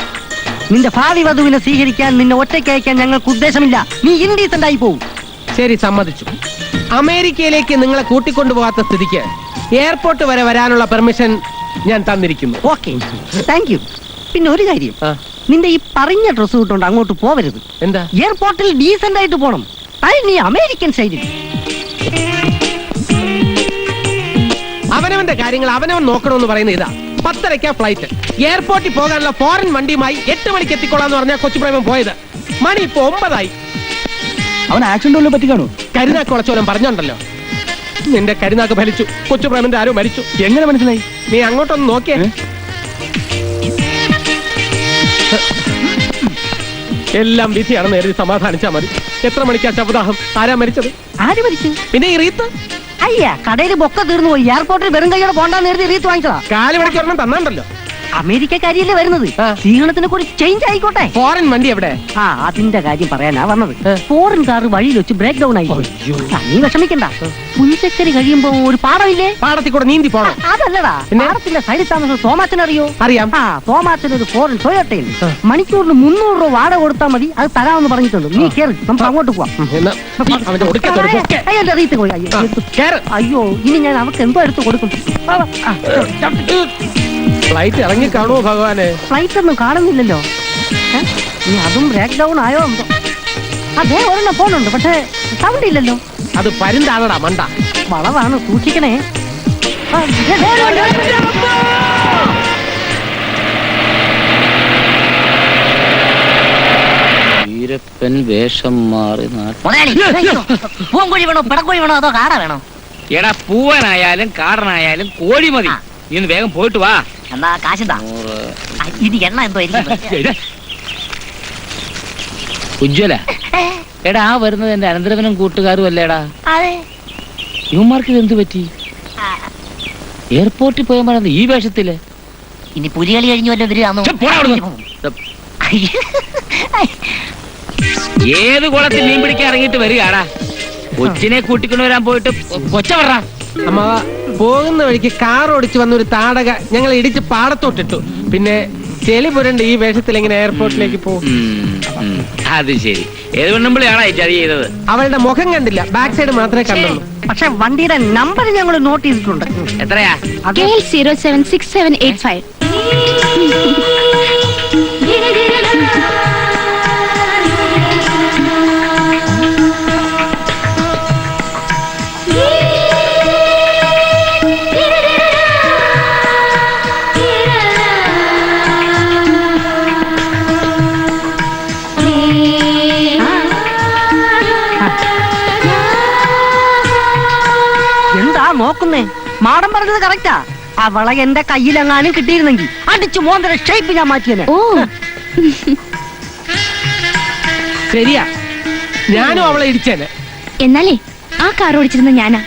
നിന്റെ ഭാവി വധുവിനെ സ്വീകരിക്കാൻ നിന്നെ ഒറ്റയ്ക്ക് അയക്കാൻ ഞങ്ങൾക്ക് ഉദ്ദേശമില്ല. നീ ഇൻഡീസന്റ് ആയി പോവും. ശരി, സമ്മതിച്ചു. അമേരിക്കയിലേക്ക് നിങ്ങളെ കൂട്ടിക്കൊണ്ടുപോകാത്ത സ്ഥിതിക്ക് എയർപോർട്ട് വരെ വരാനുള്ള പെർമിഷൻ ഞാൻ തന്നിരിക്കുന്നു. Okay, thank you. പിന്നെ ഒരു കാര്യം, ആ. നിന്റെ ഈ പറഞ്ഞ ഡ്രസ് ഇട്ടുകൊണ്ട് അങ്ങോട്ട് പോവരുത്. എന്താ? എയർപോർട്ടിൽ ഡീസന്റ് ആയിട്ട് പോണം. നീ അമേരിക്കൻ സ്റ്റൈലിൽ. അവനവന്റെ കാര്യങ്ങൾ അവനവൻ നോക്കണമെന്ന് പറയുന്ന ഇതാ. 10:30 ഫ്ലൈറ്റ്. എയർപോർട്ടിൽ പോകാനുള്ള ഫോറിൻ വണ്ടിയുമായി 8 മണിക്ക് എത്തിക്കൊള്ളാന്ന് പറഞ്ഞാൽ കൊച്ചു പ്രേമം പോയത്. മണി ഇപ്പൊ 9 അവൻ ആക്സിഡന്റ് വല്ലതും പറ്റി കാണൂ? കരുനാക്കുളച്ചോലം പറഞ്ഞോണ്ടല്ലോ. നിന്റെ കരുനാക്ക് ഫലിച്ചു. കൊച്ചു പ്രേമന്റെ ആരോ മരിച്ചു. എങ്ങനെ മനസ്സിലായി? നീ അങ്ങോട്ടൊന്ന് നോക്കിയേ. എല്ലാം വിധിയാണെന്ന് കരുതി സമാധാനിച്ചാ മതി. എത്ര മണിക്കാ ശവദാഹം? ആരാ മരിച്ചത്? ആര് മരിച്ചു? പിന്നെ ഈ റീത്ത്? അയ്യാ, കടയിൽ ബൊക്ക തീർന്നു പോയി. എയർപോർട്ടിൽ വെറും കൈയോടെ പോണ്ടാന്ന് കരുതി റീത്ത് വാങ്ങിച്ചതാ. 4 മണിക്ക് ഒരെണ്ണം തന്നാണ്ടല്ലോ. അമേരിക്കക്കാരിയല്ലേ വരുന്നത്? ആ. സ്വീകരണത്തിന് കൂടി ചേഞ്ച് ആയിക്കോട്ടെ. ഫോറിൻ വണ്ടി എവിടെ? ആ, അതിന്റെ കാര്യം പറയാനാ വന്നത്. ഫോറിൻ കാർ വഴിയിൽ വെച്ച് ബ്രേക്ക് ഡൗൺ ആയി. നീ വിഷമിക്കണ്ട. പുഞ്ചക്കരി കഴിയുമ്പോ ഒരു പാടമില്ലേ? പാടത്തിൽ കൂടെ നീന്തി പോണം. അതല്ലടാ, പാടത്തിന്റെ സൈഡിൽ താമസം തോമാച്ചൻ അറിയോ? അറിയാം. ആ, തോമാച്ചൻ ഒരു ഫോറിൻ ടൊയോട്ടയിൽ മണിക്കൂറിന് 300 രൂപ വാടക കൊടുത്താൽ മതി. അത് തരാമെന്ന് പറഞ്ഞിട്ടുണ്ട്. നീ കേറി, നമുക്ക് അങ്ങോട്ട് പോവാം. എന്നാ അവന്റെ ഒടുക്കത്തൊരു ബൊക്കെ. അയ്യോ, എന്റെ റീത്ത് പോയി. അയ്യോ, കേറ്. അയ്യോ, ഇനി ഞാൻ അവർക്ക് എന്തോ എടുത്ത് കൊടുക്കും. ഫ്ലൈറ്റ് ഇറങ്ങി കാണുമോ ഭഗവാനെ? ഫ്ലൈറ്റ് ഒന്നും കാണുന്നില്ലല്ലോ. ഇനി അതും ബ്രേക്ക് ഡൗൺ ആയോ എന്തോ. അതേ ഒരെണ്ണം ഫോണുണ്ട്, പക്ഷേ സൗണ്ട് ഇല്ലല്ലോ. അത് പരുന്താണടാ മണ്ട. വളവാണ്, സൂക്ഷിക്കണേ. വീരപ്പൻ വേഷം മാറി പൂങ്കോഴി വേണോ പിടക്കോഴി വേണോ അതോ കാട വേണോ? എടാ, പൂവനായാലും കാടനായാലും കോഴി മതി. നീ ഒന്ന് വേഗം പോയിട്ട് വാ. എന്നാ കാശെന്താ? ഇനി എണ്ണ എന്തോ ഉജ്വല, എടാ, ആ വരുന്നത് എന്റെ അനന്തരവനും കൂട്ടുകാരും അല്ലേടാ? ഇവന്മാർക്ക് ഇത് എന്ത് പറ്റി? എയർപോർട്ടിൽ പോയ ഈ വേഷത്തില് ഇനി പുലികളി കഴിഞ്ഞു വല്ലോ. ഏത് കുളത്തിൽ മീൻ പിടിക്കാൻ ഇറങ്ങിയിട്ട് വരികയാടാ? കൊച്ചിനെ കൂട്ടിക്കൊണ്ടു വരാൻ പോയിട്ട് കൊച്ച പറ. അമ്മ, പോകുന്ന വഴിക്ക് കാർ ഓടിച്ചു വന്ന ഒരു താടക ഞങ്ങൾ ഇടിച്ച് പാടത്തോട്ടിട്ടു. പിന്നെ ചെളി പുരണ്ട് ഈ വേഷത്തിൽ എങ്ങനെ എയർപോർട്ടിലേക്ക് പോകും? അത് ശരി. ഏത് പെണ്ണുമ്പിളിയാണോ ചതി ചെയ്തത്? അവളുടെ മുഖം കണ്ടില്ല, ബാക്ക് സൈഡ് മാത്രമേ കണ്ടുള്ളൂ. പക്ഷെ വണ്ടിയുടെ നമ്പർ ഞങ്ങൾ നോട്ട് ചെയ്തിട്ടുണ്ട്. എത്രയാ? KL076785. എന്താ നോക്കുന്നേ? മാഡം പറഞ്ഞത് കറക്റ്റാ. അവളെ എന്റെ കയ്യിലെങ്ങാനും കിട്ടിയിരുന്നെങ്കിൽ അടിച്ചു മോന്തര ഷേപ്പ് ഞാൻ മാറ്റിയനെ. ഓ, ശരിയാ, ഞാനും അവളെ ഇടിച്ചേനെ. എന്നാലേ ആ കാർ ഓടിച്ചിരുന്ന ഞാനാ.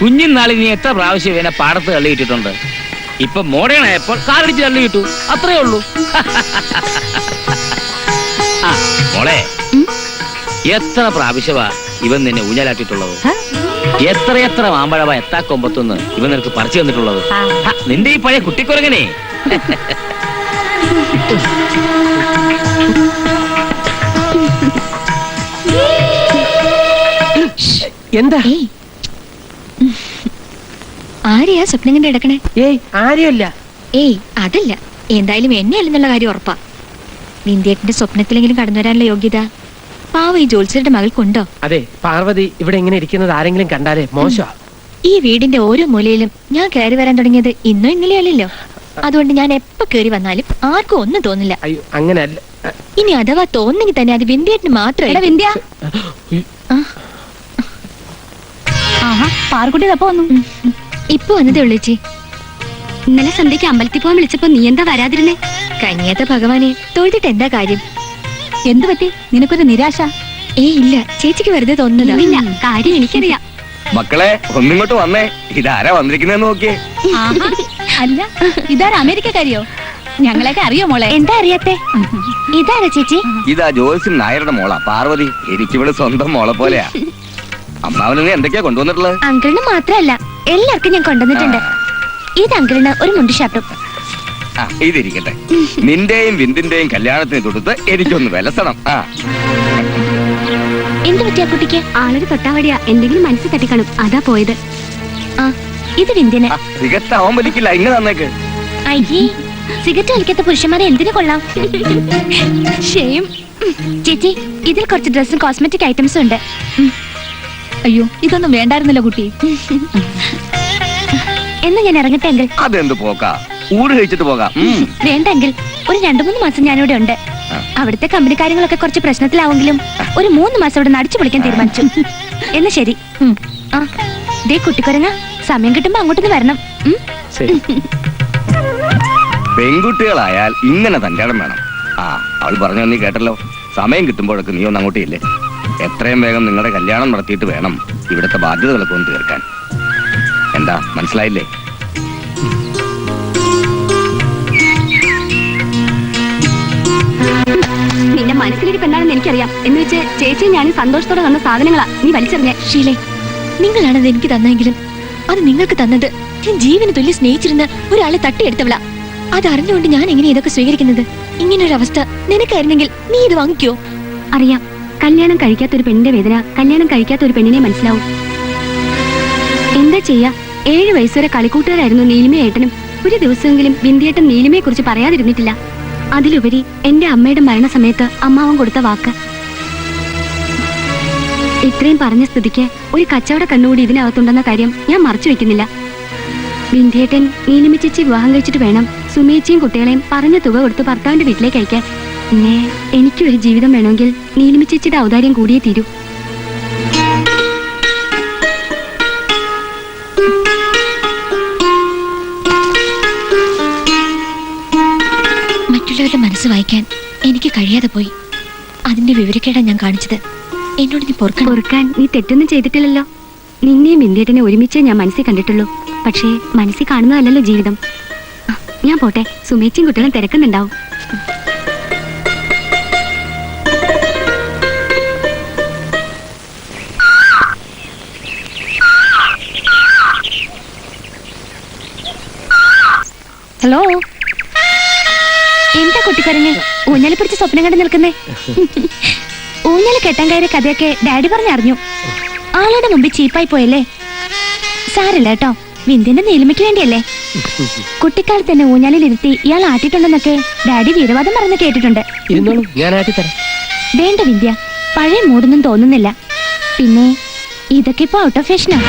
കുഞ്ഞിനാളിൽ നീ എത്ര പ്രാവശ്യം ഇവനെ പാടത്ത് തള്ളിയിട്ടിട്ടുണ്ട്. ഇപ്പൊ മോഡേൺ ആയപ്പോൾ കാറടിച്ച് തള്ളിയിട്ടു, അത്രേ ഉള്ളൂ. ആ മോളെ, എത്ര പ്രാവശ്യമാ ഇവൻ നിന്നെ ഊഞ്ഞാലാട്ടിട്ടുള്ളത്? എത്രയെത്ര മാമ്പഴവ എത്താ കൊമ്പത്തുനിന്ന് ഇവൻ നിനക്ക് പറിച്ചു തന്നിട്ടുള്ളത്? നിന്റെ ഈ പഴയ കുട്ടിക്കുരങ്ങനെ. എന്താ? ആരെയാ സ്വപ്നം കണ്ട് കിടക്കണേ? ഏയ് ആരെയല്ല. ഏയ് അതല്ല, എന്തായാലും എന്നെ അല്ലെന്നുള്ള കാര്യം ഉറപ്പാ. വിന്ധ്യേട്ടന്റെ സ്വപ്നത്തിലെങ്കിലും കടന്നു വരാനുള്ള യോഗ്യത പാവ ഈ ജോത്സ്യരുടെ മകൾക്കുണ്ടോ? അതെ, പാർവതി ഇവിടെ ഇങ്ങനെ ഇരിക്കുന്നത് ആരെങ്കിലും കണ്ടാലേ മോശമാ. ഈ വീടിന്റെ ഓരോ മൂലയിലും ഞാൻ കയറി വരാൻ തുടങ്ങിയത് ഇന്നോ ഇന്നലെയോ അല്ലല്ലോ. അതുകൊണ്ട് ഞാൻ എപ്പോ കയറി വന്നാലും ആർക്കും ഒന്നും തോന്നില്ല. അയ്യോ അങ്ങനെയല്ല. ഇനി അഥവാ തോന്നെങ്കിൽ തന്നെ അത് വിന്ധ്യേട്ടന് മാത്രമേ. വിന്ധ്യ പാർക്കുട്ടി തപ്പ വന്നു. ഇപ്പൊ വന്നതേ ഉള്ളൂ ചേച്ചി. ഇന്നലെ സന്ധ്യക്ക് അമ്പലത്തിൽ പോകാൻ വിളിച്ചപ്പോ നീ എന്താ വരാതിരുന്നേ? കനിയാത്ത ഭഗവാനെ, തൊഴുതിട്ട് എന്താ കാര്യം? എന്തു പറ്റി? നിനക്കൊരു നിരാശ? ഇല്ല, ചേച്ചിക്ക് വെറുതെ തോന്നുന്നില്ല. കാര്യം എനിക്കറിയാം. മക്കളെ ഒന്നിങ്ങോട്ട് വന്നേ. ഇതാരാ വന്നിരിക്കുന്നതെന്ന് നോക്കിയേ. അല്ല, ഇതാരാ അമേരിക്കക്കാരിയോ? ഞങ്ങളെയൊക്കെ അറിയോ മോളെ? എന്താ അറിയാത്തെ? ഇതാരാ ചേച്ചി? ഇതാ ജോത്സ്യൻ നായരുടെ മോളാ പാർവതി. എനിക്കിവിടെ സ്വന്തം മോളെ പോലെയാ. അമ്മാവന് നീ എന്തൊക്കെയാ കൊണ്ടുവന്നിട്ടുള്ളത്? അങ്കിളിന് മാത്രല്ല എല്ലാവർക്കും ഞാൻ കൊണ്ടുവന്നിട്ടുണ്ട്. ഇത് അങ്കിളിന് ഒരു മുണ്ട് ഷർട്ടും. ഇതിരിക്കട്ടെ. നിന്റെയും വിന്ദിന്റെയും കല്യാണത്തിന് തൊടുത്ത് എനിക്കൊന്ന് വിലസണം. എന്ത് പറ്റിയ കുട്ടിക്ക്? ആളൊരു തൊട്ടാവടിയാ, എന്തെങ്കിലും മനസ്സിൽ തട്ടിക്കാണും, അതാ പോയത്. ആ ഇത് വിന്ദിന്. സിഗരറ്റ് അവൻ വലിക്കില്ല, ഇങ്ങനെ തന്നേക്ക്. അയ്യേ, സിഗരറ്റ് വലിക്കാത്ത പുരുഷന്മാരെ എന്തിനു കൊള്ളാം. ഷെയിം. ചേച്ചി, ഇതിൽ കുറച്ച് ഡ്രസ്സും കോസ്മെറ്റിക് ഐറ്റംസും ഉണ്ട്. അയ്യോ, ഇതൊന്നും വേണ്ടായിരുന്നല്ലോ കുട്ടി. എന്നാ ഞാൻ ഇറങ്ങട്ടെ അങ്കിൾ? അതെന്ത് പോക്കാ? ഊട് കഴിച്ചിട്ട് പോകാം. വേണ്ട അങ്കിൾ, ഒരു 2-3 മാസം ഞാനിവിടെ ഉണ്ട്. അവിടുത്തെ കമ്പനി കാര്യങ്ങളൊക്കെ കുറച്ച് പ്രശ്നത്തിലാവെങ്കിലും ഒരു 3 മാസം ഇവിടെ നടിച്ചു പൊളിക്കാൻ തീരുമാനിച്ചു. എന്നാ ശരി. ആ ദേ കുട്ടിക്കൊരങ്ങ, സമയം കിട്ടുമ്പോ അങ്ങോട്ടൊന്ന് വരണം. പെൺകുട്ടികളായാൽ ഇങ്ങനെ തന്റെ ഇടം വേണം. അവൾ പറഞ്ഞു നീ കേട്ടല്ലോ. സമയം കിട്ടുമ്പോഴൊക്കെ നീ ഒന്ന് അങ്ങോട്ടേ ഇല്ലേ. എത്രയും വേഗം നിങ്ങളുടെ കല്യാണം നടത്തിയിട്ട് വേണം ഇവിടുത്തെ ബാധ്യതകളൊക്കെ ഒന്ന് തീർക്കാൻ. എന്താ മനസ്സിലായില്ലേ? നിന്റെ മനസ്സിലിരിപ്പ് എന്താണെന്ന് എനിക്കറിയാം. എന്ന് വെച്ച് ചേച്ചി ഞാനും സന്തോഷത്തോടെ തന്ന സാധനങ്ങളാ നീ വലിച്ചെറിഞ്ഞ. ഷീലേ, നിങ്ങളാണത് എനിക്ക് തന്നെങ്കിലും അത് നിങ്ങൾക്ക് തന്നത് ഞാൻ ജീവന് തുല്യ സ്നേഹിച്ചിരുന്ന ഒരാളെ തട്ടിയെടുത്തവളാ. അതറിഞ്ഞുകൊണ്ട് ഞാൻ എങ്ങനെ ഇതൊക്കെ സ്വീകരിക്കുന്നത്? ഇങ്ങനൊരു അവസ്ഥ നിനക്കായിരുന്നെങ്കിൽ നീ ഇത് വാങ്ങിക്കോ? അറിയാം, കല്യാണം കഴിക്കാത്ത ഒരു പെണ്ണിന്റെ വേദന കല്യാണം കഴിക്കാത്ത ഒരു പെണ്ണിനെ മനസ്സിലാവും. എന്താ ചെയ്യാ, 7 വയസ്സുവരെ കളിക്കൂട്ടുകാരായിരുന്നു നീലിമയും ഏട്ടനും. ഒരു ദിവസമെങ്കിലും വിന്ധ്യേട്ടൻ നീലിമയെ കുറിച്ച് പറയാതിരുന്നിട്ടില്ല. അതിലുപരി എന്റെ അമ്മയുടെ മരണസമയത്ത് അമ്മാവൻ കൊടുത്ത വാക്ക്. ഇത്രയും പറഞ്ഞ സ്ഥിതിക്ക് ഒരു കച്ചവട കണ്ണുകൂടി ഇതിനകത്തുണ്ടെന്ന കാര്യം ഞാൻ മറച്ചു വെക്കുന്നില്ല. വിന്ധ്യേട്ടൻ നീലിമ ചേച്ചി വിവാഹം കഴിച്ചിട്ട് വേണം സുമേച്ചിയും കുട്ടികളെയും പറഞ്ഞ തുക കൊടുത്ത് ഭർത്താവിന്റെ വീട്ടിലേക്ക് അയക്കാൻ. പിന്നെ എനിക്കൊരു ജീവിതം വേണമെങ്കിൽ നീലിമ ചേച്ചിയുടെ ഔദാര്യം കൂടിയേ തീരൂ. മറ്റുള്ളവരുടെ മനസ്സ് വായിക്കാൻ എനിക്ക് കഴിയാതെ പോയി. അതിന്റെ വിവരക്കേടാ ഞാൻ കാണിച്ചത്. എന്നോട് നീ പൊറുക്കാൻ നീ തെറ്റൊന്നും ചെയ്തിട്ടില്ലല്ലോ. നിന്നെയും വിന്ധ്യേട്ടനെ ഒരുമിച്ചേ ഞാൻ മനസ്സിൽ കണ്ടിട്ടുള്ളൂ. പക്ഷേ മനസ്സിൽ കാണുന്നതല്ലല്ലോ ജീവിതം. ഞാൻ പോട്ടെ, സുമേച്ചിയും കുട്ടികളും തിരക്കുന്നുണ്ടാവും. ഹലോ, എന്താ കുട്ടിക്കരഞ്ഞ് ഊഞ്ഞാലെ പിടിച്ച് സ്വപ്നം കണ്ടു നിൽക്കുന്നേ? ഊഞ്ഞാല് കെട്ടാൻ കയറിയ കഥയൊക്കെ ഡാഡി പറഞ്ഞറിഞ്ഞു. ആളുടെ മുമ്പിൽ ചീപ്പായി പോയല്ലേ? സാരല്ല കേട്ടോ, വിന്ധ്യന്റെ നീലിമയ്ക്ക് വേണ്ടിയല്ലേ. കുട്ടിക്കാലത്ത് തന്നെ ഊഞ്ഞാലിൽ ഇരുത്തി ഇയാൾ ആട്ടിട്ടുണ്ടെന്നൊക്കെ ഡാഡി വീരവാദം പറഞ്ഞ് കേട്ടിട്ടുണ്ട്. വേണ്ട വിന്ധ്യ, പഴയ മൂടൊന്നും തോന്നുന്നില്ല. പിന്നെ ഇതൊക്കെ ഇപ്പൊ ഔട്ട് ഓഫ് ഫാഷനാ.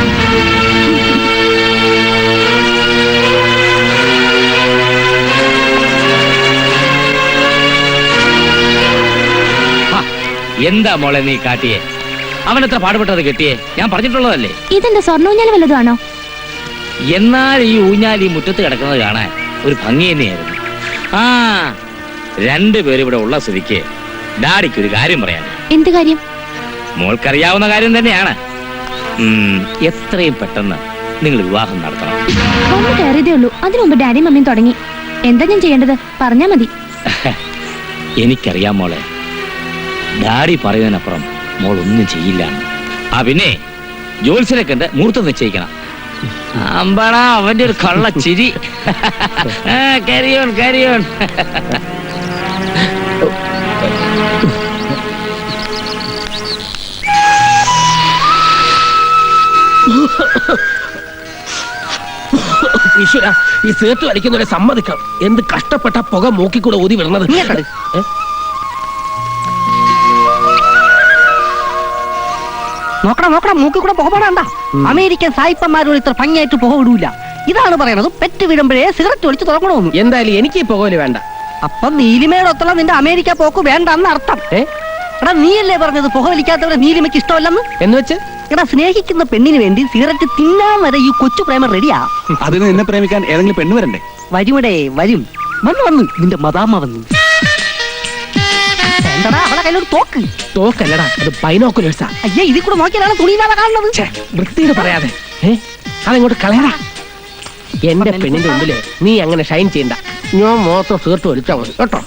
എന്താ മോളെ നീ കാട്ടിയേ? അവൻ എത്ര പാടുപെട്ടത് കെട്ടിയേ? ഞാൻ പറഞ്ഞിട്ടുള്ളതല്ലേ. ഇതെന്താ സ്വർണ്ണ ഊഞ്ഞാല് വല്ലതുമാണോ? എന്നാൽ ഈ ഊഞ്ഞാലി മുറ്റത്ത് കിടക്കുന്നത് കാണാൻ ഒരു ഭംഗി തന്നെയായിരുന്നു. 2 പേര് ഇവിടെ ഉള്ള സ്ഥിതിക്ക് ഡാഡിക്ക് ഒരു കാര്യം പറയാൻ. എന്ത് കാര്യം? മോൾക്കറിയാവുന്ന കാര്യം തന്നെയാണ്. എത്രയും പെട്ടെന്ന് നിങ്ങൾ വിവാഹം നടത്തണം. ഒന്ന് കയറിയതേ ഉള്ളൂ, അതിനു മുമ്പ് ഡാഡിയും മമ്മിയും തുടങ്ങി. എന്താ ഞാൻ ചെയ്യേണ്ടത്? പറഞ്ഞാ മതി. എനിക്കറിയാം മോളെ, ഡാഡി പറയുന്നതിനപ്പുറം മോൾ ഒന്നും ചെയ്യില്ല. ആ പിന്നെ ജോത്സ്യനെ കണ്ട് മുഹൂർത്തം നിശ്ചയിക്കണം. അമ്പടാ അവന്റെ ഒരു കള്ള ചിരി. കരിയോൺ കരിയോൺ. ഈശ്വര, ഈ സേർട്ട് വലിക്കുന്നവരെ സമ്മതിക്കാം. എന്ത് കഷ്ടപ്പെട്ട പുക മൂക്കിക്കൂടെ ഊതി വിടുന്നത്. നോക്കണം നോക്കണം, മൂക്കിൽ കൂടെ പുക പോടാണ്ട. അമേരിക്കൻ സായിപ്പന്മാരോട് ഇത്ര ഭംഗിയായിട്ട് പുക വിടൂല. ഇതാണ് പറയണത്, പെറ്റ് വീടുമ്പോഴേ സിഗരറ്റ് വലിച്ചു തുടങ്ങണമെന്ന്. എന്തായാലും എനിക്ക് ഈ പുകവലി വേണ്ട. അപ്പൊ നീലിമയോടൊത്തുള്ള നിന്റെ അമേരിക്ക പോക്ക് വേണ്ടെന്ന് അർത്ഥം. എടാ, നീയല്ലേ പറഞ്ഞത് പുക വലിക്കാത്തവരെ നീലിമയ്ക്ക് ഇഷ്ടമല്ലെന്ന്? എന്ന് വെച്ച് എടാ, സ്നേഹിക്കുന്ന പെണ്ണിന് വേണ്ടി സിഗരറ്റ് തിന്നാൻ വരെ ഈ കൊച്ചു പ്രേമം റെഡിയാ. അതിന് എന്നെ പ്രേമിക്കാൻ ഏതെങ്കിലും പെണ്ണ് വരണ്ടേ? വരുമടേ, വരും. വന്ന് നിന്റെ മദാമ്മ വന്നു. എന്താടാ അവളെ കയ്യിലൊരു തോക്ക്? തോക്കല്ലടാ, അത് ബൈനോക്കുലേഴ്സാ. അയ്യേ, ഇതിൽ കൂടെ നോക്കിയാലാണ് തുണിയില്ലാതെ കാണുന്നത്. വൃത്തിയോട് പറയാതെ അതെങ്ങോട്ട് കളയടാ. എന്റെ പെണ്ണിന്റെ മുമ്പില് നീ അങ്ങനെ ഷൈൻ ചെയ്യണ്ട. ഞാൻ മൊത്തം സേർട്ട് വലിച്ചാ മതി കേട്ടോ.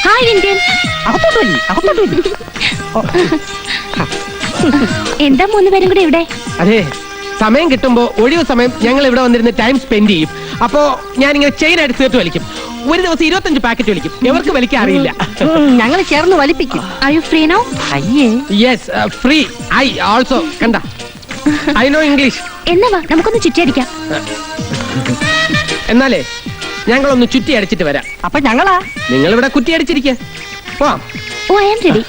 ഹായ് വിന്ധ്യൻ. അകത്തോട്ട് വരി, അകത്തോട്ട് വരി. എന്താ മൂന്നുപേരും കൂടെ ഇവിടെ? അതെ, സമയം കിട്ടുമ്പോ ഒഴിവ് സമയം ഞങ്ങൾ ഇവിടെ വന്നിരുന്ന് ടൈം സ്പെൻഡ് ചെയ്യും. അപ്പോ ഞാനിങ്ങനെ ചെയിനായിട്ട് സേർട്ട് വലിക്കും. ഒരു ദിവസം 25 പാക്കറ്റ് വലിക്കും. എവർക്ക് വലിക്കാൻ അറിയില്ല. ഞങ്ങൾ ചേർന്ന് വലിപ്പിക്കും. Are you free now? അയ്യേ, യെസ്, ഫ്രീ. I also. കണ്ട, ഐ നോ ഇംഗ്ലീഷ്. എന്നാ വാ, നമുക്കൊന്ന് ചുറ്റിയടിക്കാം. എന്നാലേ ഞങ്ങളൊന്ന് ചുറ്റി അടിച്ചിട്ട് വരാം. അപ്പൊ ഞങ്ങളാ? നിങ്ങൾ ഇവിടെ കുറ്റി അടിച്ചിരിക്കുക. പോവാം. ഓ, ഐ ആം റെഡി.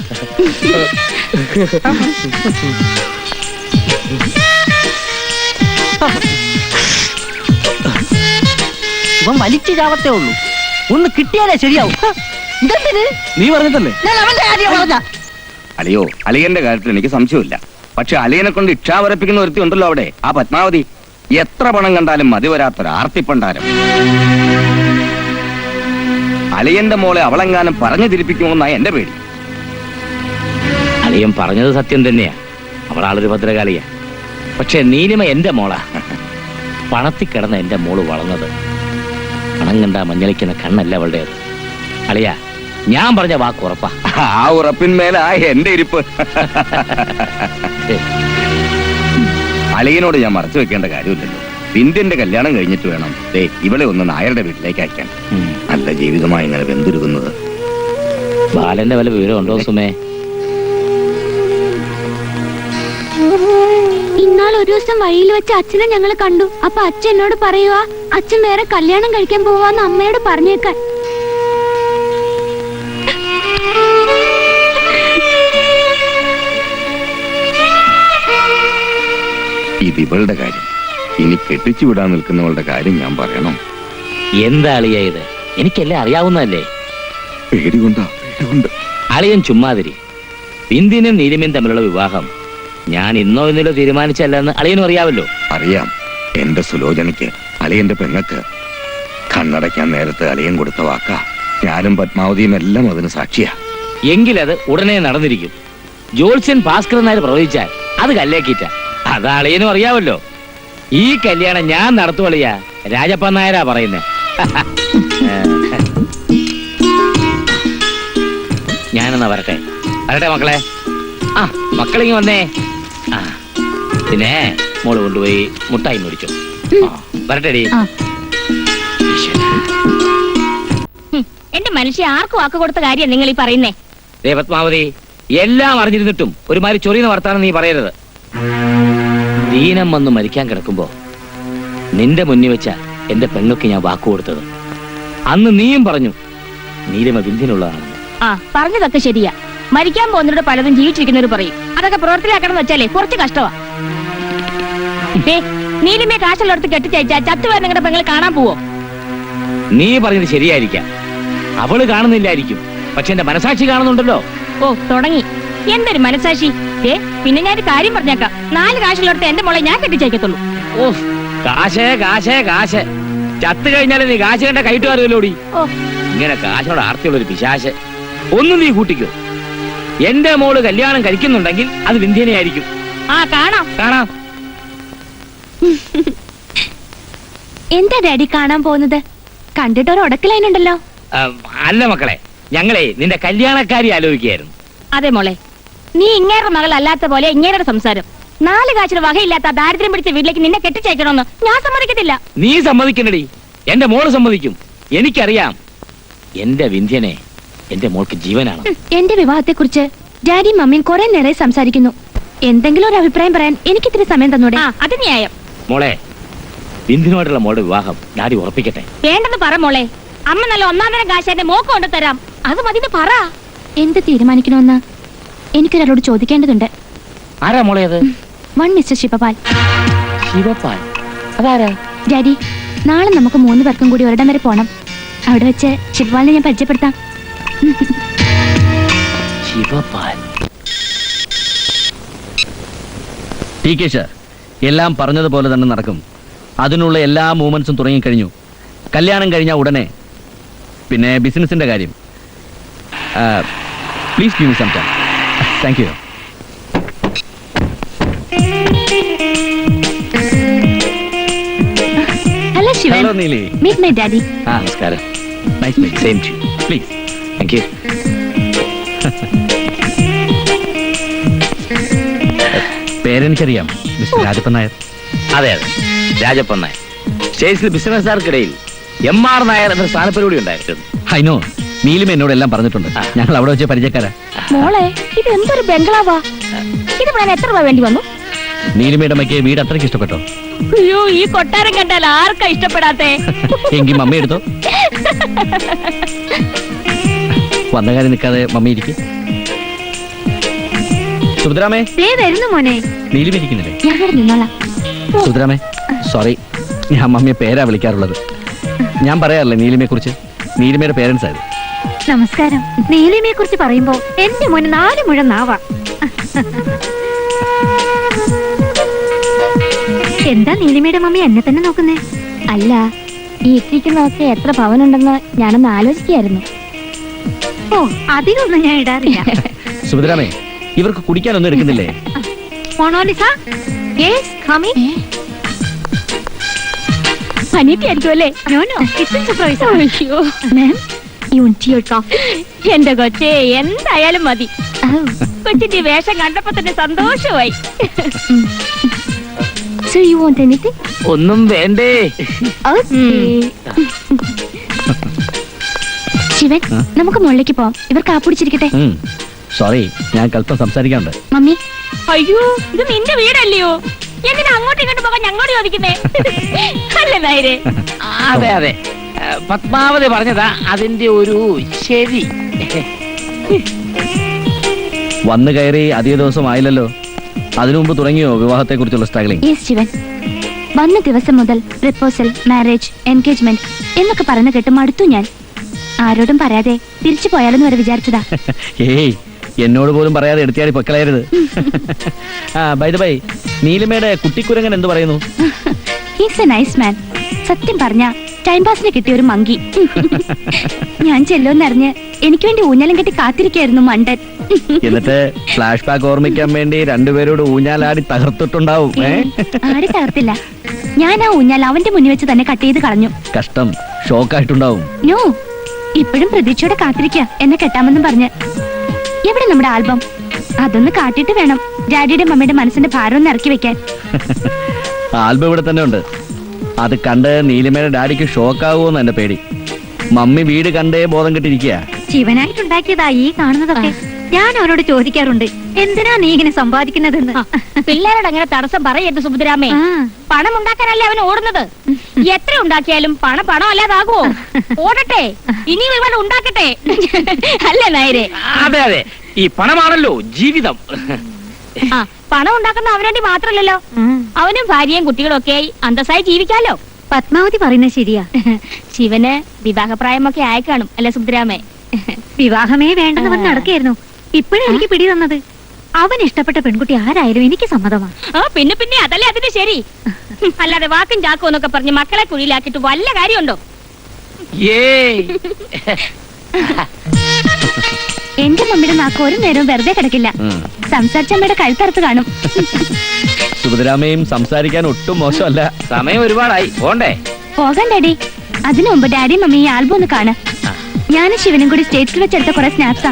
ഇവൻ വലിച്ചു ചാവത്തേ ഉള്ളൂ. ഒന്ന് കിട്ടിയാലേ ശരിയാവും. ഇതെന്തിന്? നീ പറഞ്ഞിട്ടല്ലേ? ഞാൻ അവന്റെ കാര്യം പറഞ്ഞ. അളിയോ, അളിയന്റെ കാര്യത്തിൽ എനിക്ക് സംശയമില്ല. പക്ഷെ അളിയനെ കൊണ്ട് ഇച്ഛാവരപ്പിക്കുന്ന ഒരുത്തി ഉണ്ടല്ലോ അവിടെ, ആ പത്മാവതി. എത്ര പണം കണ്ടാലും മതി വരാത്തൊരു ആർത്തിപ്പണ്ടാരം. അളിയന്റെ മോളെ അവളെങ്ങാനും പറഞ്ഞു തിരിപ്പിക്കുമെന്നാ എന്റെ പേടി. അളിയൻ പറഞ്ഞത് സത്യം തന്നെയാ. അവളാളൊരു ഭദ്രകാളിയാ. പക്ഷെ നീലിമ എന്റെ മോളാ. പണത്തിൽ കിടന്ന എന്റെ മോള് വളർന്നത്. പണം കണ്ടാ മഞ്ഞളിക്കുന്ന കണ്ണല്ല അവളുടേത്. അളിയ, ഞാൻ പറഞ്ഞ വാക്ക് ഉറപ്പാ. ആ ഉറപ്പിന്മേലാ എന്റെ ഇരിപ്പ്. അളിയനോട് ഞാൻ മറച്ചു വെക്കേണ്ട കാര്യമില്ലല്ലോ. വിന്ധ്യന്റെ കല്യാണം കഴിഞ്ഞിട്ട് വേണം ഇവളെ ഒന്ന് നായരുടെ വീട്ടിലേക്ക് അയക്കാൻ. നല്ല ജീവിതമായി ഇങ്ങനെ വെന്തുരുകുന്നത്. ബാലന്റെ വല്ല വിവരം ഉണ്ടോ സുമേ? ഇന്നാൾ ഒരു ദിവസം വഴിയിൽ വെച്ച് അച്ഛനെ ഞങ്ങൾ കണ്ടു. അപ്പൊ അച്ഛൻ എന്നോട് പറയുക, അച്ഛൻ വേറെ കല്യാണം കഴിക്കാൻ പോവാന്ന് അമ്മയോട് പറഞ്ഞേക്കാൻ. ഇത് ഇവളുടെ കാര്യം. ഇനി കെട്ടിച്ചു വിടാൻ നിൽക്കുന്നവളുടെ കാര്യം ഞാൻ പറയണം? എന്താ അളിയ ഇത്? എനിക്കെല്ലാം അറിയാവുന്നതല്ലേ. പേടികൊണ്ടാ, പേടികൊണ്ട്. അളിയൻ ചുമ്മാതിരി. വിന്ധ്യനും നീലിമയും തമ്മിലുള്ള വിവാഹം ഞാൻ ഇന്നോ ഇന്നലോ തീരുമാനിച്ചല്ലെന്ന് അളിയനും അറിയാവല്ലോ. അറിയാം. എന്റെ സുലോചനയ്ക്ക്, അളിയന്റെ പെങ്ങൾക്ക് കണ്ണടയ്ക്കാൻ നേരത്ത് അളിയൻ കൊടുത്ത വാക്കാ. ഞാനും പത്മാവതിയും എല്ലാം അതിന് സാക്ഷിയാ. എങ്കിലത് ഉടനെ നടന്നിരിക്കും. ജോത്സ്യൻ ഭാസ്കരൻ നായർ പ്രവചിച്ചാൽ അത് കല്ലേക്കിറ്റ. അത് അളിയനും അറിയാവല്ലോ. ഈ കല്യാണം ഞാൻ നടത്തുവളിയാ. രാജപ്പൻ നായരാ പറയുന്നേ. ഞാനെന്നാ വരട്ടെ. വരട്ടെ മക്കളെ. ആ, മക്കളിങ്ങ് വന്നേ. ആ, പിന്നെ മോള് കൊണ്ടുപോയി മുട്ടായി മേടിച്ചു. വരട്ടെടി. എന്റെ മനുഷ്യ ആർക്കും വാക്ക് കൊടുത്ത കാര്യം നിങ്ങൾ ഈ പറയുന്നേ? പത്മാവതി, എല്ലാം അറിഞ്ഞിരുന്നിട്ടും ഒരുമാതിരി ചൊറിയുന്ന വർത്താനം നീ പറയരുത്. ദീനം വന്ന് മരിക്കാൻ കിടക്കുമ്പോ നിന്റെ മുന്നിൽ വെച്ച എന്റെ പെങ്ങൾക്ക് ഞാൻ വാക്കു കൊടുത്തത്. അന്ന് നീയും പറഞ്ഞു നീലിമ വിന്ധ്യനുള്ളതാണ്. ആ, പറഞ്ഞതൊക്കെ ശരിയാ. മരിക്കാൻ പോകുന്നവരുടെ പലതും ജീവിച്ചിരിക്കുന്നവർ പറയും. അതൊക്കെ പ്രവർത്തിയാക്കണം വെച്ചാലേ കുറച്ച് കഷ്ടമാ. നീലിമയെ കാശുള്ളടത്ത് കെട്ടിച്ചയച്ചാ ചത്തുവരെ നിങ്ങളുടെ പെങ്ങൾ കാണാൻ പോവോ? നീ പറഞ്ഞത് ശരിയായിരിക്കാം. അവള് കാണുന്നില്ലായിരിക്കും. പക്ഷെ എന്റെ മനസാക്ഷി കാണുന്നുണ്ടല്ലോ. ഓ, തുടങ്ങി. എന്തൊരു മനസാക്ഷി. പിന്നെ ഞാൻ കാര്യം പറഞ്ഞേക്കാം. 4 കാശുള്ളടത്ത് എന്റെ മോളെ ഞാൻ കെട്ടിച്ചയക്കത്തുള്ളൂ. ഓ, കാശേ കാശേ കാശ്. ചത്തു കഴിഞ്ഞാലേ നീ കാശ് കണ്ട കയറ്റുകാരുമല്ലോടി. ഓ, ഇങ്ങനെ കാശോട് ആർത്തിയുള്ളൊരു പിശാശ്. ഒന്നും നീ കൂട്ടിക്കോ. എന്റെ മോള് കല്യാണം കഴിക്കുന്നുണ്ടെങ്കിൽ അത് വിന്ധ്യനെയായിരിക്കും. ആ, കാണാം കാണാം. എന്താ ഡാഡി കാണാൻ പോകുന്നത്? കണ്ടിട്ട് ഒരു ഉടക്കലൈനുണ്ടല്ലോ. അല്ല മക്കളെ, ഞങ്ങളെ നിന്റെ കല്യാണക്കാരി ആലോചിക്കുകയായിരുന്നു. അതെ മോളെ, നീ ഇങ്ങേരുടെ മകൾ അല്ലാത്ത പോലെ ഇങ്ങേരുടെ സംസാരം. 4 കാശിന് വകയില്ലാത്ത ദാരിദ്ര്യം പിടിച്ച വീട്ടിലേക്ക് നിന്നെ കെട്ടിച്ചയക്കണമെന്ന് ഞാൻ സമ്മതിക്കത്തില്ല. നീ സമ്മതിക്കണ്ടടി, എന്റെ മോള് സമ്മതിക്കും. എനിക്കറിയാം, എന്റെ വിന്ധ്യനെ എന്റെ മോൾക്ക് ജീവനാണ്. എന്റെ വിവാഹത്തെ കുറിച്ച് ഡാഡിയും മമ്മിയും കുറെ നേരം സംസാരിക്കുന്നു. എന്തെങ്കിലും ഒരു അഭിപ്രായം പറയാൻ എനിക്ക് ഇത്തിരി സമയം തന്നൂടെ? അത് ന്യായം. മോളെ, വിന്ധ്യനുമായിട്ടുള്ള മോളുടെ വിവാഹം ഡാഡി ഉറപ്പിക്കട്ടെ. വേണ്ടെന്ന് പറ മോളെ. അമ്മ നല്ല 1-ാം തരം കാശ് എന്റെ മോക്ക് കൊണ്ട് തരാം. അത് മതിന്ന് പറ. എന്ത് തീരുമാനിക്കണമെന്ന് എനിക്കൊരാളോട് ചോദിക്കേണ്ടതുണ്ട്. ആരാ മോളെ അത്? മിസ്റ്റർ ശിവപാൽ. ശിവപാൽ? അതാരാ? ഡാഡി, നാളെ നമുക്ക് 3 പേർക്കും കൂടി ഒരിടം വരെ പോണം. അവിടെ വെച്ച് ശിവപാലിനെ ഞാൻ പരിചയപ്പെടുത്താം. ശിവപാൽ? എല്ലാം പറഞ്ഞതുപോലെ തന്നെ നടക്കും. അതിനുള്ള എല്ലാ മൂവ്മെന്റ്സും തുടങ്ങിക്കഴിഞ്ഞു. കല്യാണം കഴിഞ്ഞാൽ ഉടനെ. പിന്നെ ബിസിനസിന്റെ കാര്യം, please give me some time. Thank you. Hello Shivan. Hello Neeli. Meet my daddy. നമസ്കാരം. Nice meet. Same to you. Please. Thank you. പേരെനിക്കറിയാം, മിസ്റ്റർ രാജപ്പൻ നായർ. അതെ അതെ, രാജപ്പൻ നായർ. സ്റ്റേറ്റ്സിൽ ബിസിനസ്സുകാർക്കിടയിൽ MR നായർ എന്ന സ്ഥാനപ്പരിപാടി ഉണ്ടായിരുന്നു. ഹൈനോ, നീലിമ എന്നോട് എല്ലാം പറഞ്ഞിട്ടുണ്ട്. ഞങ്ങൾ അവിടെ വെച്ച് പരിചയക്കാരാ. മോളെ, ഇത് എന്തൊരു ബംഗ്ലാവാ? ഇത് പറയാൻ എത്ര രൂപ വേണ്ടി വന്നു? നീലിമയുടെ അമ്മയ്ക്ക് വീട് അത്രയ്ക്ക് ഇഷ്ടപ്പെട്ടോ? അയ്യോ, ഈ കൊട്ടാരം കണ്ടാൽ ആർക്കാ ഇഷ്ടപ്പെടാത്തെ? എങ്കിൽ മമ്മി എടുത്തോ. വന്ന കാര്യം നിൽക്കാതെ മമ്മി ഇരിക്കും. സുഭദ്രാമേ, വരുന്നു മോനെ. നീലിമ ഇരിക്കുന്നില്ലേ? ഞാൻ ഇവിടെ നിന്നോളാം. സുഭദ്രാമേ, സോറി, ഞാൻ മമ്മിയെ പേരാ വിളിക്കാറുള്ളത്. ഞാൻ പറയാറില്ലേ നീലിമയെ കുറിച്ച്? നീലിമയുടെ പേരൻസ് ആയത്. നമസ്കാരം. നീലിമയെ കുറിച്ച് പറയുമ്പോ എന്റെ മോന് 4 മുഴം നാവാ. എന്താ നീലിമയുടെ മമ്മി എന്നെ തന്നെ നോക്കുന്നേ? അല്ല, ഈ ഇട്ടിരിക്കുന്നതൊക്കെ എത്ര പവനുണ്ടെന്ന് ഞാനൊന്ന് ആലോചിക്കായിരുന്നു. ഓ, അധികമൊന്നും ഞാൻ ഇടാറില്ല. സുഭദ്രാമേ, ഇവർക്ക് കുടിക്കാനൊന്നും എടുക്കുന്നില്ലേ? Monalisa, yes coming. അനിയത്തിയായിരിക്കും അല്ലേ? No no, kitchen surprise. അയ്യോ ma'am, you want your coffee? എന്റെ കൊച്ചേ, എന്തായാലും മതി. കൊച്ചിന്റെ വേഷം കണ്ടപ്പോ തന്നെ സന്തോഷമായി. So you want anything? ഒന്നും വേണ്ടേ? ശിവൻ, നമുക്ക് മുകളിലേക്ക് പോവാം. ഇവർ കാപ്പിടിച്ചിരിക്കട്ടെ. സോറി, ഞാൻ കൽപ്പം സംസാരിക്കാനുണ്ട്. മമ്മി. അയ്യോ, ഇത് നിന്റെ വീടല്ലയോ? എന്തിനാ അങ്ങോട്ടും ഇങ്ങോട്ടും പോകാൻ ഞങ്ങളോട് ചോദിക്കുന്നേ? അല്ലേ നായരെ? അതെ അതെ, പത്മാവതി പറഞ്ഞതാ അതിന്റെ ഒരു ശരി. വന്നു കയറി അധിക ദിവസം ആയില്ലല്ലോ. അതിനു മുമ്പ് തുടങ്ങിയോ വിവാഹത്തെ കുറിച്ചുള്ള സ്ട്രഗ്ലിംഗ്? യെസ് ശിവൻ, വന്ന ദിവസം മുതൽ പ്രപ്പോസൽ, മാരേജ്, എൻഗേജ്മെന്റ് എന്നൊക്കെ പറഞ്ഞു കേട്ട് മടുത്തു ഞാൻ. ആരോടും പറയാതെ തിരിച്ചു പോയാലെന്ന് വരെ വിചാരിച്ചതാ. ഏയ്, എന്നോട് പോലും പറയാതെ എടുത്തിയാടി പൊക്കളയരുത്. ബൈ ദ ബൈ, നീലിമയുടെ കുട്ടിക്കുരങ്ങൻ എന്ത് പറയുന്നു? ഹീസ് എ നൈസ് മാൻ. സത്യം പറഞ്ഞ ടൈം പാസിന് കിട്ടിയ ഒരു മങ്കി. ഞാൻ ചെല്ലോന്നറിഞ്ഞ് എനിക്ക് വേണ്ടി ഊഞ്ഞാലും കെട്ടി കാത്തിരിക്കായിരുന്നു മണ്ടൻ. എന്നിട്ട് ഫ്ലാഷ് ബാക്ക് ഓർമ്മിക്കാൻ വേണ്ടി രണ്ടുപേരോട് ഊഞ്ഞാലാടി തകർത്തിട്ടുണ്ടാവും. ആടി തകർത്തില്ല, ഞാൻ ആ ഊഞ്ഞാൽ അവന്റെ മുന്നിൽ വെച്ച് തന്നെ കട്ട് ചെയ്ത് കളഞ്ഞു. കഷ്ടം, ഷോക്കായിട്ടുണ്ടാവും. നോ, ഇപ്പോഴും പ്രതീക്ഷയോടെ കാത്തിരിക്ക എന്നെ കെട്ടാമെന്നും പറഞ്ഞ്. എവിടെ നമ്മുടെ ആൽബം? അതൊന്ന് കാട്ടിട്ട് വേണം ഡാഡിയുടെ മമ്മിയുടെ മനസ്സിന്റെ ഭാരം ഒന്ന് ഇറക്കി വെക്കാൻ. ആൽബം ഇവിടെ തന്നെ ഉണ്ട്. അത് കണ്ട് നീലിമയുടെ ഡാഡിക്ക് ഷോക്കാവുമെന്ന് എന്റെ പേടി. മമ്മി വീട് കണ്ടേ ബോധം കെട്ടിരിക്കുക. ശിവനായിട്ടുണ്ടാക്കിയതാ ഈ കാണുന്നതൊക്കെ. ഞാൻ അവരോട് ചോദിക്കാറുണ്ട്, എന്തിനാ നീ ഇങ്ങനെ സമ്പാദിക്കുന്നതെന്ന്. പിള്ളേരോട് അങ്ങനെ തടസ്സം പറയരുത് സുഭദ്രാമേ. പണം ഉണ്ടാക്കാനല്ലേ അവൻ ഓടുന്നത്. എത്ര ഉണ്ടാക്കിയാലും പണം അല്ലാതാകുമോ? ഓടട്ടെ, ഇനി ഒരുപാട് ഉണ്ടാക്കട്ടെ. അല്ലേ നായരെ? അതെ അതെ, ഈ പണമാണല്ലോ ജീവിതം. പണം ഉണ്ടാക്കുന്ന അവനുവേണ്ടി മാത്രമല്ലല്ലോ, അവനും ഭാര്യയും കുട്ടികളും ഒക്കെ ആയി അന്തസ്സായി ജീവിക്കാലോ. പത്മാവതി പറയുന്നത് ശരിയാ. ശിവന് വിവാഹപ്രായമൊക്കെ ആയിക്കാണും അല്ലെ സുഭദ്രാമേ? വിവാഹമേ വേണ്ടെന്ന് പറഞ്ഞ് നടക്കായിരുന്നു. ഇപ്പോഴും എനിക്ക് പിടി തന്നത്. അവൻ ഇഷ്ടപ്പെട്ട പെൺകുട്ടി ആരായാലും എനിക്ക് സമ്മതമാണ്. പിന്നെ അതല്ലേ അതിന് ശരി. അല്ലാതെ വാക്കും ചാക്കും എന്നൊക്കെ പറഞ്ഞ് മക്കളെ കുഴിയിലാക്കിട്ട് വല്ല കാര്യമുണ്ടോ? എന്റെ മമ്മിയുടെ നാക്ക് ഒരു നേരവും വെറുതെ കിടക്കില്ല. സംസാരിച്ചമ്മയുടെ കഴുത്തറുത്ത് കാണും. സുഭദ്രാമയും സംസാരിക്കാൻ ഒട്ടും മോശമല്ല. സമയം ഒരുപാടായി, പോണ്ടേ? പോകാൻ ഡാഡി. അതിനു മുമ്പ് ഡാഡി മമ്മി ഈ ആൽബം ഒന്ന് കാണാം. ഞാനും ശിവനും കൂടി സ്റ്റേറ്റ്സിൽ വെച്ചെടുത്ത കുറെ സ്നാപ്സാ.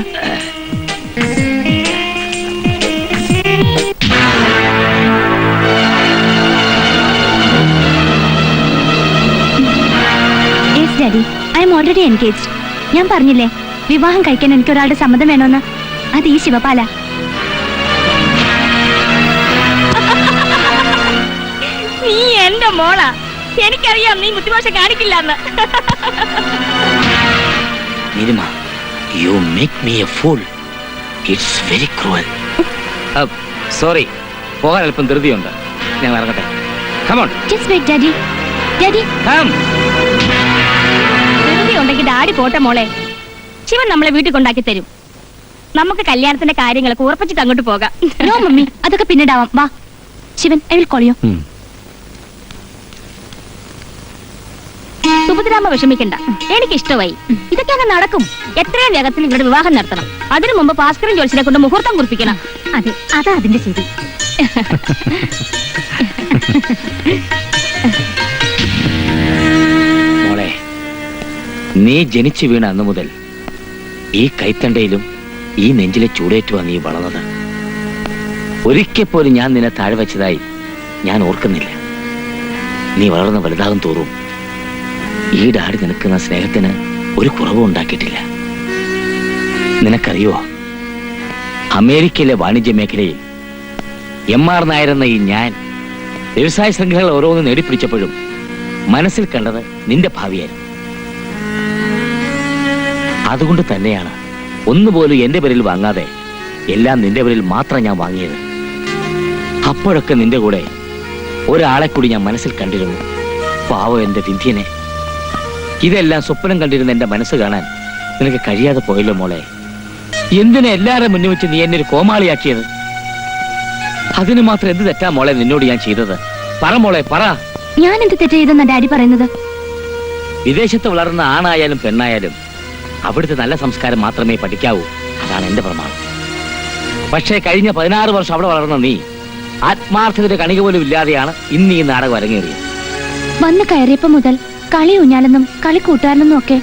Yes daddy, I am already engaged. ഞാൻ പറഞ്ഞില്ലേ വിവാഹം കഴിക്കാൻ എനിക്ക് ഒരാളുടെ സമ്മതം വേണമെന്ന്. അത് ഈ ശിവപാല. നീ എന്റെ മോളാ. എനിക്കറിയാം നീ ബുദ്ധിമോശ കാണിക്കില്ലെന്ന്. നീലിമ, you make me a fool. It's very cruel. Sorry, പോകാൻ അല്പം ധൃതിയുണ്ട്. ഞാൻ ഇറങ്ങട്ടെ. Come on. Just wait, Daddy. Daddy. Come. ധൃതി ഉണ്ടെങ്കിൽ ഡാഡി പോട്ടെ മോളെ. ശിവൻ നമ്മളെ വീട്ടിൽ കൊണ്ടാക്കി തരും. നമുക്ക് കല്യാണത്തിന്റെ കാര്യങ്ങളൊക്കെ ഉറപ്പിച്ചിട്ട് അങ്ങോട്ട് പോകാം. നോ മമ്മി, അതൊക്കെ പിന്നീടാവാം. വാ Shivan, I will call you. Subhadramma വിഷമിക്കണ്ട, എനിക്ക് ഇഷ്ടമായി. ഇതൊക്കെ അങ്ങ് നടക്കും. എത്രയും വേഗത്തിൽ ഇവിടെ വിവാഹം നടത്തണം. അതിനു മുമ്പ് ഭാസ്കരൻ ജോത്സ്യനെ കൊണ്ട് മുഹൂർത്തം കുറിപ്പിക്കണം. അതെ, അതാ അതിന്റെ ശരി. മോളെ, നീ ജനിച്ചു വീണ അന്നു മുതൽ ഈ കൈത്തണ്ടയിലും ഈ നെഞ്ചിലെ ചൂടേറ്റുവാ നീ വളർന്നത്. ഒരിക്കൽ പോലും ഞാൻ നിന്നെ താഴെ വെച്ചതായി ഞാൻ ഓർക്കുന്നില്ല. നീ വളർന്ന് വലുതാകും തോറും ഈ ഡാഡി നിനക്കുന്ന സ്നേഹത്തിന് ഒരു കുറവും ഉണ്ടാക്കിയിട്ടില്ല. നിനക്കറിയോ, അമേരിക്കയിലെ വാണിജ്യ മേഖലയിൽ MR നായർ എന്ന ഈ ഞാൻ വ്യവസായ ശൃംഖലകൾ ഓരോന്ന് നേടിപ്പിടിച്ചപ്പോഴും മനസ്സിൽ കണ്ടത് നിന്റെ ഭാവിയായിരുന്നു. അതുകൊണ്ട് തന്നെയാണ് ഒന്നുപോലും എന്റെ പേരിൽ വാങ്ങാതെ എല്ലാം നിന്റെ പേരിൽ മാത്രം ഞാൻ വാങ്ങിയത്. അപ്പോഴൊക്കെ നിന്റെ കൂടെ ഒരാളെ കൂടി ഞാൻ മനസ്സിൽ കണ്ടിരുന്നു. പാവം എന്റെ വിന്ധ്യനെ. ഇതെല്ലാം സ്വപ്നം കണ്ടിരുന്ന എന്റെ മനസ്സ് കാണാൻ നിനക്ക് കഴിയാതെ പോയല്ലോ മോളെ. എന്തിനാ എല്ലാവരും മുന്നിൽ വെച്ച് നീ എന്നെ ഒരു കോമാളിയാക്കിയത്? അതിന് മാത്രം എന്ത് തെറ്റാ മോളെ നിന്നോട് ഞാൻ ചെയ്തത്? പറ മോളെ, പറ. ഞാൻ എന്ത് തെറ്റ് ചെയ്തെന്നാ ഡാഡി പറയുന്നത്? വിദേശത്ത് വളർന്ന ആണായാലും പെണ്ണായാലും അവിടുത്തെ നല്ല സംസ്കാരം മാത്രമേ പഠിക്കാവൂ. അതാണ് എന്റെ പ്രമാണം. പക്ഷേ കഴിഞ്ഞ 16 വർഷം അവിടെ വളർന്ന നീ ആത്മാർത്ഥതയുടെ കണിക പോലും ഇല്ലാതെയാണ് ഇന്ന് ഈ നാടകം അരങ്ങേറിയത്. വന്ന് കയറിയപ്പോ മുതൽ കളി ഊഞ്ഞാലെന്നും കളി കൂട്ടുകാരനെന്നും ഒക്കെ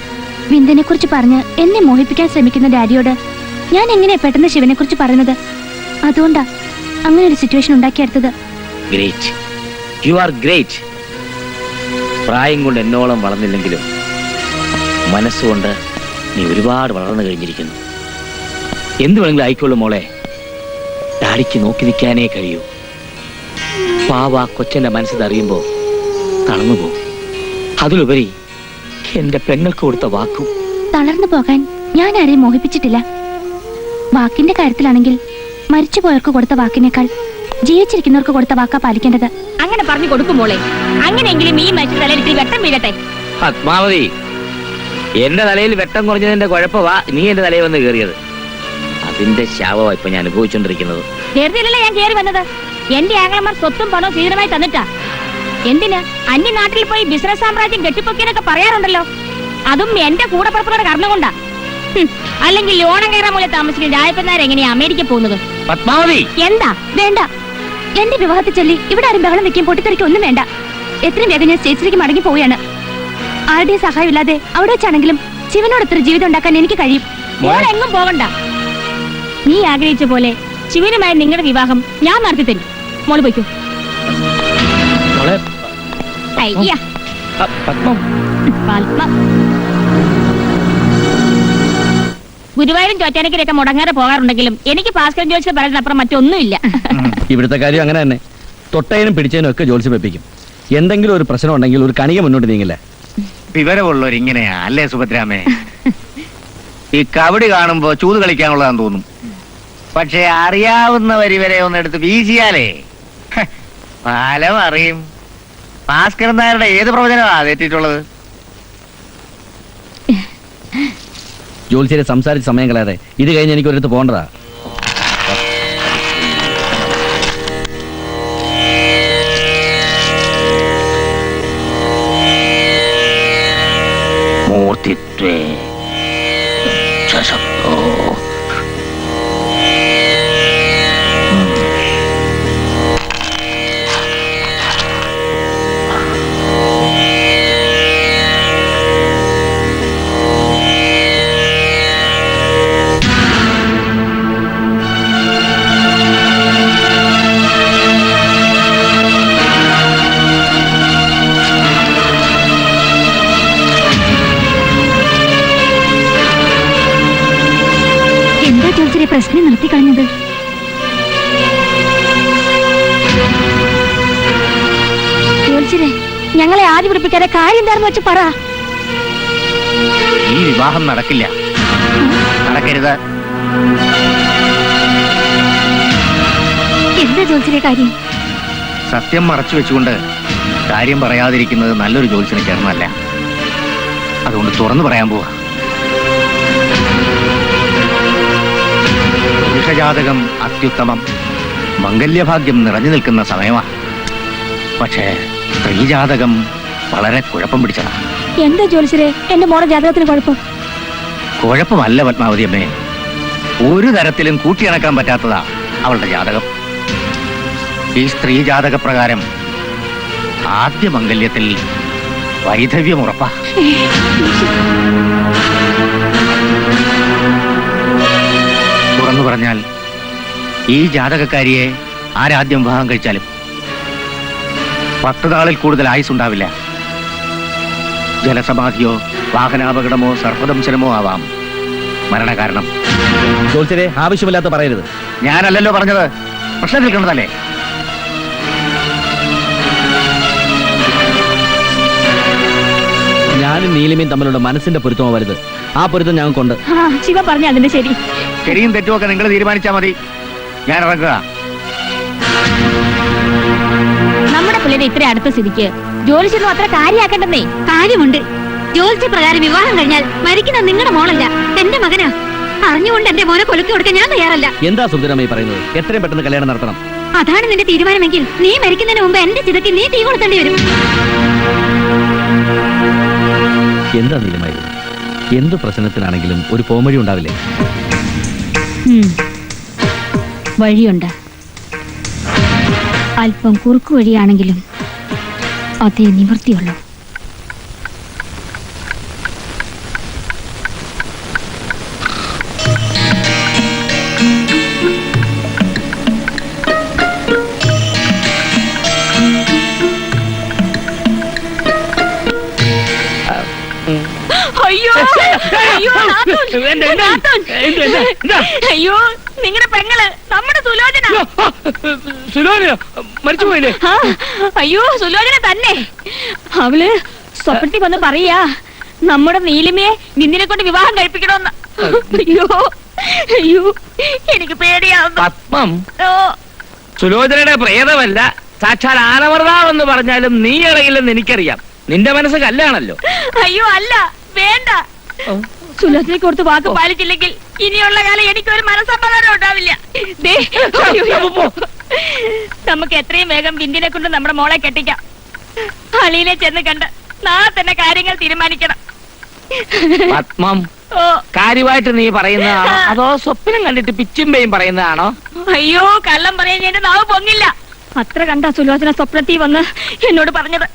വിന്ദനെ കുറിച്ച് പറഞ്ഞ് എന്നെ മോഹിപ്പിക്കാൻ ശ്രമിക്കുന്ന ഡാഡിയോട് ഞാൻ എങ്ങനെയാ പെട്ടെന്ന് ശിവനെ കുറിച്ച് പറയുന്നത്? അതുകൊണ്ടാ അങ്ങനെ ഒരു സിറ്റുവേഷൻ ഉണ്ടാക്കിയെടുത്തത്. Great, you are great. പ്രായം കൊണ്ട് എന്നോളം വളർന്നില്ലെങ്കിലും മനസ്സുകൊണ്ട് നീ ഒരുപാട് വളർന്നു കഴിഞ്ഞിരിക്കുന്നു. എന്ത് വേണമെങ്കിലും ആയിക്കോളൂ മോളെ. ഡാഡിക്ക് നോക്കി നിൽക്കാനേ കഴിയൂ. പാവ കൊച്ചന്റെ മനസ്സിതറിയുമ്പോ തളർന്നു പോകും. അതിലുപരി എന്റെ പെങ്ങൾക്ക് കൊടുത്ത വാക്കും. തളർന്നു പോകാൻ ഞാൻ ആരെയും മോഹിപ്പിച്ചിട്ടില്ല. വാക്കിന്റെ കാര്യത്തിലാണെങ്കിൽ മരിച്ചുപോയവർക്ക് കൊടുത്ത വാക്കിനേക്കാൾ ജീവിച്ചിരിക്കുന്നവർക്ക് കൊടുത്ത വാക്കാ പാലിക്കേണ്ടത്. അങ്ങനെ പറഞ്ഞു കൊടുക്കും മോളെ. അങ്ങനെയെങ്കിലും ഈ മരിച്ച തലയിൽ വെട്ടം വീഴട്ടെ. പത്മാവതി, എന്റെ തലയിൽ വെട്ടം കുറഞ്ഞതിന്റെ കുഴപ്പമാ നീ എന്റെ തലയിൽ വന്ന് കയറിയത്. അതിന്റെ ശാപമാ ഇപ്പൊ ഞാൻ അനുഭവിച്ചോണ്ടിരിക്കുന്നത്. വെറുതെയല്ല ഞാൻ കയറി വന്നത്. എന്റെ ആംഗ്ലമാർ സ്വത്തും പണവും സ്വീകരമായി തന്നിട്ടാ. എന്തിന്? അന്യ നാട്ടിൽ പോയി ബിസിനസ് സാമ്രാജ്യം കെട്ടിപ്പൊക്കിയെന്നൊക്കെ പറയാറുണ്ടല്ലോ. അതും എന്റെ കൂടെ പുറപ്പെടുന്ന കാരണം കൊണ്ടാ. അല്ലെങ്കിൽ ലോണം കയറാൻ മൂലം താമസിക്കുന്ന രായപ്പനാർ എങ്ങനെയാ അമേരിക്ക പോകുന്നത്? പത്മാവതി, എന്താ വേണ്ട? എന്റെ വിവാഹത്തിൽ ചൊല്ലി ഇവിടെ ആരും ബഹളം വെക്കാൻ പൊട്ടിത്തെറിക്കും ഒന്നും വേണ്ട. എത്രയും വേഗം ഞാൻ സ്റ്റേറ്റ്സിലേക്ക് മടങ്ങി പോവുകയാണ്. ആരുടെയും സഹായം ഇല്ലാതെ അവിടെ വെച്ചാണെങ്കിലും ശിവനോട് എത്ര ജീവിതം ഉണ്ടാക്കാൻ എനിക്ക് കഴിയും. എങ്ങും പോകണ്ട. നീ ആഗ്രഹിച്ച പോലെ ശിവനുമായി നിങ്ങളുടെ വിവാഹം ഞാൻ നടത്തി തരും. മോള് പോയിക്കോ. അയ്യ, പത്മം. പത്മം. ഗുരുവായൂരും ചോറ്റാനക്കരയൊക്കെ മുടങ്ങാതെ പോകാറുണ്ടെങ്കിലും എനിക്ക് ഭാസ്കരൻ ജോത്സ്യം പറയുന്നതിനപ്പുറം മറ്റൊന്നുമില്ല. ഇവിടുത്തെ കാര്യം അങ്ങനെ തന്നെ. തൊട്ടതിനും പിടിച്ചതിനും ഒക്കെ ജോത്സ്യം വെപ്പിക്കും. എന്തെങ്കിലും ഒരു പ്രശ്നം ഉണ്ടെങ്കിൽ ഒരു കണിക മുന്നോട്ട് നീങ്ങില്ല. വിവരമുള്ളവർ ഇങ്ങനെയാ അല്ലേ സുഭദ്രാമേ? ഈ കബഡി കാണുമ്പോ ചൂത് കളിക്കാനുള്ളതാന്ന് തോന്നും. പക്ഷെ അറിയാവുന്ന വരിവരെ ഒന്നെടുത്ത് വീശിയാലേ ഫലം അറിയും. ഭാസ്കരൻ നായരുടെ ഏത് പ്രവചനമാണ് തെറ്റിയിട്ടുള്ളത്? ജോത്സ്യരെ സംസാരിച്ച് സമയം കളയാതെ ഇത് കഴിഞ്ഞ് എനിക്ക് ഒരിടത്ത് പോകേണ്ടതാ. മൂർത്തിത്വേ ശശബ്ദോ. ജോത്സ്യരെ ഞങ്ങളെ ആദ്യം പിടിപ്പിക്കാതെ കാര്യം എന്താണെന്ന് വെച്ച് പറ. ഈ വിവാഹം നടക്കില്ല. നടക്കരുത്. എന്താ ജോത്സ്യരെ കാര്യം? സത്യം മറച്ചു വെച്ചുകൊണ്ട് കാര്യം പറയാതിരിക്കുന്നത് നല്ലൊരു ജോത്സ്യന് ചേർന്നല്ല. അതുകൊണ്ട് തുറന്നു പറയാൻ പോവാ. പുരുഷജാതകം അത്യുത്തമം, മംഗല്യഭാഗ്യം നിറഞ്ഞു നിൽക്കുന്ന സമയമാ. പക്ഷേ സ്ത്രീജാതകം വളരെ കുഴപ്പം പിടിച്ചതാ. എന്താ ജോത്സ്യരെ എന്റെ മോടെ ജാതകത്തിന് കുഴപ്പം? കുഴപ്പമല്ല പത്മാവതി അമ്മേ, ഒരു തരത്തിലും കൂട്ടിയിണക്കാൻ പറ്റാത്തതാ അവളുടെ ജാതകം. ഈ സ്ത്രീ ജാതക പ്രകാരം ആദ്യ മംഗല്യത്തിൽ വൈധവ്യം ഉറപ്പാ. തുറന്നു പറഞ്ഞാൽ ഈ ജാതകക്കാരിയെ ആരാദ്യം വിവാഹം കഴിച്ചാലും 10 നാളിൽ കൂടുതൽ ആയുസ്സുണ്ടാവില്ല. ജലസമാധിയോ വാഹനാപകടമോ സർപ്പദംശനമോ ആവാം മരണകാരണം. ജോത്സ്യരെ ആവശ്യമില്ലാത്ത പറയരുത്. ഞാനല്ലല്ലോ പറഞ്ഞത്, പ്രശ്നം നിൽക്കുന്നതല്ലേ. ഞാനും നീലിമയും തമ്മിലുള്ള മനസ്സിന്റെ പൊരുത്തമോ വലുത്. ആ പൊരുത്തം ഞങ്ങൾക്കുണ്ട്. ശിവ പറഞ്ഞ അതിന്റെ ശരി. ശരിയും തെറ്റുമൊക്കെ നിങ്ങൾ തീരുമാനിച്ചാൽ മതി. ഞാൻ ഇറങ്ങുക. നമ്മുടെ പിള്ളേരെ ഇത്ര അടുത്ത സ്ഥിതിക്ക് ജോലിച്ചൊന്നും അത്ര കാര്യമാക്കണ്ടെന്നേ. കാര്യമുണ്ട്. ജോത്സ്യ പ്രകാരം വിവാഹം കഴിഞ്ഞാൽ മരിക്കുന്ന നിങ്ങളുടെ മോളല്ല, എന്റെ മകനാ. അറിഞ്ഞുകൊണ്ട് എന്റെ മോനെ കൊലുക്കി കൊടുക്കാൻ ഞാൻ തയ്യാറല്ല. എന്താ സുന്ദരമായി പറയുന്നത്? എത്രയും പെട്ടെന്ന് കല്യാണം നടത്തണം. അതാണ് നിന്റെ തീരുമാനമെങ്കിൽ നീ മരിക്കുന്നതിന് മുമ്പ് എന്റെ ചിതയ്ക്ക് നീ തീ കൊടുത്തേണ്ടി വരും. എന്താ നീലമായി? എന്ത് പ്രശ്നത്തിനാണെങ്കിലും ഒരു പോംവഴി ഉണ്ടാവില്ലേ? വഴിയുണ്ട്. അല്പം കുറുക്കു വഴിയാണെങ്കിലും അതേ നിവൃത്തിയുള്ളൂ. അയ്യോ അയ്യോ അയ്യോ, നിങ്ങളുടെ പെങ്ങള് നമ്മുടെ സുലോചന. സുലോചന മരിച്ചുപോയില്ലേ? അയ്യോ സുലോചന തന്നെ. അവള് സ്വപ്നത്തിൽ വന്ന് പറയാ നമ്മുടെ നീലിമയെ നിന്നിനെ കൊണ്ട് വിവാഹം കഴിപ്പിക്കണമെന്ന്. അയ്യോ അയ്യോ, എനിക്ക് പേടിയാവുന്നു. പത്മം സുലോചനയുടെ പ്രേതമല്ല, സാക്ഷാൽ ആനവർതാവെന്ന് പറഞ്ഞാലും നീ ഇളകില്ലെന്ന് എനിക്കറിയാം. നിന്റെ മനസ്സ് കല്ലാണല്ലോ. അയ്യോ അല്ല, വേണ്ട. സുലോചനയ്ക്ക് കൊടുത്ത് വാക്ക് പാലിച്ചില്ലെങ്കിൽ ഇനിയുള്ള കാലം എനിക്കൊരു മനസ്സമാധാനം ഉണ്ടാവില്ല. ദേ, അയ്യോ, നമുക്ക് എത്രയും വേഗം ബിന്ദിനെ കൊണ്ട് നമ്മുടെ മോളെ കെട്ടിക്കാം. അളിയിലെ ചെന്ന് കണ്ട് നാളെ തന്നെ കാര്യങ്ങൾ തീരുമാനിക്കണം. പത്മം, കാര്യമായിട്ട് നീ പറയുന്നതാണോ അതോ സ്വപ്നം കണ്ടിട്ട് പിച്ചുമ്പയും പറയുന്നതാണോ? അയ്യോ, കള്ളം പറയാൻ എന്റെ നാവ് പൊങ്ങില്ല. അത്ര കണ്ട സുലോചന സ്വപ്നത്തിൽ വന്ന് എന്നോട് പറഞ്ഞത്.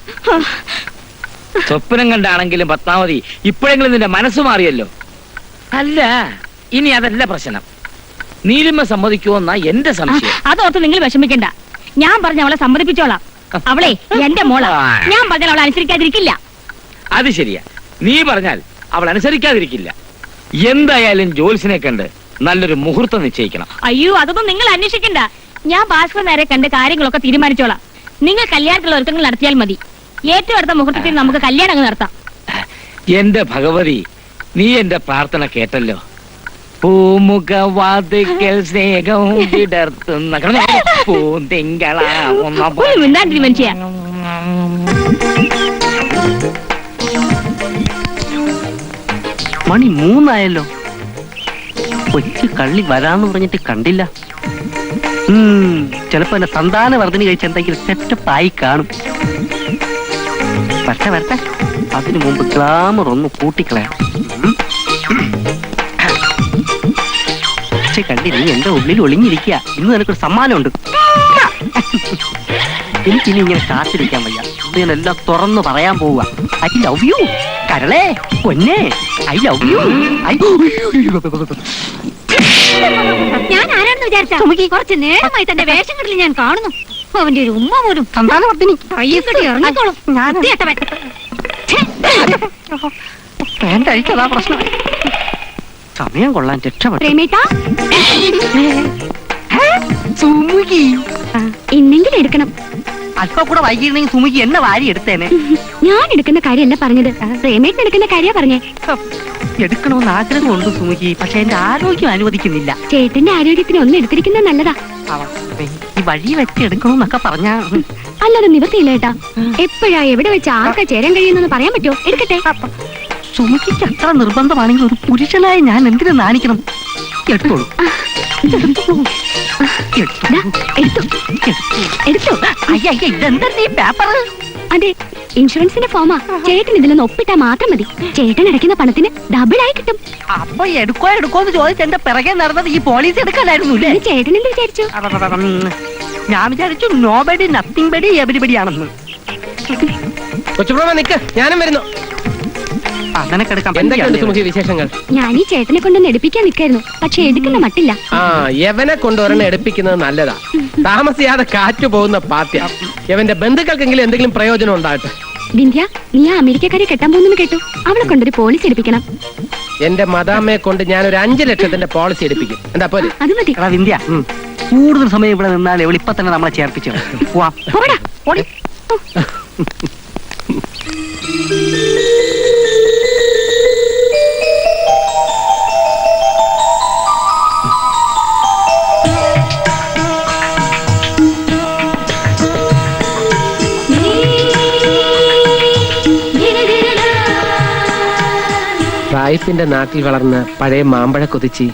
സ്വപ്നം കണ്ടാണെങ്കിലും പത്മാവതി, ഇപ്പോഴെങ്കിലും നിന്റെ മനസ്സ് മാറിയല്ലോ. അല്ല, ഇനി അതല്ല പ്രശ്നം. നീലിമ സമ്മതിക്കുമോന്നാ എന്റെ സംശയം. അതോർത്ത് നിങ്ങൾ വിഷമിക്കണ്ട. ഞാൻ പറഞ്ഞ അവളെ സമ്മതിപ്പിച്ചോളാം. അവളെ എന്റെ മോളാ. ഞാൻ പറഞ്ഞാൽ അവളെ അനുസരിക്കാതിരിക്കില്ല. അത് ശരിയാ, നീ പറഞ്ഞാൽ അവൾ അനുസരിക്കാതിരിക്കില്ല. എന്തായാലും ജോത്സ്യനെ കണ്ട് നല്ലൊരു മുഹൂർത്തം നിശ്ചയിക്കണം. അയ്യോ, അതൊന്നും നിങ്ങൾ അന്വേഷിക്കണ്ട. ഞാൻ ഭാസ്കരൻ നേരെ കണ്ട് കാര്യങ്ങളൊക്കെ തീരുമാനിച്ചോളാം. നിങ്ങൾ കല്യാണത്തിലുള്ള ഒരുക്കങ്ങൾ നടത്തിയാൽ മതി. ഏറ്റവും അടുത്ത മുഹൂർത്തത്തിൽ നമുക്ക് കല്യാണം നടത്താം. എന്റെ ഭഗവതി, നീ എന്റെ പ്രാർത്ഥന കേട്ടല്ലോ. പൂമുഖവാതിക്കൽ സ്നേഹം വിടർത്തുന്ന പൂന്തിങ്കളാവുന്ന മനുഷ്യ. മണി 3 കൊച്ചു കള്ളി വരാന്ന് പറഞ്ഞിട്ട് കണ്ടില്ല. ചിലപ്പോ എന്നെ സന്താന വർദ്ധന കഴിച്ച് എന്തെങ്കിലും സെറ്റപ്പ് ആയി കാണും. വരട്ടെ വരട്ടെ, അതിനു മുമ്പ് ഗ്ലാമർ ഒന്ന് കൂട്ടിക്കളയാം. പക്ഷെ കണ്ടി, നീ എന്റെ ഉള്ളിൽ ഒളിഞ്ഞിരിക്കുക. ഇന്ന് നിനക്കൊരു സമ്മാനമുണ്ട്. എനിക്കിനി ഇങ്ങനെ കാത്തിരിക്കാൻ വയ്യ. ഇത് ഞാൻ എല്ലാം തുറന്നു പറയാൻ പോവുക. ഐ ലവ് യു കരളേ, പൊന്നെ, ഐ ലവ് യു. ഞാൻ ആരാണെന്ന് വിചാരിച്ചാ? കുറച്ച് നേരമായി തന്റെ വേഷം കെട്ടിൽ ഞാൻ കാണുന്നു. അവന്റെ ഒരു ഉമ്മ പോലും സന്താനവർദ്ധിനി ഇറങ്ങിക്കോളും. വേണ്ട, അയച്ചതാ പ്രശ്നം. സമയം കൊള്ളാൻ രക്ഷപ്പെട്ടു. ഇന്നെങ്കിലും എടുക്കണം. അല്പം കൂടെ വൈകിയിരുന്നെങ്കിൽ സുമിക്ക് എന്നെ വാരി എടുത്തേനെ. ഞാൻ എടുക്കുന്ന കാര്യമല്ല പറഞ്ഞത്, പ്രേമേട്ടൻ എടുക്കുന്ന കാര്യ പറഞ്ഞേ. എടുക്കണമെന്ന് ആഗ്രഹമുണ്ട് സുമിക്ക്, പക്ഷെ എന്റെ ആരോഗ്യം അനുവദിക്കുന്നില്ല. ചേട്ടന്റെ ആരോഗ്യത്തിന് ഒന്ന് എടുത്തിരിക്കുന്നത് നല്ലതാ. ഈ വഴി വെച്ച് എടുക്കണമെന്നൊക്കെ പറഞ്ഞ അല്ലാതെ നിവർത്തിയില്ല ഏട്ടാ. എപ്പോഴാ എവിടെ വെച്ച് ആർക്കാ ചേരാൻ കഴിയുന്നെന്ന് പറയാൻ പറ്റുമോ? എടുക്കട്ടെ. സുമിക്ക് അത്ര നിർബന്ധമാണെങ്കിൽ ഒരു പുരുഷനായി ഞാൻ എന്തിനു നാണിക്കണം? എടുത്തോളൂ. ഇതെന്താ ഈ പേപ്പർ? അതെ, ഇൻഷുറൻസിന്റെ ഫോമാ. ചേട്ടൻ ഇതിലൊന്ന് ഒപ്പിട്ടാ മാത്രം മതി. ചേട്ടൻ അടയ്ക്കുന്ന പണത്തിന് ഡബിൾ ആയി കിട്ടും. അപ്പൊ എടുക്കോന്ന് ചോദിച്ച് എന്റെ പിറകെ നടന്നത് ഈ പോലീസ് എടുക്കാനായിരുന്നു അല്ലേ? ചേട്ടൻ എന്ത് വിചാരിച്ചു? ഞാൻ വിചാരിച്ചു നോബഡി നത്തിങ് ബഡി എവരിബഡി ആണെന്ന്. കൊച്ചുപ്രഭ നിക്ക്, ഞാനും വരുന്നു. എന്തൊക്കെയുണ്ട് സുമുഖി വിശേഷങ്ങൾ? ഞാൻ ഈ ചേട്ടനെ കൊണ്ടൊന്ന് എടുപ്പിക്കാൻ നിൽക്കായിരുന്നു, പക്ഷെ എടുക്കുന്ന മട്ടില്ല. ആ, യവനെ കൊണ്ടുവരണം എടുപ്പിക്കുന്നത് നല്ലതാ. താമസിയാതെ കാറ്റു പോകുന്ന പാർട്ടിയാ. യവന്റെ ബന്ധുക്കൾക്കെങ്കിലും എന്തെങ്കിലും പ്രയോജനം ഉണ്ടാകട്ടെ. വിന്ധ്യ, നീ ആ അമേരിക്കക്കാരെ കെട്ടാൻ പോകുന്നു കേട്ടു. അവളെ കൊണ്ടൊരു പോളിസി എടുപ്പിക്കണം. എന്റെ മദാമ്മയെ കൊണ്ട് ഞാൻ ഒരു 5 ലക്ഷത്തിന്റെ പോളിസി എടുപ്പിക്കും. എന്താ പോലെ? അത് മതി. വിന്ധ്യ, കൂടുതൽ സമയം ഇവിടെ നിന്നാൽ ഇവൾ ഇപ്പൊ തന്നെ നമ്മളെ ചേർപ്പിച്ചു. റായിപ്പിന്റെ നാട്ടിൽ വളർന്ന പഴയ മാമ്പഴ കൊതിച്ച്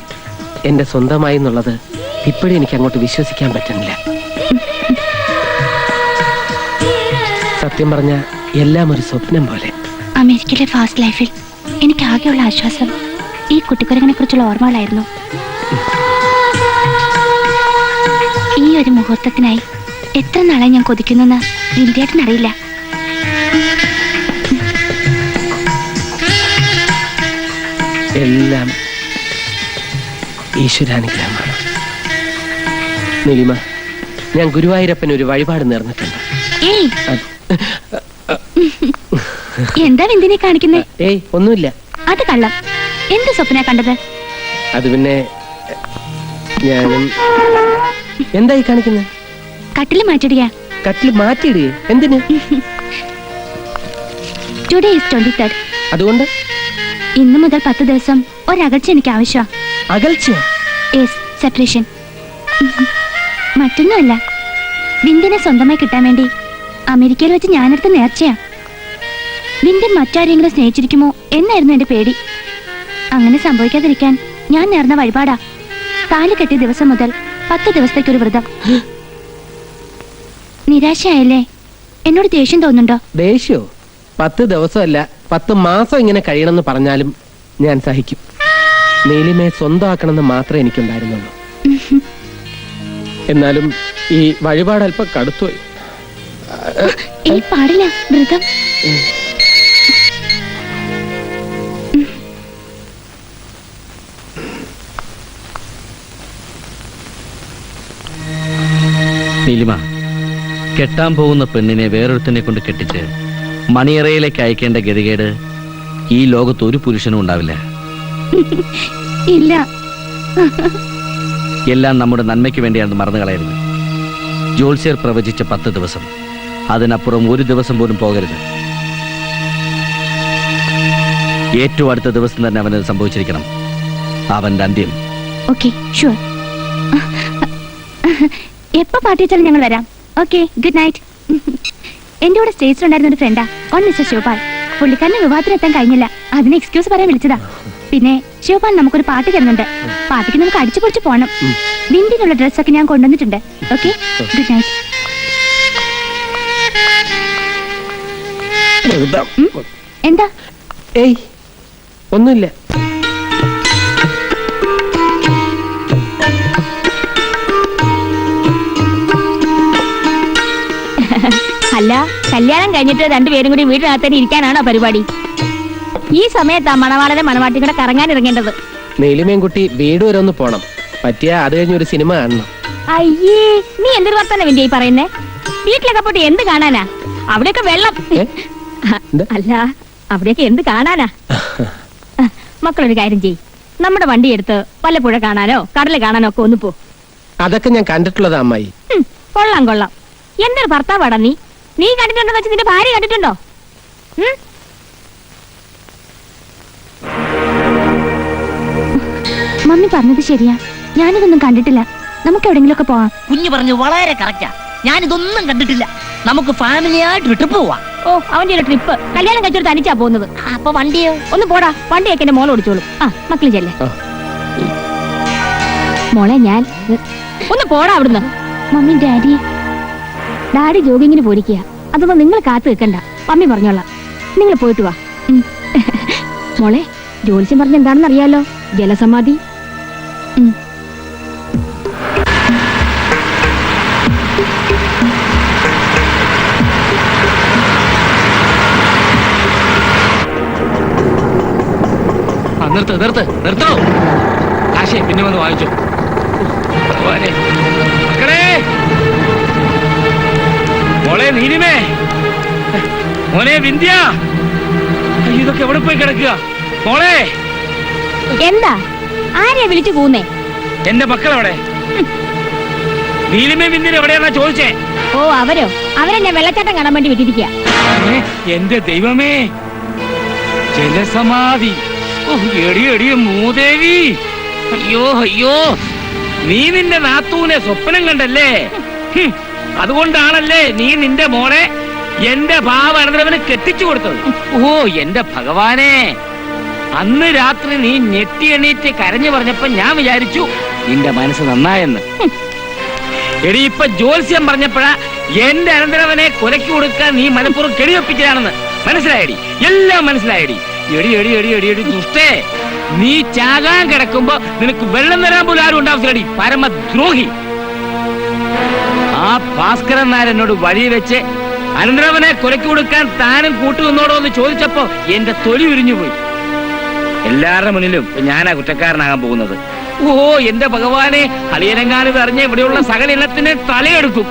എന്റെ സ്വന്തമായി എന്നുള്ളത് ഇപ്പോഴും എനിക്ക് അങ്ങോട്ട് വിശ്വസിക്കാൻ പറ്റുന്നില്ല. സത്യം പറഞ്ഞ എല്ലാം ഒരു സ്വപ്നം പോലെ. അമേരിക്കയിലെ ഫാസ്റ്റ് ലൈഫിൽ എനിക്ക് ആകെയുള്ള ആശ്വാസം ഈ കുട്ടിക്കുരങ്ങിനെ കുറിച്ചുള്ള ഓർമ്മകളായിരുന്നു. ഈ ഒരു മുഹൂർത്തത്തിനായി എത്ര നാളായി ഞാൻ കൊതിക്കുന്നെന്ന് വിന്ധ്യേട്ടനറിയില്ല. എല്ലാം ഈശ്വരാനുഗ്രഹമാണ്. നീലിമ, ഞാൻ ഗുരുവായൂരപ്പന് ഒരു വഴിപാട് നേർന്നിട്ടുണ്ട്. ഏയ്, എന്താ വിന്ധ്യനെ കാണിക്കുന്നേ? ഏയ്, ഒന്നുമില്ല. അത് കള്ളം. എന്ത് സ്വപ്ന കണ്ടത്? അത് പിന്നെ ഞാനും. എന്തായി കാണിക്കുന്നത്? കട്ടില് മാറ്റിടുക. കട്ടില് മാറ്റിയിടുക? എന്തിന്? Today is 23rd. അതുകൊണ്ട് ഇന്നു മുതൽ 10 ദിവസം ഒരകൽച്ച എനിക്ക് ആവശ്യമാണ്. അകൽച്ച? Yes, separation. മറ്റൊന്നുമല്ല, വിന്ധ്യനെ സ്വന്തമായി കിട്ടാൻ വേണ്ടി അമേരിക്കയിൽ വെച്ച് ഞാനെടുത്ത നേർച്ചയാ. വിന്ധ്യൻ മറ്റാരെങ്കിലും സ്നേഹിച്ചിരിക്കുമോ എന്നായിരുന്നു എന്റെ പേടി. അങ്ങനെ സംഭവിക്കാതിരിക്കാൻ ഞാൻ നേർന്ന വഴിപാടാ. താലി കെട്ടിയ ദിവസം മുതൽ 10 ദിവസത്തേക്കൊരു വ്രതം. നിരാശയായല്ലേ? എന്നോട് ദേഷ്യം തോന്നുന്നുണ്ടോ? ദേഷ്യോ? 10 ദിവസമല്ല, 10 മാസം ഇങ്ങനെ കഴിയണമെന്ന് പറഞ്ഞാലും ഞാൻ സഹിക്കും. നീലിമയെ സ്വന്തമാക്കണമെന്ന് മാത്രമേ എനിക്കുണ്ടായിരുന്നുള്ളൂ. എന്നാലും ഈ വഴിപാട് അല്പം കടുത്തുപോയി. പാടില്ല, വ്രതം. നീലിമ, കെട്ടാൻ പോകുന്ന പെണ്ണിനെ വേറൊരുത്തനെ കൊണ്ട് കെട്ടിച്ച് മണിയറയിലേക്ക് അയക്കേണ്ട ഗതികേട് ഈ ലോകത്ത് ഒരു പുരുഷനും ഉണ്ടാവില്ല. ഇല്ല. എല്ലാം നമ്മുടെ നന്മയ്ക്ക് വേണ്ടിയാണെന്ന് മറന്നു കളയരുത്. ജോത്സ്യർ പ്രവചിച്ച 10 ദിവസം, അതിനപ്പുറം ഒരു ദിവസം പോലും പോകരുത്. ഏറ്റവും അടുത്ത ദിവസം തന്നെ അവനത് സംഭവിച്ചിരിക്കണം. അവന്റെ അന്ത്യം. Okay, sure. എപ്പോ പാർട്ടി വെച്ചാലും ഞങ്ങൾ വരാം. Okay, good night. എന്റെ കൂടെ സ്റ്റേജിലുണ്ടായിരുന്ന ഒരു ഫ്രണ്ടാ, ഓൺ മിസ്റ്റർ ശിവപാൽ. പുള്ളിക്കാരന് വിവാഹത്തിനെത്താൻ കഴിഞ്ഞില്ല, അതിന് എക്സ്ക്യൂസ് പറയാൻ വിളിച്ചതാ. പിന്നെ ശിവപാൽ നമുക്കൊരു പാർട്ടി തരുന്നുണ്ട്. പാർട്ടിക്ക് നമുക്ക് അടിച്ചു പൊളിച്ച് പോണം. വിന്ധ്യനുള്ള ഡ്രസ്സൊക്കെ ഞാൻ കൊണ്ടുവന്നിട്ടുണ്ട്. Okay, good night. എന്താ? ഏയ്, ഒന്നുമില്ല. അല്ല, കല്യാണം കഴിഞ്ഞിട്ട് രണ്ടുപേരും കൂടി വീടിനകത്ത് തന്നെ ഇരിക്കാനാണോ പരിപാടി? ഈ സമയത്താ മണവാളനെ മണവാട്ടി കൂടെ കറങ്ങാൻ ഇറങ്ങേണ്ടത്. നീലിമയും കുട്ടി വീട് വരെ ഒന്ന് പോണം. പറ്റിയ അത് കഴിഞ്ഞ് ഒരു സിനിമ കാണണം. അയ്യേ, നീ എന്തൊരു വർത്താനം വിന്ധ്യ ഈ പറയുന്നേ? വീട്ടിലൊക്കെ പോയിട്ട് എന്ത് കാണാനാ? അവിടെയൊക്കെ വെള്ളം. അല്ല, അവിടെയൊക്കെ എന്ത് കാണാനാ? മക്കളൊരു കാര്യം ചെയ്യ്, നമ്മുടെ വണ്ടി എടുത്ത് വല്ലപ്പുഴ കാണാനോ കടല് കാണാനോ ഒക്കെ ഒന്ന് പോ. അതൊക്കെ ഞാൻ കണ്ടിട്ടുള്ളതാ അമ്മായി. കൊള്ളാം കൊള്ളാം. എന്തൊരു ഭർത്താവാടാ നീ? നീ കണ്ടിട്ടുണ്ടോ വെച്ച് നിന്റെ ഭാര്യ കണ്ടിട്ടുണ്ടോ? മമ്മി പറഞ്ഞത് ശരിയാ, ഞാനിതൊന്നും കണ്ടിട്ടില്ല. നമുക്ക് എവിടെങ്കിലും ഒക്കെ പോവാം. കുഞ്ഞു പറഞ്ഞു വളരെ കറക്റ്റാ. ഞാനിതൊന്നും കണ്ടിട്ടില്ല. നമുക്ക് ഫാമിലി ആയിട്ട് ട്രിപ്പ് പോവാം. ഓ, അവന്റെ ഒരു ട്രിപ്പ്. കല്യാണം കഴിച്ചൊരു തനിച്ചാ പോകുന്നത്. അപ്പൊ വണ്ടിയോ? ഒന്ന് പോടാ, വണ്ടിയൊക്കെ എന്റെ മോള് ഓടിച്ചോളും. ആ, മക്കള് ചെല്ലേ. മോളെ ഞാൻ ഒന്ന് പോടാ അവിടുന്ന്. മമ്മി ഡാഡി ജോഗിങ്ങിന് പോയിരിക്കുക. അതൊന്നും നിങ്ങൾ കാത്തു നിൽക്കണ്ട, മമ്മി പറഞ്ഞോളാം. നിങ്ങൾ പോയിട്ട് വാ. മോളെ, ജോത്സ്യം പറഞ്ഞ എന്താണെന്ന് അറിയാലോ? ജലസമാധി. നിർത്തോ. കാശേ പിന്നെ വന്ന് വാങ്ങിച്ചോ. മക്കളെ, മോളെ നീലിമേ, മോനെ വിന്ധ്യ, ഇതൊക്കെ എവിടെ പോയി കിടക്കുക? മോളെ, എന്താ ആരെയാ വിളിച്ചു കൂന്നേ? എന്റെ മക്കളെവിടെ? നീലിമേ വിന്ധ്യ എവിടെയാണെന്നാ ചോദിച്ചേ. ഓ, അവരെ ഞാൻ വെള്ളച്ചാട്ടം കാണാൻ വേണ്ടി വിട്ടിരിക്കുക. എന്റെ ദൈവമേ, ജലസമാധി. എടിയ മൂദേവി, അയ്യോ, നീ നിന്റെ നാത്തൂനെ സ്വപ്നം കണ്ടല്ലേ? അതുകൊണ്ടാണല്ലേ നീ നിന്റെ മോളെ എന്റെ ഭാവ അനന്തരവന് കെട്ടിച്ചു കൊടുത്തത്. ഓ എന്റെ ഭഗവാനെ, അന്ന് രാത്രി നീ ഞെട്ടി എണീറ്റ് കരഞ്ഞു പറഞ്ഞപ്പോ ഞാൻ വിചാരിച്ചു നിന്റെ മനസ്സ് നന്നായെന്ന്. എടി, ഇപ്പൊ ജോത്സ്യം പറഞ്ഞപ്പോഴാ എന്റെ അനന്തരവനെ കൊലയ്ക്ക് കൊടുക്കാൻ നീ മനഃപൂർവ്വം കെടിയൊപ്പിച്ചതാണെന്ന് മനസ്സിലായടി. എല്ലാം മനസ്സിലായടി. എടി ദുഷ്ടേ, നീ ചാകാൻ കിടക്കുമ്പോ നിനക്ക് വെള്ളം തരാൻ പോലും ആരും ഉണ്ടാവില്ലടി, പരമദ്രോഹി. ആ ഭാസ്കരൻ നായർ എന്നോട് വഴി വെച്ച് അനന്തരവനെ കൊലയ്ക്ക് കൊടുക്കാൻ താനും കൂട്ടുനിന്നോടോ എന്ന് ചോദിച്ചപ്പോ എന്റെ തൊലി ഉരിഞ്ഞുപോയി. എല്ലാവരുടെ മുന്നിലും ഞാനാ കുറ്റക്കാരനാകാൻ പോകുന്നത്. ഓ എന്റെ ഭഗവാനെ, അളിയനങ്ങാനും അറിഞ്ഞ ഇവിടെയുള്ള സകല ഇനത്തിന് തലയെടുക്കും.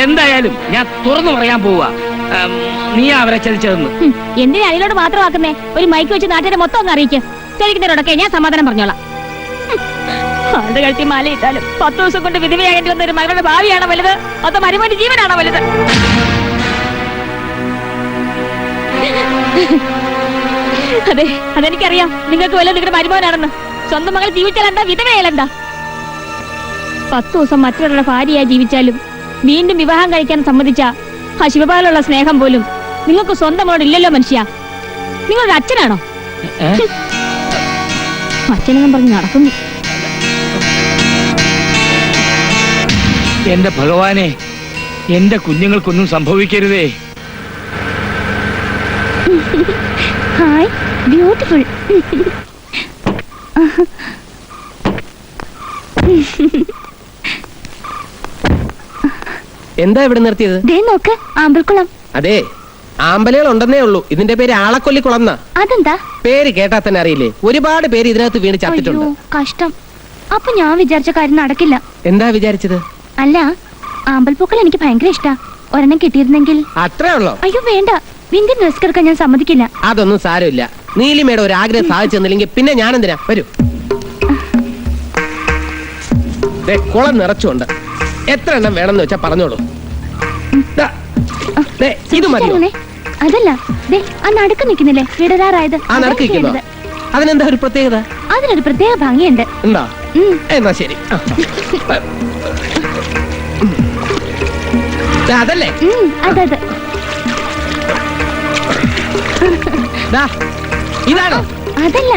എന്തായാലും ഞാൻ തുറന്നു പറയാൻ പോവാ, നീ അവരെ ചതിച്ചതെന്ന്. എന്തിനാ അതിലോട് മാത്രമാക്കുന്നേ? ഒരു മൈക്ക് വെച്ച് നാട്ടിനെ മൊത്തം ഒന്ന് അറിയിക്ക്. ചോദിക്കുന്നവരോടൊക്കെ ഞാൻ സമാധാനം പറഞ്ഞോളാം. ആളുടെ കഴുത്തി മാലയിട്ടാലും 10 ദിവസം കൊണ്ട് വിധവയാകേണ്ടി വന്ന ഒരു മകളുടെ ഭാവിയാണോ വലുത്, അതോ മരുമോന്റെ ജീവനാണോ വലുത്? അതെനിക്കറിയാം, നിങ്ങൾക്ക് വല്ലതും നിങ്ങളുടെ മരുമോനാണെന്ന്. സ്വന്തം മകൾ ജീവിച്ചാൽ എന്താ, വിധവയാലെന്താ? 10 ദിവസം മറ്റൊരാളുടെ ഭാര്യയായി ജീവിച്ചാലും വീണ്ടും വിവാഹം കഴിക്കാൻ സമ്മതിച്ച ആ ശിവപാലുള്ള സ്നേഹം പോലും നിങ്ങൾക്ക് സ്വന്തമോട് ഇല്ലല്ലോ മനുഷ്യ. നിങ്ങളുടെ അച്ഛനാണോ? അച്ഛനെന്നും പറഞ്ഞ് നടക്കുന്നു. എന്റെ ഭഗവാനെ, എന്റെ കുഞ്ഞുങ്ങൾക്കൊന്നും സംഭവിക്കരുതേ. Hi, beautiful. എന്താ ഇവിടെ നിർത്തിയത്? ദേ നോക്ക്, ആമ്പൽക്കുളം. അതെ, ആമ്പലുകൾ ഉണ്ടെന്നേ ഉള്ളൂ. ഇതിന്റെ പേര് ആളക്കൊല്ലിക്കുളം. അതെന്താ? പേര് കേട്ടാ തന്നെ അറിയില്ലേ, ഒരുപാട് പേര് ഇതിനകത്ത് വീണ് ചത്തിട്ടുണ്ട്. കഷ്ടം. അപ്പൊ ഞാൻ വിചാരിച്ച കാര്യം നടക്കില്ല. എന്താ വിചാരിച്ചത്? അല്ല, ആമ്പൽപ്പൂക്കൾ എനിക്ക് ഭയങ്കര ഇഷ്ടാ. ഒരെണ്ണം കിട്ടിയിരുന്നെങ്കിൽ. അത്രേ ഉള്ളോ? അയ്യോ വേണ്ട, വിന്ധ്യൻ റിസ്ക് എടുക്കാൻ ഞാൻ സമ്മതിക്കില്ല. അതൊന്നും സാരമില്ല. നീലിമയുടെ ഒരു ആഗ്രഹം സാധിച്ചു തന്നില്ലെങ്കിൽ പിന്നെ ഞാൻ എന്തിനാ? വരൂ. കുളം നിറച്ചുണ്ട്. എത്ര എണ്ണം വേണമെന്ന് വെച്ചാ പറഞ്ഞോളൂ. ഇത് മതിയോ? അതല്ല, ആ നടുക്ക് നിൽക്കുന്നില്ലേ, വിടരാറായത്. ആ നടുക്ക് നിൽക്കുന്നോ? അതിനെന്താ ഒരു പ്രത്യേകത? അതിനൊരു പ്രത്യേക ഭംഗിയുണ്ട്. എന്താ? എന്നാ ശരി. അതല്ലേ? അതെ. ഇതാണോ? അതല്ല,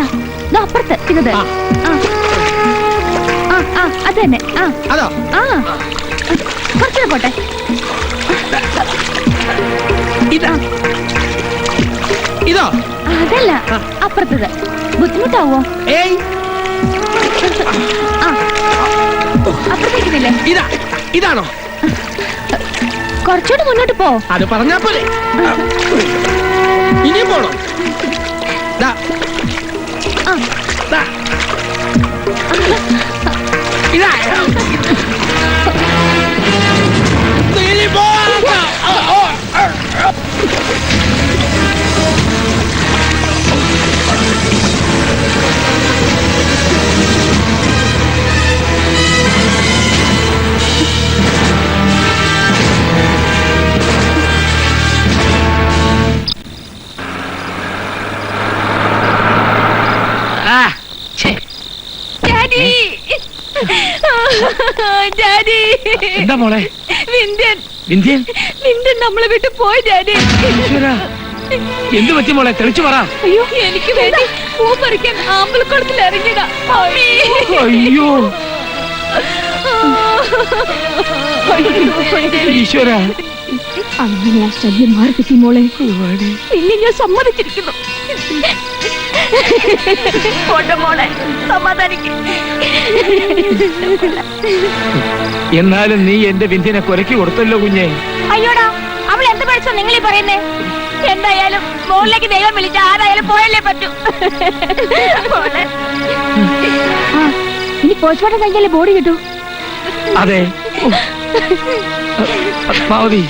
അപ്പുറത്ത് ഇത്. അത് തന്നെ. അതോ? കുറച്ചുകൂടെ പോട്ടെ. ഇതോ? അതല്ല, അപ്പുറത്തത്. ബുദ്ധിമുട്ടാവോ? ഏയ്, അപ്പുറത്തേക്കില്ലേ? ഇതാണോ? കുറച്ചുകൂടെ മുന്നോട്ട് പോ. അത് പറഞ്ഞാ പോലെ. ഇനിയും പോണോ? ഇതാ ഡാഡി എന്താ മോളെ? വിന്ധ്യൻ വിന്ധ്യൻ വിന്ധ്യൻ നമ്മളെ വിട്ട് പോയി ഡാഡി. ഈശ്വരാ, എന്ത് പറ്റി മോളെ? തെളിച്ചു പറ. അയ്യോ എനിക്ക് വേണ്ടി പൂ പറിക്കാൻ ആമ്പൽക്കുളത്തിൽ ഇറങ്ങിയതാ. അയ്യോ ഈശ്വര, അങ്ങനെ ആ ശല്യം മാറി കിട്ടി മോളെ. പിന്നെ ഞാൻ സമ്മതിച്ചിരിക്കുന്നു. മോളെ സമാധാനിക്കും. എന്നാലും നീ എന്റെ വിന്ധ്യനെ കൊലക്കി കൊടുത്തല്ലോ കുഞ്ഞെ. അയ്യോടാ, അവൾ എന്ത് പഠിച്ചോ നിങ്ങളീ പറയുന്നേ? എന്തായാലും മോളിലേക്ക് ദൈവം വിളിച്ച ആരായാലും പോയല്ലേ പറ്റൂ. ഇനി പോസ്റ്റ്മോർട്ടം കഴിഞ്ഞാലേ ബോഡി കിട്ടൂ. അതെ പത്മാവതി,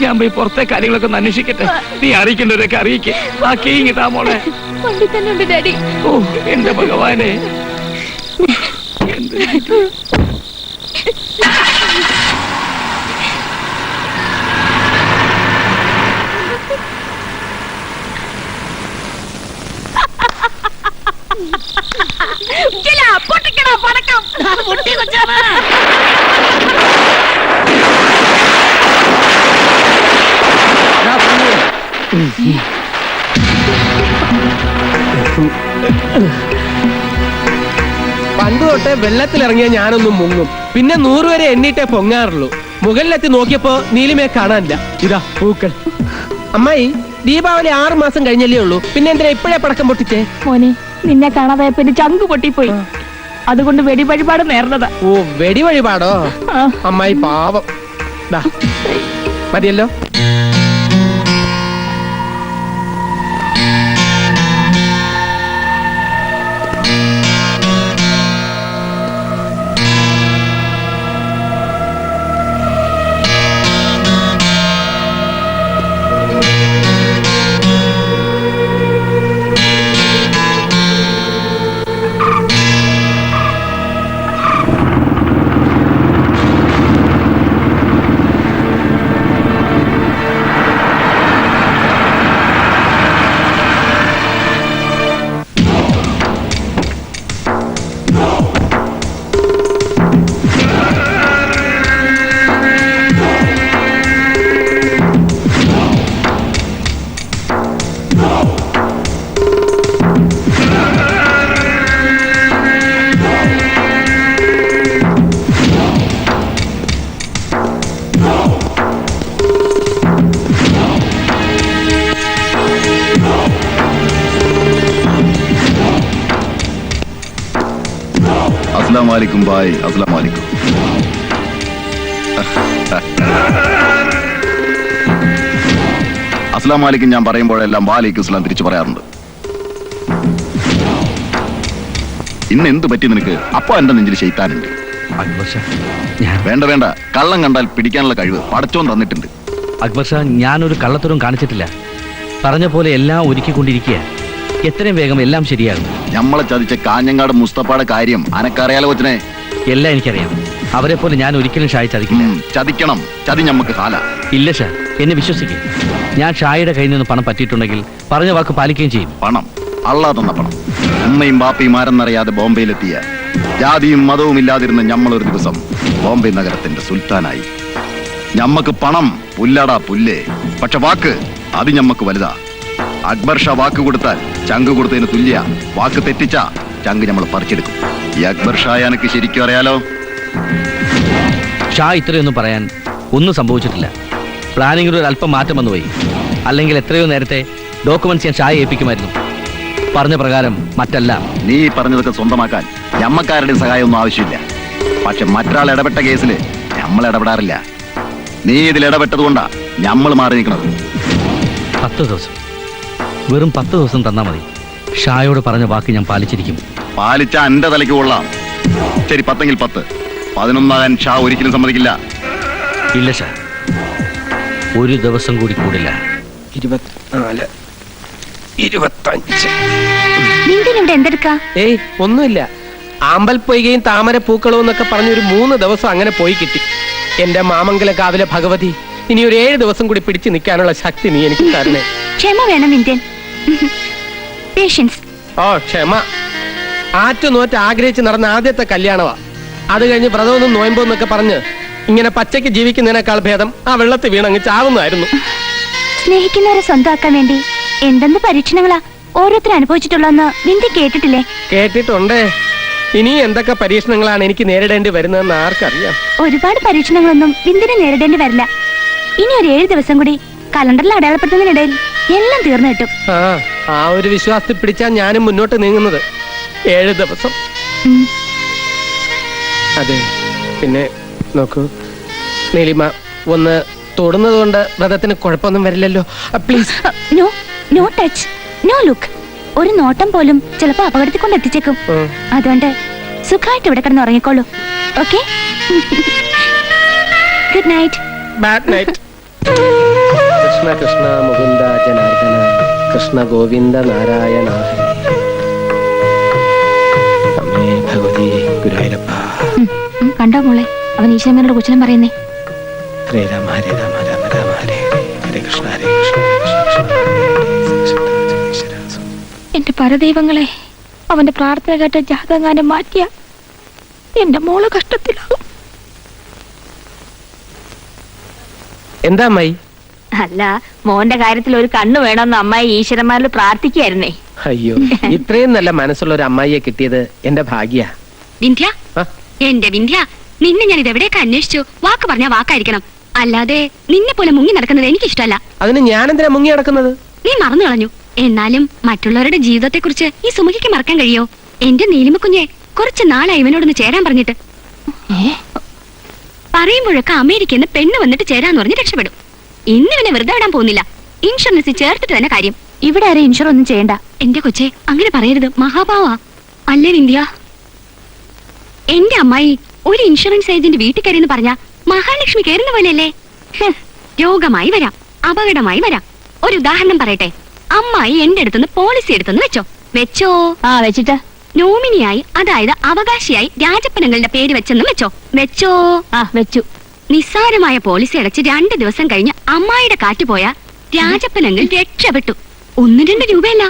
ഞാൻ പോയി പുറത്തെ കാര്യങ്ങളൊക്കെ ഒന്ന് അന്വേഷിക്കട്ടെ. നീ അറിയിക്കേണ്ടവരൊക്കെ അറിയിക്കേ. ബാക്കി ഇങ്ങിട്ടാ മോളെ. വണ്ടി തന്നെ ഉണ്ട് ഡാഡി. ഓ എന്റെ ഭഗവാനെ, എന്ത് പൊട്ടിക്കണ പടക്കം പൊട്ടി കൊച്ചാണ്. പണ്ട് തൊട്ടേ വെള്ളത്തിലിറങ്ങിയ ഞാനൊന്നും മുങ്ങും. പിന്നെ 100 വരെ എണ്ണീട്ടേ പൊങ്ങാറുള്ളൂ. മുകളിലെത്തി നോക്കിയപ്പോ നീലിമയെ കാണാനില്ല. ഇതാ പൂക്കൾ. അമ്മായി, ദീപാവലി 6 മാസം കഴിഞ്ഞല്ലേ ഉള്ളൂ. പിന്നെ എന്തിനാ ഇപ്പോഴേ പടക്കം പൊട്ടിച്ചേ? മോനെ, നിന്നെ കാണാതായപ്പോ എന്റെ ചങ്ക് പൊട്ടിപ്പോയി. അതുകൊണ്ട് വെടി വഴിപാട് നേർന്നതാ. ഓ, വെടി വഴിപാടോ? അമ്മായി പാവം. ദാ, മതിയല്ലോ. അസ്സലാമലൈക്കും ബായ്. അസ്സലാമലൈക്കും. അസ്സലാമലൈക്കും ഞാൻ പറയുമ്പോഴെല്ലാം വാലൈക്കും ഇസ്ലാം തിരിച്ചു പറയാറുണ്ട്. ഇന്ന് എന്ത് പറ്റി നിനക്ക്? അപ്പൊ എന്റെ നെഞ്ചിൽ ശൈത്താനുണ്ട്. വേണ്ട വേണ്ട, കള്ളം കണ്ടാൽ പിടിക്കാനുള്ള കഴിവ് പടച്ചോൻ തന്നിട്ടുണ്ട്. അക്ബർ ഷാ, ഞാനൊരു കള്ളത്തരവും കാണിച്ചിട്ടില്ല. പറഞ്ഞ പോലെ എല്ലാം ഒരുക്കിക്കൊണ്ടിരിക്കുക. എത്രയും വേഗം എല്ലാം ശരിയാകും. നമ്മളെ ചതിച്ച കാഞ്ഞങ്ങാട് മുസ്തഫയുടെ കാര്യം അനക്കറിയാലോ കൊച്ചിനെ? എല്ലാം എനിക്കറിയാം. അവരെ പോലെ ഞാൻ ഒരിക്കലും ഷായി ചതിക്കില്ല. ചതിക്കണം, ചതി ഞമ്മക്ക് ഹാല. ഇല്ല ഷാ, എന്നെ വിശ്വസിക്കും. ഞാൻ ഷായുടെ കയ്യിൽ നിന്ന് പണം പറ്റിയിട്ടുണ്ടെങ്കിൽ പറഞ്ഞ വാക്ക് പാലിക്കുകയും ചെയ്യും. പണം അള്ളാ തന്ന പണം. ഉമ്മയും ബാപ്പയും ആരെന്നറിയാതെ ബോംബെയിലെത്തിയ ജാതിയും മതവും ഇല്ലാതിരുന്ന ഞമ്മളൊരു ദിവസം ബോംബെ നഗരത്തിന്റെ സുൽത്താനായി. ഞമ്മക്ക് പണം പുല്ലടാ പുല്ലേ, പക്ഷെ വാക്ക് അത് ഞമ്മക്ക് വലുതാ. അക്ബർ ഷാ വാക്ക് കൊടുത്താൽ ചങ്ക് കൊടുത്തതിന് തുല്യ. വാക്ക് തെറ്റിച്ച ചങ്ക് നമ്മൾ പറിച്ചെടുക്കും. ഈ അക്ബർ ഷാ എനിക്ക് ശരിക്കും അറിയാലോ. ഷാ ഇത്രയൊന്നും പറയാൻ ഒന്നും സംഭവിച്ചിട്ടില്ല. പ്ലാനിങ്ങിൽ ഒരു അല്പം മാറ്റം വന്നുപോയി. അല്ലെങ്കിൽ എത്രയോ നേരത്തെ ഡോക്യുമെന്റ്സ് ഞാൻ ഷായെ ഏൽപ്പിക്കുമായിരുന്നു. പറഞ്ഞ പ്രകാരം മറ്റല്ല. നീ പറഞ്ഞതൊക്കെ സ്വന്തമാക്കാൻ ഞമ്മക്കാരുടെയും സഹായമൊന്നും ആവശ്യമില്ല. പക്ഷെ മറ്റൊരാൾ ഇടപെട്ട കേസിൽ നമ്മൾ ഇടപെടാറില്ല. നീ ഇതിൽ ഇടപെട്ടതുകൊണ്ടാ നമ്മൾ മാറി നിൽക്കുന്നത്. 10 ദിവസം, വെറും 10 ദിവസം തന്നാ മതി. ഷായോട് പറഞ്ഞ വാക്ക് ഞാൻ പാലിച്ചിരിക്കും. പാലിച്ച എന്റെ തലയ്ക്ക് കൊള്ളാം. ശരി, 10 10. 11 ഷാ ഒരിക്കലും സമ്മതിക്കില്ല. ഇല്ല ഷാ, ഒരു ദിവസം കൂടി കൂടില്ല. 24, 25. ഇവിടെ എന്തെടുക്കാ? ഏയ് ഒന്നുമില്ല. ആമ്പൽപ്പൊയ്കയും താമര പൂക്കളവും എന്നൊക്കെ പറഞ്ഞൊരു 3 ദിവസം അങ്ങനെ പോയി കിട്ടി. എന്റെ മാമംഗല കാവിലെ ഭഗവതി, ഇനി ഒരു 7 ദിവസം കൂടി പിടിച്ചു നിൽക്കാനുള്ള ശക്തി നീ എനിക്ക് തരണേ. ക്ഷമ വേണം വിന്ധ്യൻ. പേഷ്യൻസ്. ഓ ക്ഷമ. ആറ്റുനോറ്റ് ആഗ്രഹിച്ച് നടന്ന ആദ്യത്തെ കല്യാണമാ. അത് കഴിഞ്ഞ് വ്രതമൊന്നും നോയമ്പോന്നൊക്കെ പറഞ്ഞ് ഇങ്ങനെ പച്ചയ്ക്ക് ജീവിക്കുന്നതിനേക്കാൾ ഭേദം ആ വെള്ളത്തിൽ വീണങ്ങ് ചാവുന്നതായിരുന്നു. സ്നേഹിക്കുന്നവരെ സ്വന്തമാക്കാൻ വേണ്ടി എന്തെന്ത് പരീക്ഷണങ്ങളാ ഓരോരുത്തർ അനുഭവിച്ചിട്ടുള്ളതെന്ന് വിന്ധ്യ കേട്ടിട്ടില്ലേ? കേട്ടിട്ടുണ്ടേ. ഇനി എന്തൊക്കെ പരീക്ഷണങ്ങളാണ് എനിക്ക് നേരിടേണ്ടി വരുന്നതെന്ന് ആർക്കറിയാം. ഒരുപാട് പരീക്ഷണങ്ങളൊന്നും വിന്ധ്യനെ നേരിടേണ്ടി വരില്ല. ഇനി ഒരു 7 ദിവസം കൂടി കലണ്ടറിൽ അടയാളപ്പെടുത്തുന്നതിനിടയിൽ എല്ലാം തീർന്നു കിട്ടും. ആ ഒരു വിശ്വാസത്തിൽ പിടിച്ചാ ഞാനും മുന്നോട്ട് നീങ്ങുന്നത്. 7 ദിവസം. അതെ, പിന്നെ നോക്കൂ നീലിമ, ഒന്ന് തൊടുന്നത് കൊണ്ട് വ്രതത്തിന് കുഴപ്പമൊന്നും വരില്ലല്ലോ? Please. No, no touch, no look. ഒരു നോട്ടം പോലും ചിലപ്പോ അപകടത്തിൽ കൊണ്ട് എത്തിച്ചേക്കും. അതുകൊണ്ട് സുഖമായിട്ട് ഇവിടെ കിടന്ന് ഉറങ്ങിക്കോളൂ. Okay? Good night. Bad night. Krishna Krishna Mukunda Janardhana Krishna Govinda Narayana അമ്മേ ഭഗവതി ഗുരുവായൂരപ്പ. കണ്ടോ മോളെ, അവൻ ഈശ്വരനോട് കുശലം പറയുന്നേ. ഹരേ രാമ ഹരേ രാമ രാമ രാമ ഹരേ ഹരേ ഹരേ കൃഷ്ണ ഹരേ കൃഷ്ണ. എന്റെ പരദൈവങ്ങളെ, അവന്റെ പ്രാർത്ഥന കേട്ട ജാതകാനം മാറ്റിയ എന്റെ മോള് കഷ്ടത്തിലാകും. എന്താ അമ്മായി? അല്ല, മോന്റെ കാര്യത്തിൽ ഒരു കണ്ണു വേണമെന്ന് അമ്മായി ഈശ്വരന്മാരിൽ പ്രാർത്ഥിക്കായിരുന്നേ. അയ്യോ, ഇത്രയും നല്ല മനസ്സുള്ള ഒരു അമ്മായിയെ കിട്ടിയത് എന്റെ ഭാഗ്യ. വിന്ധ്യ, എന്റെ വിന്ധ്യ, നിന്നെ ഞാൻ ഇതെവിടെയൊക്കെ അന്വേഷിച്ചു. വാക്ക് പറഞ്ഞാ വാക്കായിരിക്കണം, അല്ലാതെ നിന്നെ പോലെ മുങ്ങി നടക്കുന്നത് എനിക്ക് ഇഷ്ടമല്ല. അതിന് ഞാനെന്തിനാ മുങ്ങി നടക്കുന്നത്? നീ മറന്നു കളഞ്ഞു. എന്നാലും മറ്റുള്ളവരുടെ ജീവിതത്തെ കുറിച്ച് ഈ സുമുഖിക്ക് മറക്കാൻ കഴിയോ? എന്റെ നീലിമ കുഞ്ഞെ കുറച്ച് നാളായി ഇവനോടൊന്ന് ചേരാൻ പറഞ്ഞിട്ട്. പറയുമ്പോഴൊക്കെ അമേരിക്കയിൽ നിന്ന് പെണ്ണ് വന്നിട്ട് ചേരാന്ന് പറഞ്ഞ് രക്ഷപ്പെടും. ഇന്നിവനെ വെറുതെ വിടാൻ പോകുന്നില്ല. ഇൻഷുറൻസ് ചേർത്തിട്ട് തന്നെ കാര്യം. ഇവിടെ ആരും ഇൻഷുർ ഒന്നും ചെയ്യണ്ട. എന്റെ കൊച്ചെ, അങ്ങനെ പറയരുത്, മഹാഭാവാ. അല്ലേ വിന്ധ്യ? എന്റെ അമ്മായി ഒരു ഇൻഷുറൻസ് ഏജന്റ് വീട്ടിൽ കയറിയെന്ന് പറഞ്ഞ മഹാലക്ഷ്മി കയറുന്ന പോലെയല്ലേ? രോഗമായി വരാം, അപകടമായി വരാം. ഒരു ഉദാഹരണം പറയട്ടെ. അമ്മായി എന്റെ അടുത്തുനിന്ന് പോളിസി എടുത്തെന്ന് വെച്ചോ. വെച്ചിട്ട് നോമിനിയായി, അതായത് അവകാശിയായി രാജപ്പനങ്ങളുടെ പേര് വെച്ചെന്നും വെച്ചോ. വെച്ചു. നിസ്സാരമായ പോളിസി അടച്ച് 2 ദിവസം കഴിഞ്ഞ് അമ്മായിയുടെ കാറ്റ് പോയ രാജപ്പനങ്ങൾ രക്ഷപ്പെട്ടു. 1-2 രൂപയല്ല,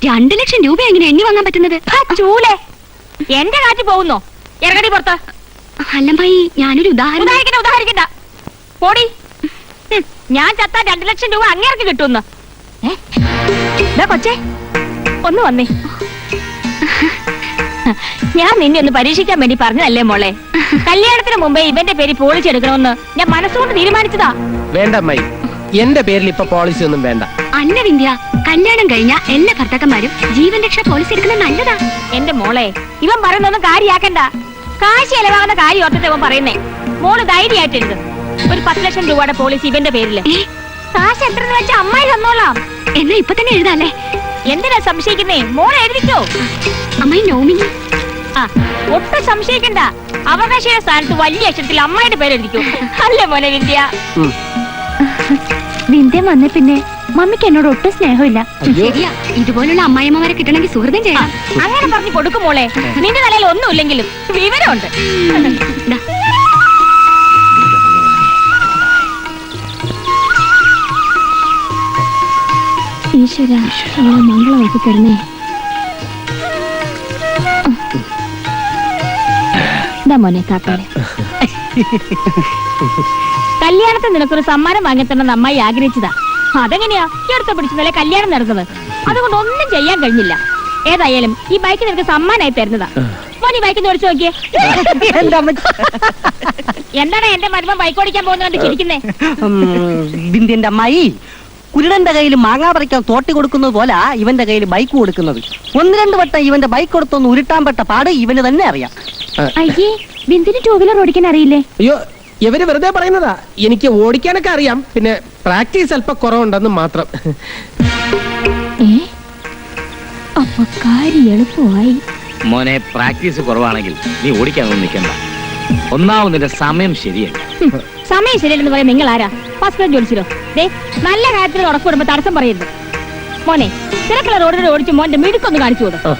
2 ലക്ഷം രൂപ എങ്ങനെ എണ്ണി വാങ്ങാൻ പറ്റുന്നത്? ചൂലേ, എന്റെ കാറ്റ് പോകുന്നോ? ഇറങ്ങടി പുറത്ത്. അല്ലമ്മായി, ഞാനൊരു ഉദാഹരിക്കണ്ട. പോടി. ഞാൻ ചത്താ 2 ലക്ഷം രൂപ അങ്ങേർക്ക് കിട്ടുമെന്ന്. കൊച്ചേ, ഒന്ന് വന്നേ. ഞാൻ നിന്നെ ഒന്ന് പരീക്ഷിക്കാൻ വേണ്ടി പറഞ്ഞതല്ലേ മോളെ. കല്യാണത്തിന് മുമ്പേ ഇവന്റെ പേര് പോളിസി എടുക്കണമെന്ന് ഞാൻ മനസ്സുകൊണ്ട് തീരുമാനിച്ചതാ. വേണ്ട അമ്മായി, എന്റെ പേരിൽ ഇപ്പൊ പോളിസി ഒന്നും വേണ്ട. അല്ല വിന്ധ്യ, കല്യാണം കഴിഞ്ഞ എല്ലാ ഭർത്താക്കന്മാരും ജീവൻ രക്ഷാ പോളിസി എടുക്കുന്നത് നല്ലതാ. എന്റെ മോളെ, ഇവൻ പറയുന്നൊന്നും കാര്യാക്കണ്ട. കാശ് ചെലവാകുന്ന കാര്യം ഓർത്തിട്ട് ഇവൻ പറയുന്നേ. മോള് ധൈര്യമായിട്ട് എഴുതും. ഒരു 10 ലക്ഷം രൂപയുടെ പോളിസി ഇവന്റെ പേരില്. കാശ് എത്രന്ന് വെച്ചാൽ അമ്മായി തന്നോളാം. എന്നാ ഇപ്പൊ തന്നെ എഴുതാല്ലേ? എന്തിനാ സംശയിക്കുന്നേ? മോളെ എഴുതിക്കോ. അമ്മായി നോമിനി. ഒട്ടും സംശയിക്കണ്ട. അവകാശിയുടെ സ്ഥാനത്ത് വലിയ അക്ഷരത്തിൽ അമ്മായിയുടെ പേര് എഴുതിക്കോ. അല്ലേ മോനെ വിന്ധ്യ? വിന്ധ്യ വന്നേ പിന്നെ മമ്മിക്ക് എന്നോട് ഒട്ടും സ്നേഹമില്ല. ശരിയാ, ഇതുപോലുള്ള അമ്മായിമ്മമാരെ കിട്ടണമെങ്കിൽ സുഹൃതം ചെയ്യണം. അങ്ങനെ പറഞ്ഞു കൊടുക്കും മോളെ. നിന്റെ നിലയിൽ ഒന്നുമില്ലെങ്കിലും വിവരമുണ്ട്. ഈശ്വര, മംഗളമാക്കി തരണേ. മോനെ കാക്കാലെ, കല്യാണത്തിന് നിനക്കൊരു സമ്മാനം വാങ്ങിത്തണമെന്ന് അമ്മായി ആഗ്രഹിച്ചതാ. അതെങ്ങനെയാ എടുത്ത് പിടിച്ചതല്ലേ കല്യാണം നടന്നത്? അതുകൊണ്ട് ഒന്നും ചെയ്യാൻ കഴിഞ്ഞില്ല. ഏതായാലും ഈ ബൈക്ക് നിനക്ക് സമ്മാനമായി തരുന്നതാ. മോൻ ഈ ബൈക്കിന് ഓടിച്ചു നോക്കിയേ. എന്താണ് എന്റെ മരുമൻ ബൈക്ക് ഓടിക്കാൻ പോകുന്നത് ചിരിക്കുന്നേ? ബിന്ദിന്റെ അമ്മായി കുരുടന്റെ കയ്യിൽ മാങ്ങാ പറിക്കാൻ തോട്ടി കൊടുക്കുന്നത് പോലെ ഇവന്റെ കയ്യിൽ ബൈക്ക് കൊടുക്കുന്നത്. 1-2 വട്ടം ഇവന്റെ ബൈക്ക് കൊടുത്തൊന്ന് ഉരുട്ടാൻ പെട്ട പാട് ഇവന് തന്നെ അറിയാം. അയ്യേ, ബിന്ദിന് 2 വീലർ ഓടിക്കാൻ അറിയില്ലേ? അയ്യോ, ഇവര് വെറുതെ പറയുന്നതാ. എനിക്ക് ഓടിക്കാനൊക്കെ അറിയാം, പിന്നെ പ്രാക്ടീസ് അല്പം കുറവുണ്ടെന്ന് മാത്രം. അപ്പൊ കാര്യം എളുപ്പമായി. മോനെ, പ്രാക്ടീസ് കുറവാണെങ്കിൽ നീ ഓടിക്കാനൊന്നും നിൽക്കണ്ട. ഒന്നാമതിന്റെ സമയം ശരിയല്ല. സമയം ശരിയല്ലെന്ന് പറയാൻ നിങ്ങൾ ആരാ? ഫസ്റ്റ് ജോലിച്ചോ? നല്ല കാര്യത്തിൽ ഉറപ്പിടുമ്പോ തടസ്സം പറയരുത്. മോനെ, തിരക്കുള്ള റോഡിൽ ഓടിച്ച് മോന്റെ മിടുക്കൊന്ന് കാണിച്ചു കൊടുക്കും.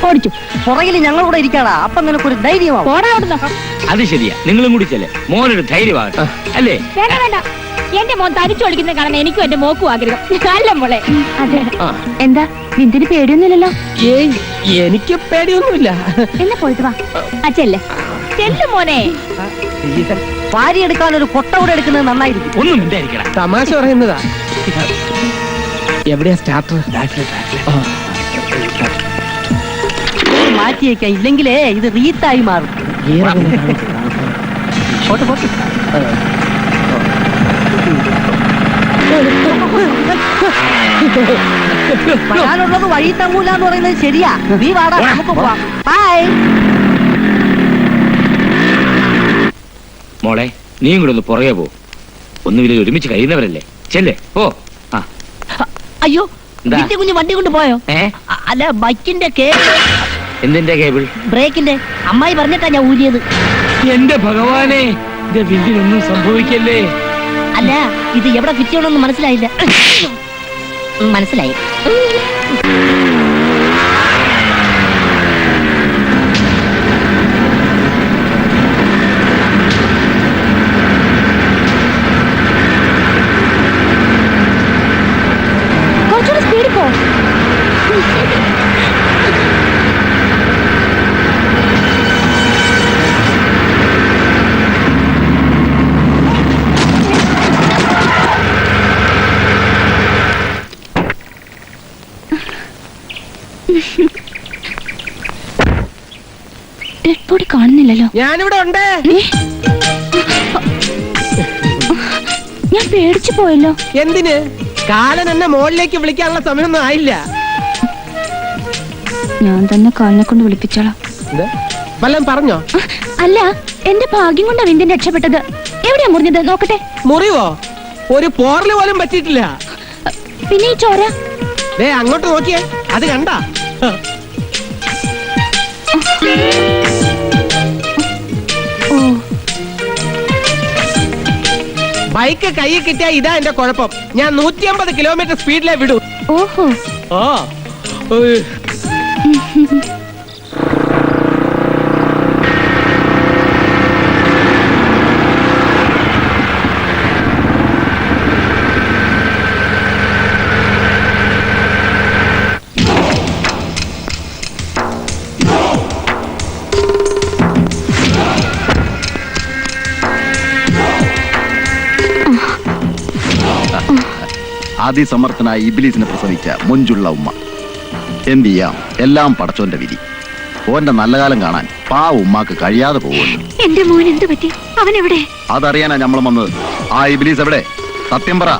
ഓടിച്ചു പുറകിൽ ഞങ്ങൾ കൂടെ ഇരിക്കാടാ. അപ്പൊ നിനക്കൊരു ധൈര്യമാവും. അത് ശരിയാ, നിങ്ങളും കൂടി ചെല്ലേ മോനൊരു ധൈര്യമാകട്ടെ, അല്ലേ? വേണ്ട വേണ്ട, എന്റെ മോൻ തരിച്ചു ഓടിക്കുന്ന കാണാൻ എനിക്കും എന്റെ മോക്കും ആഗ്രഹം. അല്ല മോളെ. അതെ. എന്താ വിന്ദിന് പേടിയൊന്നുമില്ലല്ലോ? ഏയ് എനിക്ക് പേടിയൊന്നുമില്ല. എന്നെ പോയിട്ട് വാ. അച്ഛല്ലേ ചെല്ലു മോനെ. വാരി എടുക്കാൻ ഒരു കൊട്ട കൂടെ എടുക്കുന്നത് നന്നായിരിക്കും. ഒന്നും മിണ്ടായിരിക്കണം. തമാശ പറയുന്നതാ. എവിടെയാ സ്റ്റാർട്ടർ? മാറ്റി വെക്കാം, ഇല്ലെങ്കിലേ ഇത് റീത്തായി മാറും. Pot pot. പറയാനുള്ളത് വഴി തങ്ങൂല എന്ന് പറയുന്നത് ശരിയാ. നീ വാടാ, നമുക്ക് പോവാം. ബൈ. മോളെ നീയും കൂടെ ഒന്ന് പുറകെ പോ. ഒന്നുമില്ല, ഒരുമിച്ച് കഴിയുന്നവരല്ലേ. ചെല്ലേ ഓ. ആ അയ്യോ, എന്താ? നിന്റെ കുഞ്ഞ് വണ്ടി കൊണ്ട് പോയോ? അല്ല, ബൈക്കിന്റെ എന്തിന്റെ കേബിൾ? ബ്രേക്കിന്റെ. അമ്മായി പറഞ്ഞിട്ടാ ഞാൻ ഊരിയത്. എന്റെ ഭഗവാനെ, വിന്ദിനൊന്നും സംഭവിക്കല്ലേ. അല്ല, ഇത് എവിടെ ഫിറ്റ് ചെയ്യണമെന്ന് മനസ്സിലായില്ല. മനസ്സിലായി. കുറച്ചുകൂടി സ്പീഡിൽ പോ. ഡെഡ് ബോഡി കാണുന്നില്ലല്ലോ. ഞാനിവിടെ ഉണ്ട്. ഞാൻ പേടിച്ചു പോയല്ലോ. എന്തിന്? കാലൻ എന്നെ മോളിലേക്ക് വിളിക്കാനുള്ള സമയമൊന്നും ആയില്ല. ഞാൻ തന്നെ കാലിനെ കൊണ്ട് വിളിപ്പിച്ചോളാം. വല്ലതും പറഞ്ഞോ? അല്ല, എന്റെ ഭാഗ്യം കൊണ്ടാ വിന്ദൻ രക്ഷപ്പെട്ടത്. എവിടെയാ മുറിഞ്ഞത്? നോക്കട്ടെ. മുറിവോ? ഒരു പോറല് പോലും പറ്റിയിട്ടില്ല. പിന്നെ ഈ ചോര? ദേ അങ്ങോട്ട് നോക്കിയേ, അത് കണ്ടാ? ഓ, ബൈക്ക് കയ്യിൽ കിട്ടിയാ ഇതാ എന്റെ കുഴപ്പം. ഞാൻ 150 കിലോമീറ്റർ സ്പീഡിലേ വിടൂ. ഓഹോ. ഓ അതിസമർത്ഥനായ ഇബ്ലീസിനെ പ്രസവിച്ച മൊഞ്ചുള്ള ഉമ്മ. എന്ത് ചെയ്യാം, എല്ലാം പടച്ചോന്റെ വിധി. ഓന്റെ നല്ല കാലം കാണാൻ ഉമ്മാക്ക് കഴിയാതെ പോകുമല്ലോ. എന്റെ മോൻ എന്ത് പറ്റി? അവൻ എവിടെ? അതറിയാനാ നമ്മൾ വന്നത്. ആ ഇബ്ലീസ് എവിടെ? സത്യം പറ.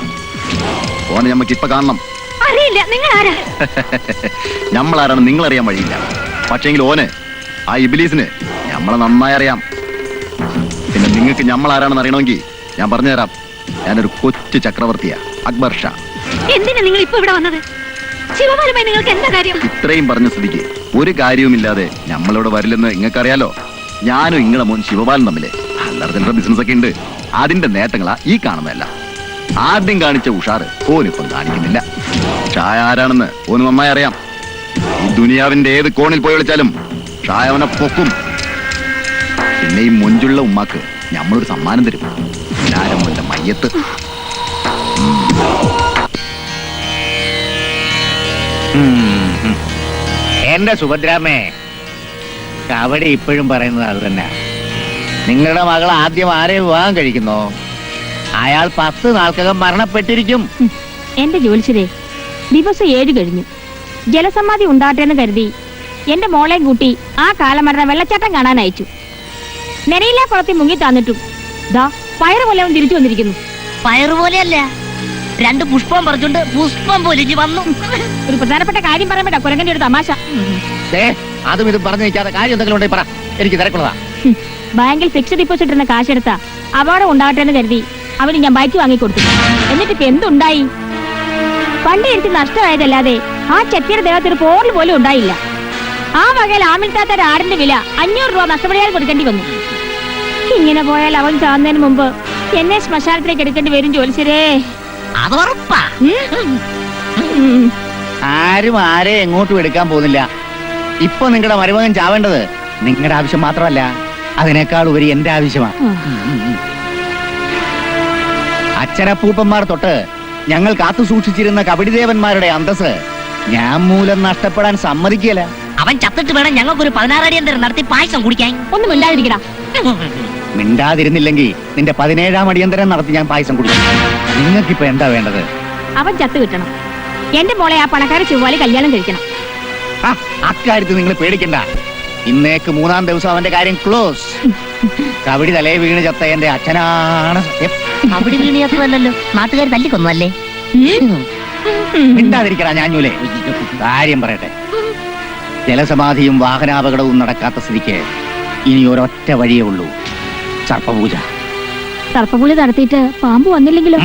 ഓനെ നമുക്ക് ഇപ്പൊ കാണണം. അറിയില്ല. നിങ്ങൾ ആരാ? നമ്മളാരാണ് നിങ്ങളറിയാൻ വഴിയില്ല. പക്ഷേങ്കിൽ ഓന്, ആ ഇബ്ലീസിന് നമ്മളെ നന്നായി അറിയാം. പിന്നെ നിങ്ങൾക്ക് നമ്മളാരാണെന്ന് അറിയണമെങ്കിൽ ഞാൻ പറഞ്ഞുതരാം. ഞാനൊരു കൊച്ചു ചക്രവർത്തിയാ, അക്ബർ ഷാ. എന്തിനാ നിങ്ങൾ ഇപ്പൊ ഇവിടെ വന്നത്? ശിവപാലുമായി നിങ്ങൾക്ക് എന്താ കാര്യം? ഇത്രയും പറഞ്ഞ സ്ഥിതിക്ക് ഒരു കാര്യവുമില്ലാതെ നമ്മളിവിടെ വരില്ലെന്ന് നിങ്ങൾക്കറിയാലോ. ഞാനും ഇങ്ങളെ മോൻ ശിവപാലൻ തമ്മില് അല്ലറ ചില്ലറ ബിസിനസ് ഒക്കെ ഉണ്ട്. അതിന്റെ നേട്ടങ്ങളാ ഈ കാണുന്നതല്ല. ആദ്യം കാണിച്ച ഉഷാറ് ഓനിപ്പം കാണിക്കുന്നില്ല. ഷായ ആരാണെന്ന് ഓന് നന്നായി അറിയാം. ഈ ദുനിയാവിന്റെ ഏത് കോണിൽ പോയി വിളിച്ചാലും ഷായ അവനെ പൊക്കും. പിന്നെ ഈ മൊഞ്ചുള്ള ഉമ്മാക്ക് നമ്മളൊരു സമ്മാനം തരും. ാരമ്മന്റെ മയ്യത്ത്. എന്റെ സുഭദ്രാമേ, അവിടെ ഇപ്പോഴും പറയുന്നത് അത് തന്നെ. നിങ്ങളുടെ മകൾ ആദ്യം ആരെ വിവാഹം കഴിക്കുന്നോ അയാൾ 10 നാൾക്കകം മരണപ്പെട്ടിരിക്കും. എന്റെ ജോലിശരേ, ദിവസം 7 കഴിഞ്ഞു. ജലസമാധി ഉണ്ടാട്ടെന്ന് കരുതി എന്റെ മോളെയും കൂട്ടി ആ കാലമരണ വെള്ളച്ചാട്ടം കാണാൻ അയച്ചു. നിരയില്ലാ കുളത്തിൽ മുങ്ങി താന്നിട്ടും ദാ പയറ് പോലെ അവൻ തിരിച്ചു വന്നിരിക്കുന്നു. പയറുപോലെയല്ല, 2 പുഷ്പം പറിച്ചുകൊണ്ട് പുഷ്പം പൊലിഞ്ഞു വന്നു. ഒരു പ്രധാനപ്പെട്ട കാര്യം പറയാൻ കുരങ്ങന്റെ ഒരു തമാശ. അതും ഇതും പറഞ്ഞു നിൽക്കാതെ കാര്യം എന്തെങ്കിലും ഉണ്ടെങ്കിൽ പറ, എനിക്ക് തിരക്കുള്ളതാ. ബാങ്കിൽ ഫിക്സ്ഡ് ഡിപ്പോസിറ്റ് ഇടുന്ന കാശെടുത്ത അപകടം ഉണ്ടാകട്ടെന്ന് കരുതി അവന് ഞാൻ ബൈക്ക് വാങ്ങിക്കൊടുത്തു. എന്നിട്ട് ഇപ്പൊ എന്തുണ്ടായി? പണ്ട് എനിക്ക് നഷ്ടമായതല്ലാതെ ആ ചെത്തിയുടെ ദേഹത്ത് ഒരു പോറൽ പോലും ഉണ്ടായില്ല. ആ വകയിൽ ആമിൽത്താത്ത ആടിന്റെ വില 500 രൂപ നഷ്ടപരിഹാരം കൊടുക്കേണ്ടി വന്നു. ഇങ്ങനെ പോയാൽ അവൻ ചാവുന്നതിന് മുമ്പ് എന്നെ ശ്മശാനത്തിലേക്ക് എടുക്കേണ്ടി വരും ജോലിശരേ. അത് ഉറപ്പാ. ആരും ആരെ എങ്ങോട്ടും എടുക്കാൻ പോകുന്നില്ല. ഇപ്പൊ നിങ്ങളുടെ മരുമകൻ ചാവേണ്ടത് നിങ്ങളുടെ ആവശ്യം മാത്രമല്ല, അതിനേക്കാൾ ഉപരി എന്റെ ആവശ്യമാണ്. അച്ഛനപ്പൂപ്പന്മാർ തൊട്ട് ഞങ്ങൾ കാത്തു സൂക്ഷിച്ചിരുന്ന കബഡിദേവന്മാരുടെ അന്തസ് ഞാൻ മൂലം നഷ്ടപ്പെടാൻ സമ്മതിക്കില്ല. അവൻ ചത്തിട്ട് വേണം ഞങ്ങൾക്കൊരു 16 അടിയന്തരം നടത്തി പായസം കുടിക്കാൻ. ഒന്നും മിണ്ടാതിരിക്കടാ. മിണ്ടാതിരുന്നില്ലെങ്കിൽ നിന്റെ 17-ാം അടിയന്തരം നടത്തി ഞാൻ പായസം കുടിക്കും. നിങ്ങൾക്കിപ്പോ എന്താ വേണ്ടത്? അവൻ ചത്തു കിട്ടണം. എന്റെ മോളെ ആ പണക്കാരെ ചൊവ്വാലി കല്യാണം കഴിക്കണം. അക്കാര്യത്തിൽ നിങ്ങൾ പേടിക്കണ്ട. ഇന്നേക്ക് 3-ാം ദിവസം അവന്റെ കാര്യം ക്ലോസ്. കബഡി തലേ വീണ് ചത്ത എന്റെ അച്ഛനാണ് സത്യം. അവിടെ വീണിയത്രല്ലോ, നാട്ടുകാർ തല്ലിക്കൊന്നല്ലേ? മിണ്ടാതിരിക്കടാ ഞാഞ്ഞൂലേ. കാര്യം പറയട്ടെ. ജലസമാധിയും വാഹനാപകടവും നടക്കാത്ത സ്ഥിതിക്ക് ഇനി ഒരൊറ്റ വഴിയേ ഉള്ളൂ, സർപ്പപൂജ. സർപ്പപൂജ നടത്തിയിട്ട് പാമ്പ് വന്നില്ലെങ്കിലോ?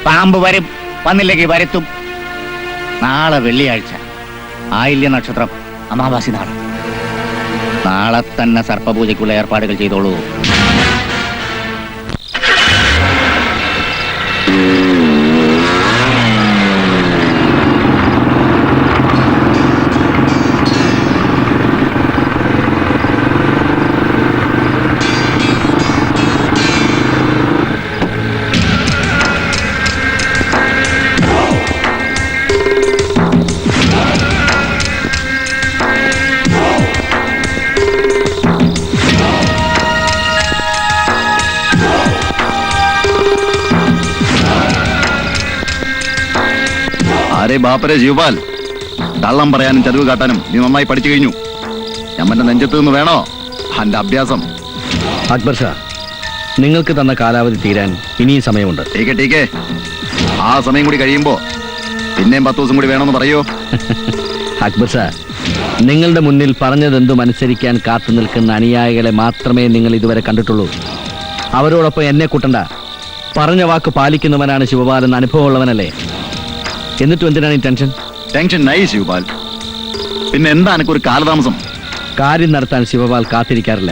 പാമ്പ് വരും, വന്നില്ലെങ്കിൽ വരുത്തും. നാളെ വെള്ളിയാഴ്ച, ആയില്യ നക്ഷത്രം, അമാവാസി നാൾ. നാളെ തന്നെ സർപ്പപൂജയ്ക്കുള്ള ഏർപ്പാടുകൾ ചെയ്തോളൂ. അരേ ബാപ്പരെ ജീവപാൽ, കള്ളം പറയാനും ചതിവ് കാട്ടാനും നീ നന്നായി പഠിച്ചു കഴിഞ്ഞു. ഞമ്മന്റെ നെഞ്ചത്ത് നിന്ന് വേണോ അന്റെ അഭ്യാസം? അക്ബർ ഷാ, നിങ്ങൾക്ക് തന്ന കാലാവധി തീരാൻ ഇനിയും സമയമുണ്ട്. ടീക്കെ ആ സമയം കൂടി കഴിയുമ്പോ പിന്നെയും 10 ദിവസം കൂടി വേണമെന്ന് പറയോ? അക്ബർ ഷാ, നിങ്ങളുടെ മുന്നിൽ പറഞ്ഞതെന്തും അനുസരിക്കാൻ കാത്തു നിൽക്കുന്ന അനുയായികളെ മാത്രമേ നിങ്ങൾ ഇതുവരെ കണ്ടിട്ടുള്ളൂ. അവരോടൊപ്പം എന്നെ കൂട്ടണ്ട. പറഞ്ഞ വാക്ക് പാലിക്കുന്നവനാണ് ശിവപാൽ എന്ന അനുഭവമുള്ളവനല്ലേ. എന്നിട്ടും എന്തിനാണ് ഈ ടെൻഷൻ? Tension nice Sivapal. പിന്നെ എന്താ എനിക്കൊരു കാലതാമസം? കാര്യം നടത്താൻ ശിവപാൽ കാത്തിരിക്കാറില്ല.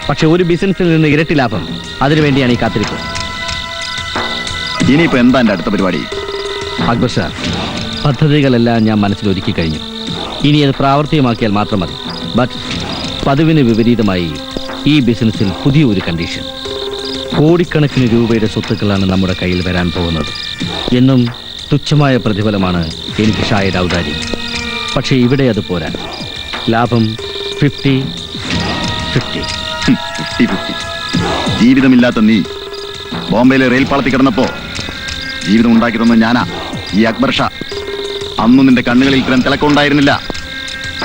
പക്ഷെ ഒരു ബിസിനസ്സിൽ നിന്ന് ഇരട്ടി ലാഭം, അതിനുവേണ്ടിയാണ് ഈ കാത്തിരിപ്പ്. ഇനിയിപ്പോ എന്താ എന്റെ അടുത്ത പരിപാടി? അക്ബർ ഷാ, പദ്ധതികളെല്ലാം ഞാൻ മനസ്സിലൊരുക്കി കഴിഞ്ഞു. ഇനി അത് പ്രാവർത്തികമാക്കിയാൽ മാത്രം മതി. ബട്ട് പതിവിന് വിപരീതമായി ഈ ബിസിനസ്സിൽ പുതിയൊരു കണ്ടീഷൻ. കോടിക്കണക്കിന് രൂപയുടെ സ്വത്തുക്കളാണ് നമ്മുടെ കയ്യിൽ വരാൻ പോകുന്നത്. എന്നും തുച്ഛമായ പ്രതിഫലമാണ് എനിക്ക് ഷായുടെ ഔദാര്യം. പക്ഷേ ഇവിടെ അത് പോരാ. ലാഭം 50-50. 50-50. ജീവിതമില്ലാത്ത നീ ബോംബെയിലെ റെയിൽ പാളത്തിൽ കിടന്നപ്പോ ജീവിതം ഉണ്ടാക്കി തന്നത് ഞാനാ, ഈ അക്ബർ ഷാ. അന്നും നിന്റെ കണ്ണുകളിൽ ഇത്തരം തിളക്കമുണ്ടായിരുന്നില്ല,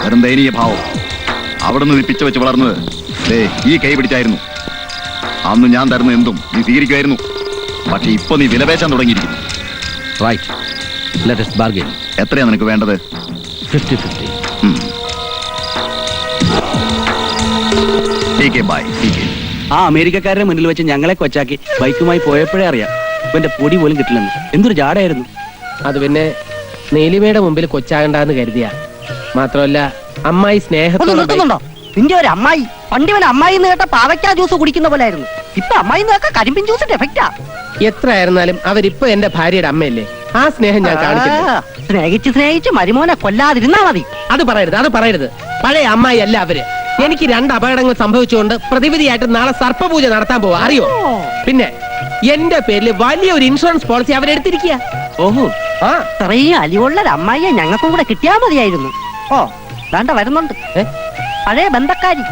വെറും ദയനീയ ഭാവം. അവിടെ നിന്ന് പിച്ച വെച്ച് വളർന്നത് ദേ ഈ കൈ പിടിച്ചായിരുന്നു. അന്ന് ഞാൻ തരുന്ന എന്തും നീ സ്വീകരിക്കുമായിരുന്നു. പക്ഷെ ഇപ്പൊ നീ വിലപേശാൻ തുടങ്ങിയിരിക്കുന്നു. Right, let us bargain. എത്രയാ നിനക്ക് വേണ്ടത്? 50-50. ആ അമേരിക്കക്കാരുടെ മുന്നിൽ വെച്ച് ഞങ്ങളെ കൊച്ചാക്കി ബൈക്കുമായി പോയപ്പോഴേ അറിയാം ഇവന്റെ പൊടി പോലും കിട്ടില്ലെന്ന്. എന്തൊരു ജാടയായിരുന്നു അത്. പിന്നെ നീലിമയുടെ മുമ്പിൽ കൊച്ചാകണ്ടെന്ന് കരുതിയ മാത്രമല്ല, അമ്മായി ഒന്ന് സ്നേഹത്തോടെ നിർത്തുന്നുണ്ടോ? നിന്റെ ഒരു അമ്മായി പണ്ടിവൻ അമ്മായി എന്ന് കേട്ട പാവയ്ക്കാ ജ്യൂസ് കുടിക്കുന്ന പോലെ ആയിരുന്നു. ഇപ്പൊ അമ്മായി എന്ന് കേട്ട കരിമ്പിൻ ജ്യൂസിന്റെ എഫക്റ്റാ. എത്ര ആയിരുന്നാലും അവരിപ്പോ എന്റെ ഭാര്യയുടെ അമ്മയല്ലേ. ആ സ്നേഹം ഞാൻ കാണിക്കില്ല. സ്നേഹിച്ച് മരുമോനെ കൊല്ലാതിരുന്നാ മതി. അത് പറയരുത്. പഴയ അമ്മായി അല്ല അവര്. എനിക്ക് 2 അപകടങ്ങൾ സംഭവിച്ചുകൊണ്ട് പ്രതിവിധിയായിട്ട് നാളെ സർപ്പപൂജ നടത്താൻ പോവാ, അറിയോ? പിന്നെ എന്റെ പേരിൽ വലിയൊരു ഇൻഷുറൻസ് പോളിസി അവരെടുത്തിരിക്കുക. ഓഹോ, ഇത്രയും അലിവുള്ള ഒരു അമ്മായിയെ ഞങ്ങൾക്കും കൂടെ കിട്ടിയാ മതിയായിരുന്നു. ഓ വേണ്ട, വരുന്നുണ്ട് പഴയ ബന്ധക്കാരി.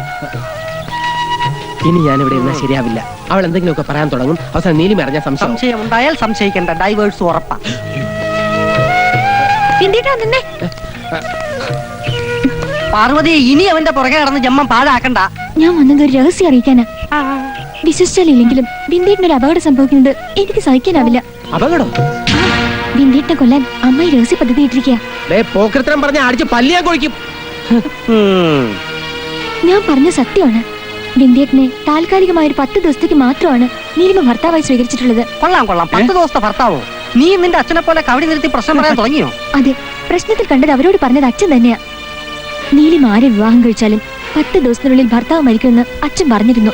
ഇനി ഞാൻ ഇവിടെ ഇരുന്നാൽ ശരിയാവില്ല. അവൾ എന്തെങ്കിലുമൊക്കെ പറയാൻ തുടങ്ങും. അവസാനം നീലിമ അറിഞ്ഞ സംശയം ഉണ്ടായാൽ സംശയിക്കണ്ട, ഡൈവേഴ്സ് ഉറപ്പാ. പാർവതി, ഇനി അവന്റെ പുറകെ നടന്ന് ജമ്മം പാഴാക്കണ്ട. ഞാൻ വന്നത് ഒരു രഹസ്യം അറിയിക്കാനാ. വിശ്വസിച്ചാലില്ലെങ്കിലും ബിന്ദേട്ടിനൊരു അപകടം സംഭവിക്കുന്നത് എനിക്ക് സഹിക്കാനാവില്ല. അപകടം? ബിന്ദേട്ടിനെ കൊല്ലാൻ അമ്മായി രഹസ്യ പദ്ധതി ഇട്ടിരിക്കുക. പോക്കൃത്തരം പറഞ്ഞ അടിച്ച് പല്ലിയാ കൊഴിക്കും. ഞാൻ പറഞ്ഞ സത്യമാണ്. ബിന്ദേട്ടിനെ താൽക്കാലികമായ ഒരു 10 ദിവസത്തേക്ക് മാത്രമാണ് നീലിമ ഭർത്താവായി സ്വീകരിച്ചിട്ടുള്ളത്. കൊള്ളാം 10 ദിവസത്തെ ഭർത്താവോ? നീ നിന്റെ അച്ഛനെ പോലെ കവടി നിർത്തി പ്രശ്നം പറയാൻ തുടങ്ങിയോ? അതെ, പ്രശ്നത്തിൽ കണ്ടത് അവരോട് പറഞ്ഞത് അച്ഛൻ തന്നെയാ. നീലിമ ആരെ വിവാഹം കഴിച്ചാലും 10 ദിവസത്തിനുള്ളിൽ ഭർത്താവ് മരിക്കുമെന്ന് അച്ഛൻ പറഞ്ഞിരുന്നു.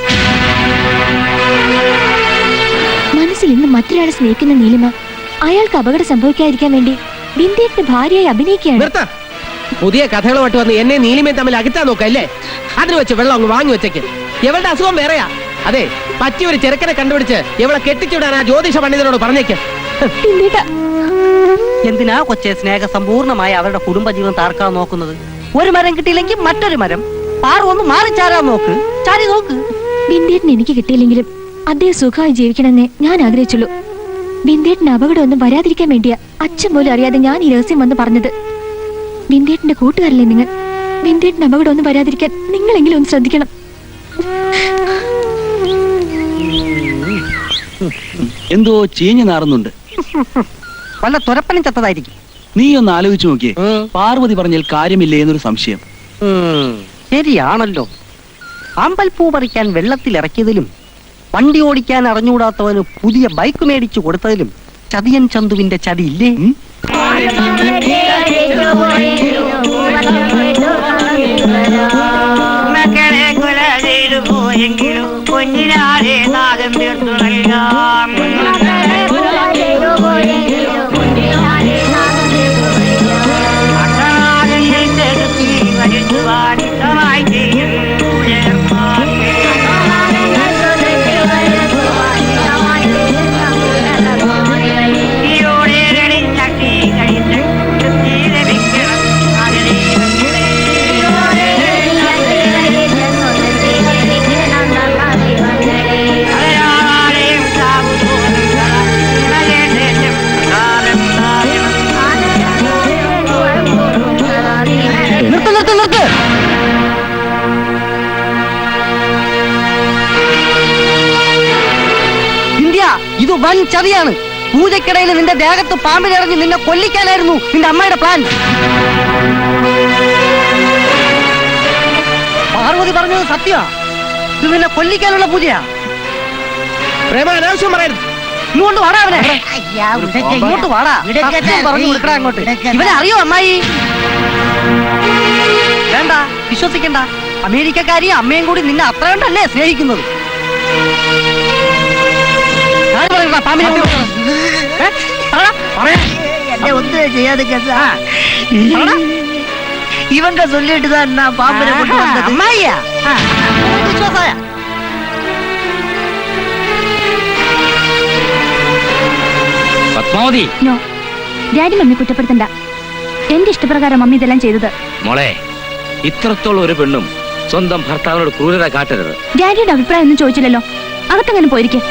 മനസ്സിൽ ഇന്ന് മറ്റൊരാളെ സ്നേഹിക്കുന്ന നീലിമ അയാൾക്ക് അപകടം സംഭവിക്കാതിരിക്കാൻ വേണ്ടി ബിന്ദേട്ടിന്റെ ഭാര്യയായി അഭിനയിക്കുകയാണ്. പുതിയ കഥകളുമായിട്ട് വന്ന് എന്നെ നീലിമയും തമ്മിൽ അകറ്റാൻ നോക്കല്ലേ? അതിന് വെച്ച് വെള്ളം അങ്ങ് വാങ്ങി വെച്ചേക്ക്. എവളുടെ അസുഖം വേറെയാ. അതെ, പറ്റിയൊരു ചെറുക്കനെ കണ്ടുപിടിച്ച് ഇവളെ കെട്ടിച്ചുവിടാൻ ആ ജ്യോതിഷ പണ്ഡിതനോട് പറഞ്ഞേക്ക്. എന്തിനാ കൊച്ചെ സ്നേഹസമ്പൂർണമായി അവരുടെ കുടുംബജീവൻ താർക്കാൻ നോക്കുന്നത്? ഒരു മരം കിട്ടിയില്ലെങ്കിൽ മറ്റൊരു മരം. പാറ ഒന്ന് മാറിച്ചാരാൻ നോക്ക്, ചാരി നോക്ക്. ബിന്ദേട്ടൻ എനിക്ക് കിട്ടിയില്ലെങ്കിലും അദ്ദേഹം സുഖമായി ജീവിക്കണമെന്നേ ഞാൻ ആഗ്രഹിച്ചുള്ളൂ. ബിന്ദേട്ടന് അപകടമൊന്നും വരാതിരിക്കാൻ വേണ്ടിയാ അച്ഛൻ പോലും അറിയാതെ ഞാൻ ഈ രഹസ്യം വന്ന് പറഞ്ഞത്. ബിന്ദേട്ടന്റെ കൂട്ടുകാരല്ലേ നിങ്ങൾ. ബിന്ദേട്ടന് അപകടമൊന്നും വരാതിരിക്കാൻ നിങ്ങളെങ്കിലും ഒന്ന് ശ്രദ്ധിക്കണം. എന്തോ ചീഞ്ഞു നാറുന്നുണ്ട്. വല്ല തുരപ്പനും ചത്തതായിരിക്കും. നീ ഒന്ന് ആലോചിച്ചു നോക്കിയേ. പാർവതി പറഞ്ഞാൽ കാര്യമില്ലേ എന്നൊരു സംശയം. ശരിയാണല്ലോ. ആമ്പൽപ്പൂ പറിക്കാൻ വെള്ളത്തിൽ ഇറക്കിയതിലും വണ്ടി ഓടിക്കാൻ അറിഞ്ഞുകൂടാത്തവന് പുതിയ ബൈക്ക് മേടിച്ചു കൊടുത്തതിലും ചതിയൻ ചന്തുവിന്റെ ചതി ഇല്ലേ? കുഞ്ഞിനാരെ നാദം തീർത്തു നൽകാം. അക്ഷരാജന്റെ ചെറുത്തി വരുത്തുവാനിത്തമായി ചെയ്യും ഇത് വൻ ചതിയാണ്. പൂജക്കിടയിൽ നിന്റെ ദേഹത്ത് പാമ്പിനെറിഞ്ഞ് നിന്നെ കൊല്ലിക്കാനായിരുന്നു നിന്റെ അമ്മയുടെ പ്ലാൻ. പാർവതി പറഞ്ഞത് സത്യമാ. ഇത് നിന്നെ കൊല്ലിക്കാനുള്ള പൂജയാ. അനാവശ്യം പറയരുത്. ഇങ്ങോട്ട് വാടാ അവനെ. ഇങ്ങോട്ട് വാടാ. പറഞ്ഞു കൊടുക്കടാ അങ്ങോട്ട്. ഇവനെ അറിയോ അമ്മായി? വേണ്ട, വിശ്വസിക്കണ്ട. അമേരിക്കക്കാരിയും അമ്മയും കൂടി നിന്നെ അത്ര കണ്ടല്ലേ സ്നേഹിക്കുന്നത്. ഒന്നും ചെയ്യാതെ ഇവങ്ക ചൊല്ലിട്ട് തന്നെ പാമ്പിനെ കൊണ്ടുവന്നത്. പത്മാവതി, ഡാഡി മമ്മി കുറ്റപ്പെടുത്തണ്ട. എന്റെ ഇഷ്ടപ്രകാരം മമ്മി ഇതെല്ലാം ചെയ്തത്. മോളെ, ഇത്രത്തോളം ഒരു പെണ്ണും സ്വന്തം ഭർത്താവിനോട് ക്രൂരത കാട്ടരുത്. ഡാഡിയുടെ അഭിപ്രായം ഒന്നും ചോദിച്ചില്ലല്ലോ. അകത്തങ്ങനെ പോയിരിക്കെ.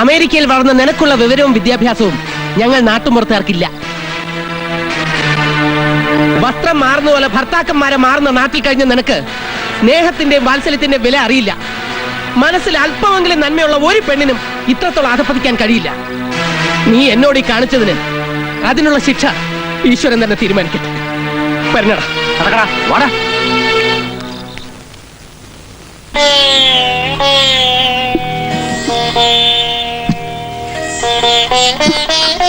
അമേരിക്കയിൽ വളർന്ന നിനക്കുള്ള വിവരവും വിദ്യാഭ്യാസവും ഞങ്ങൾ നാട്ടുമ്പുറത്തുകാർക്കില്ല. വസ്ത്രം മാറുന്ന പോലെ ഭർത്താക്കന്മാരെ മാറുന്ന നാട്ടിൽ കഴിഞ്ഞ നിനക്ക് സ്നേഹത്തിന്റെയും വാത്സല്യത്തിന്റെയും വില അറിയില്ല. മനസ്സിൽ അല്പമെങ്കിലും നന്മയുള്ള ഒരു പെണ്ണിനും ഇത്രത്തോളം അധപ്പതിക്കാൻ കഴിയില്ല. നീ എന്നോട് ഈ കാണിച്ചതിന് അതിനുള്ള ശിക്ഷ ഈശ്വരൻ തന്നെ തീരുമാനിക്കട്ടെ. പറഞ്ഞടാ, നടക്കടാ, വാടാ.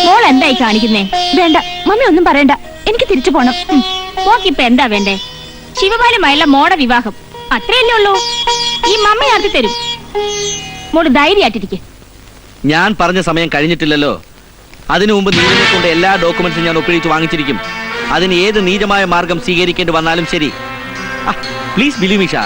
മോൾ എന്തായി കാണിക്കുന്നേ? വേണ്ട മമ്മി, ഒന്നും പറയണ്ട. എനിക്ക് തിരിച്ചു പോണം. മോക്കിപ്പൊ എന്താ വേണ്ടേ? ശിവപാലുമായുള്ള മോടെ വിവാഹം അത്രയല്ലേ ഉള്ളൂ. ഈ മമ്മ ആർത്തി തരും. മോള് ധൈര്യമായിട്ടിരിക്കെ. ഞാൻ പറഞ്ഞ സമയം കഴിഞ്ഞിട്ടില്ലല്ലോ. അതിനു മുമ്പ് നീലിനെ കൊണ്ട് എല്ലാ ഡോക്യുമെന്റ്സും ഞാൻ ഒപ്പിടിച്ച് വാങ്ങിച്ചിരിക്കും. അതിന് ഏത് നീചമായ മാർഗം സ്വീകരിക്കേണ്ടി വന്നാലും ശരി. Please believe me Shah.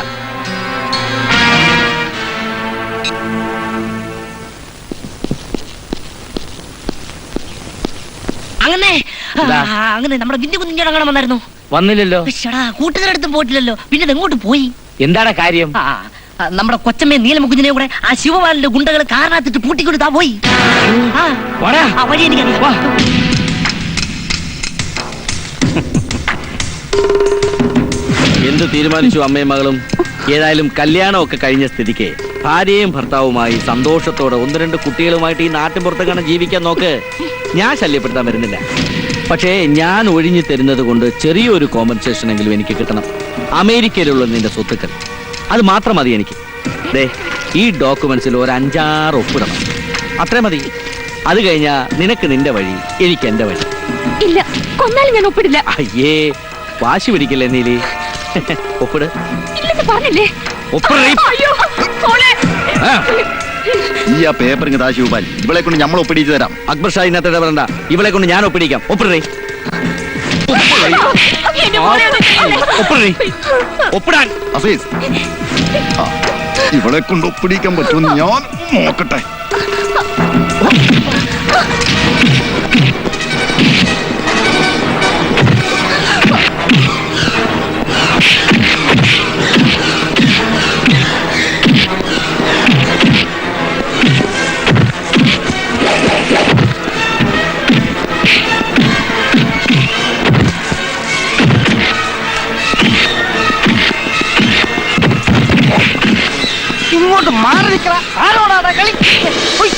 അങ്ങനെ നമ്മുടെ ബിന്ദു കുഞ്ഞിനെ കാണാൻ വന്നായിരുന്നു. വന്നില്ലല്ലോ. കൂട്ടുകാരടുത്തും പോയിട്ടില്ലല്ലോ. പിന്നെ എങ്ങോട്ട് പോയി? എന്താണ് കാര്യം? നമ്മുടെ കൊച്ചമ്മയെ നീലമുകുഞ്ഞിനെ കൂടെ ആ ശിവപാലിന്റെ ഗുണ്ടകൾ കാരണത്തിട്ട് പൂട്ടിക്കൊടുത്താ പോയി. ആ വഴി എനിക്കറിയാം. എന്ത് തീരുമാനിച്ചു അമ്മയും മകളും? ഏതായാലും കല്യാണമൊക്കെ കഴിഞ്ഞ സ്ഥിതിക്ക് ഭാര്യയും ഭർത്താവുമായി സന്തോഷത്തോടെ 1-2 കുട്ടികളുമായിട്ട് ഈ നാട്ടിൻപുറത്ത് കാണാൻ ജീവിക്കാൻ നോക്ക്. ഞാൻ ശല്യപ്പെടുത്താൻ വരുന്നില്ല. പക്ഷേ ഞാൻ ഒഴിഞ്ഞു തരുന്നത് കൊണ്ട് ചെറിയൊരു കോമ്പൻസേഷൻ എങ്കിലും എനിക്ക് കിട്ടണം. അമേരിക്കയിലുള്ള നിന്റെ സ്വത്തുക്കൾ അത് മാത്രം മതി എനിക്ക്. ദേ, ഈ ഡോക്യുമെന്റ്സിൽ ഒരു 5-6 ഒപ്പിടണം. അത്രേ മതി. അത് കഴിഞ്ഞാ നിനക്ക് നിന്റെ വഴി, എനിക്ക് എന്റെ വഴി. ഇല്ല, കൊന്നാലും ഞാൻ ഒപ്പിടില്ല. അയ്യേ, വാശി പിടിക്കില്ലേ നീലി? ഒപ്പിട്. ഇല്ലെന്ന് പറഞ്ഞില്ലേ? ഈ ആ പേപ്പറിങ് താ ശിവപാൽ. ഇവളെ കൊണ്ട് നമ്മൾ ഒപ്പിടിച്ചു തരാം. അക്ബർ ഷാ ഇതിനകത്ത് ഇടപെടണ്ട. ഇവളെ കൊണ്ട് ഞാൻ ഒപ്പിടിക്കാം. ഒപ്പിടേ. ഒപ്പിടാൻ. അസീസ്, ഇവളെ കൊണ്ട് ഒപ്പിടിക്കാൻ പറ്റുമെന്ന് ഞാൻ നോക്കട്ടെ. കളി ഉയ്.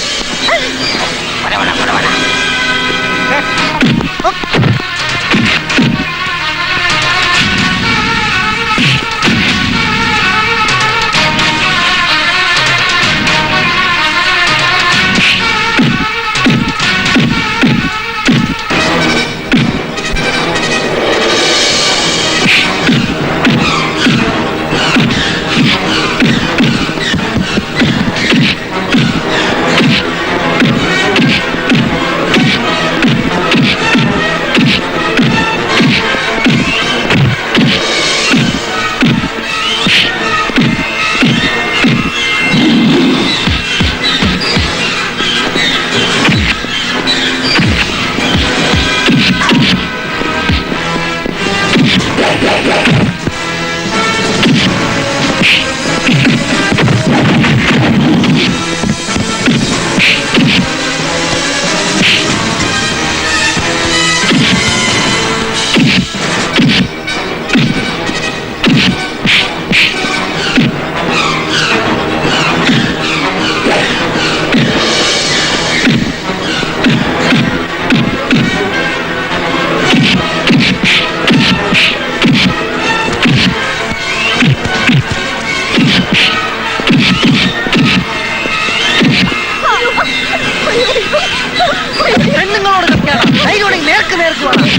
പെണ്ണുങ്ങളോട് കത്തിയാണ് ധൈര്യമാണെങ്കിൽ നേർക്ക് നേർക്ക് വേണം.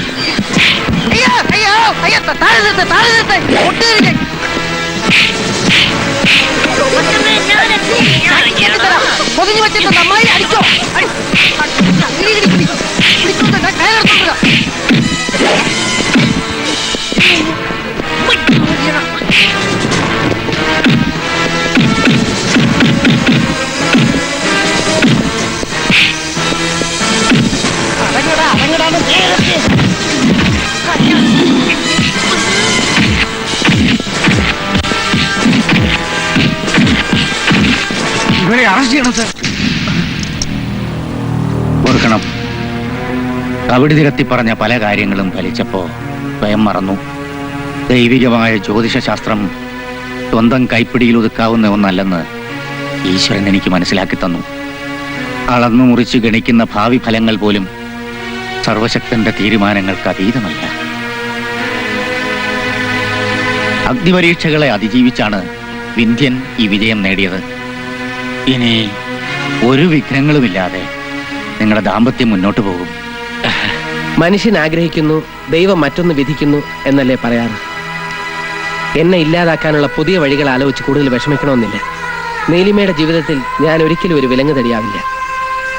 അയ്യോ അയ്യോ അയ്യോ താഴെ നിർത്ത് ഒട്ടുകരിക്കേ പൊതിഞ്ഞു വെച്ചിട്ട് നന്നായി അടിച്ചോ. ഇവരെ അറസ്റ്റ് ചെയ്യണം സർ. ഓർക്കണം, കബഡി നിരത്തി പറഞ്ഞ പല കാര്യങ്ങളും ഫലിച്ചപ്പോ സ്വയം മറന്നു. ദൈവികമായ ജ്യോതിഷശാസ്ത്രം സ്വന്തം കൈപ്പിടിയിൽ ഒതുക്കാവുന്ന ഒന്നല്ലെന്ന് ഈശ്വരൻ എനിക്ക് മനസ്സിലാക്കി തന്നു. അളന്നു മുറിച്ച് ഗണിക്കുന്ന ഭാവി ഫലങ്ങൾ പോലും സർവശക്തന്റെ തീരുമാനങ്ങൾക്ക് അതീതമല്ല. അഗ്നിപരീക്ഷകളെ അതിജീവിച്ചാണ് വിന്ധ്യൻ ഈ വിജയം നേടിയത്. ഇനി ഒരു വിഘ്നങ്ങളുമില്ലാതെ നിങ്ങളുടെ ദാമ്പത്യം മുന്നോട്ട് പോകും. മനുഷ്യൻ ആഗ്രഹിക്കുന്നു, ദൈവം മറ്റൊന്ന് വിധിക്കുന്നു എന്നല്ലേ പറയാറ്. എന്നെ ഇല്ലാതാക്കാനുള്ള പുതിയ വഴികൾ ആലോചിച്ച് കൂടുതൽ വിഷമിക്കണമെന്നില്ല. നീലിമയുടെ ജീവിതത്തിൽ ഞാൻ ഒരിക്കലും ഒരു വിലങ്ങ് തടിയാവില്ല.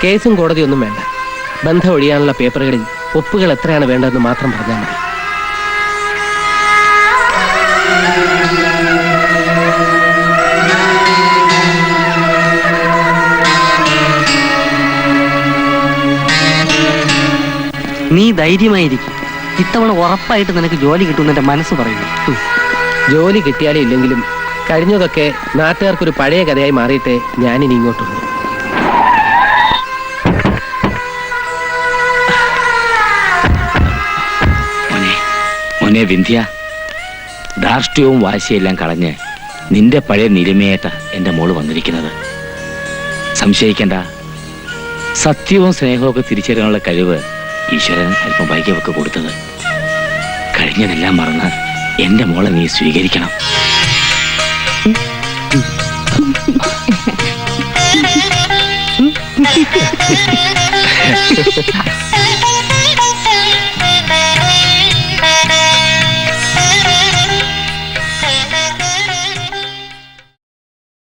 കേസും കോടതിയൊന്നും വേണ്ട. ബന്ധം ഒഴിയാനുള്ള പേപ്പറുകളിൽ ഒപ്പുകൾ എത്രയാണ് വേണ്ടതെന്ന് മാത്രം പറഞ്ഞാൽ മതി. നീ ധൈര്യമായിരിക്കും. ഇത്തവണ ഉറപ്പായിട്ട് നിനക്ക് ജോലി കിട്ടുമെന്ന് എന്റെ മനസ്സ് പറയുന്നു. ജോലി കിട്ടിയാലും ഇല്ലെങ്കിലും കഴിഞ്ഞതൊക്കെ നാട്ടുകാർക്കൊരു പഴയ കഥയായി മാറിയിട്ടേ ഞാനിനി ഇങ്ങോട്ടുള്ളൂ. മോനെ വിന്ധ്യ, ധാർഷ്ട്യവും വാശിയെല്ലാം കളഞ്ഞ് നിന്റെ പഴയ നിരമയേറ്റ എന്റെ മോള് വന്നിരിക്കുന്നത്. സംശയിക്കണ്ട, സത്യവും സ്നേഹവും ഒക്കെ തിരിച്ചറിയാനുള്ള കഴിവ് ഈശ്വരൻ അല്പം വൈകിയൊക്കെ കൊടുത്തത്. കഴിഞ്ഞതെല്ലാം മറന്ന് എന്റെ മോളെ നീ സ്വീകരിക്കണം.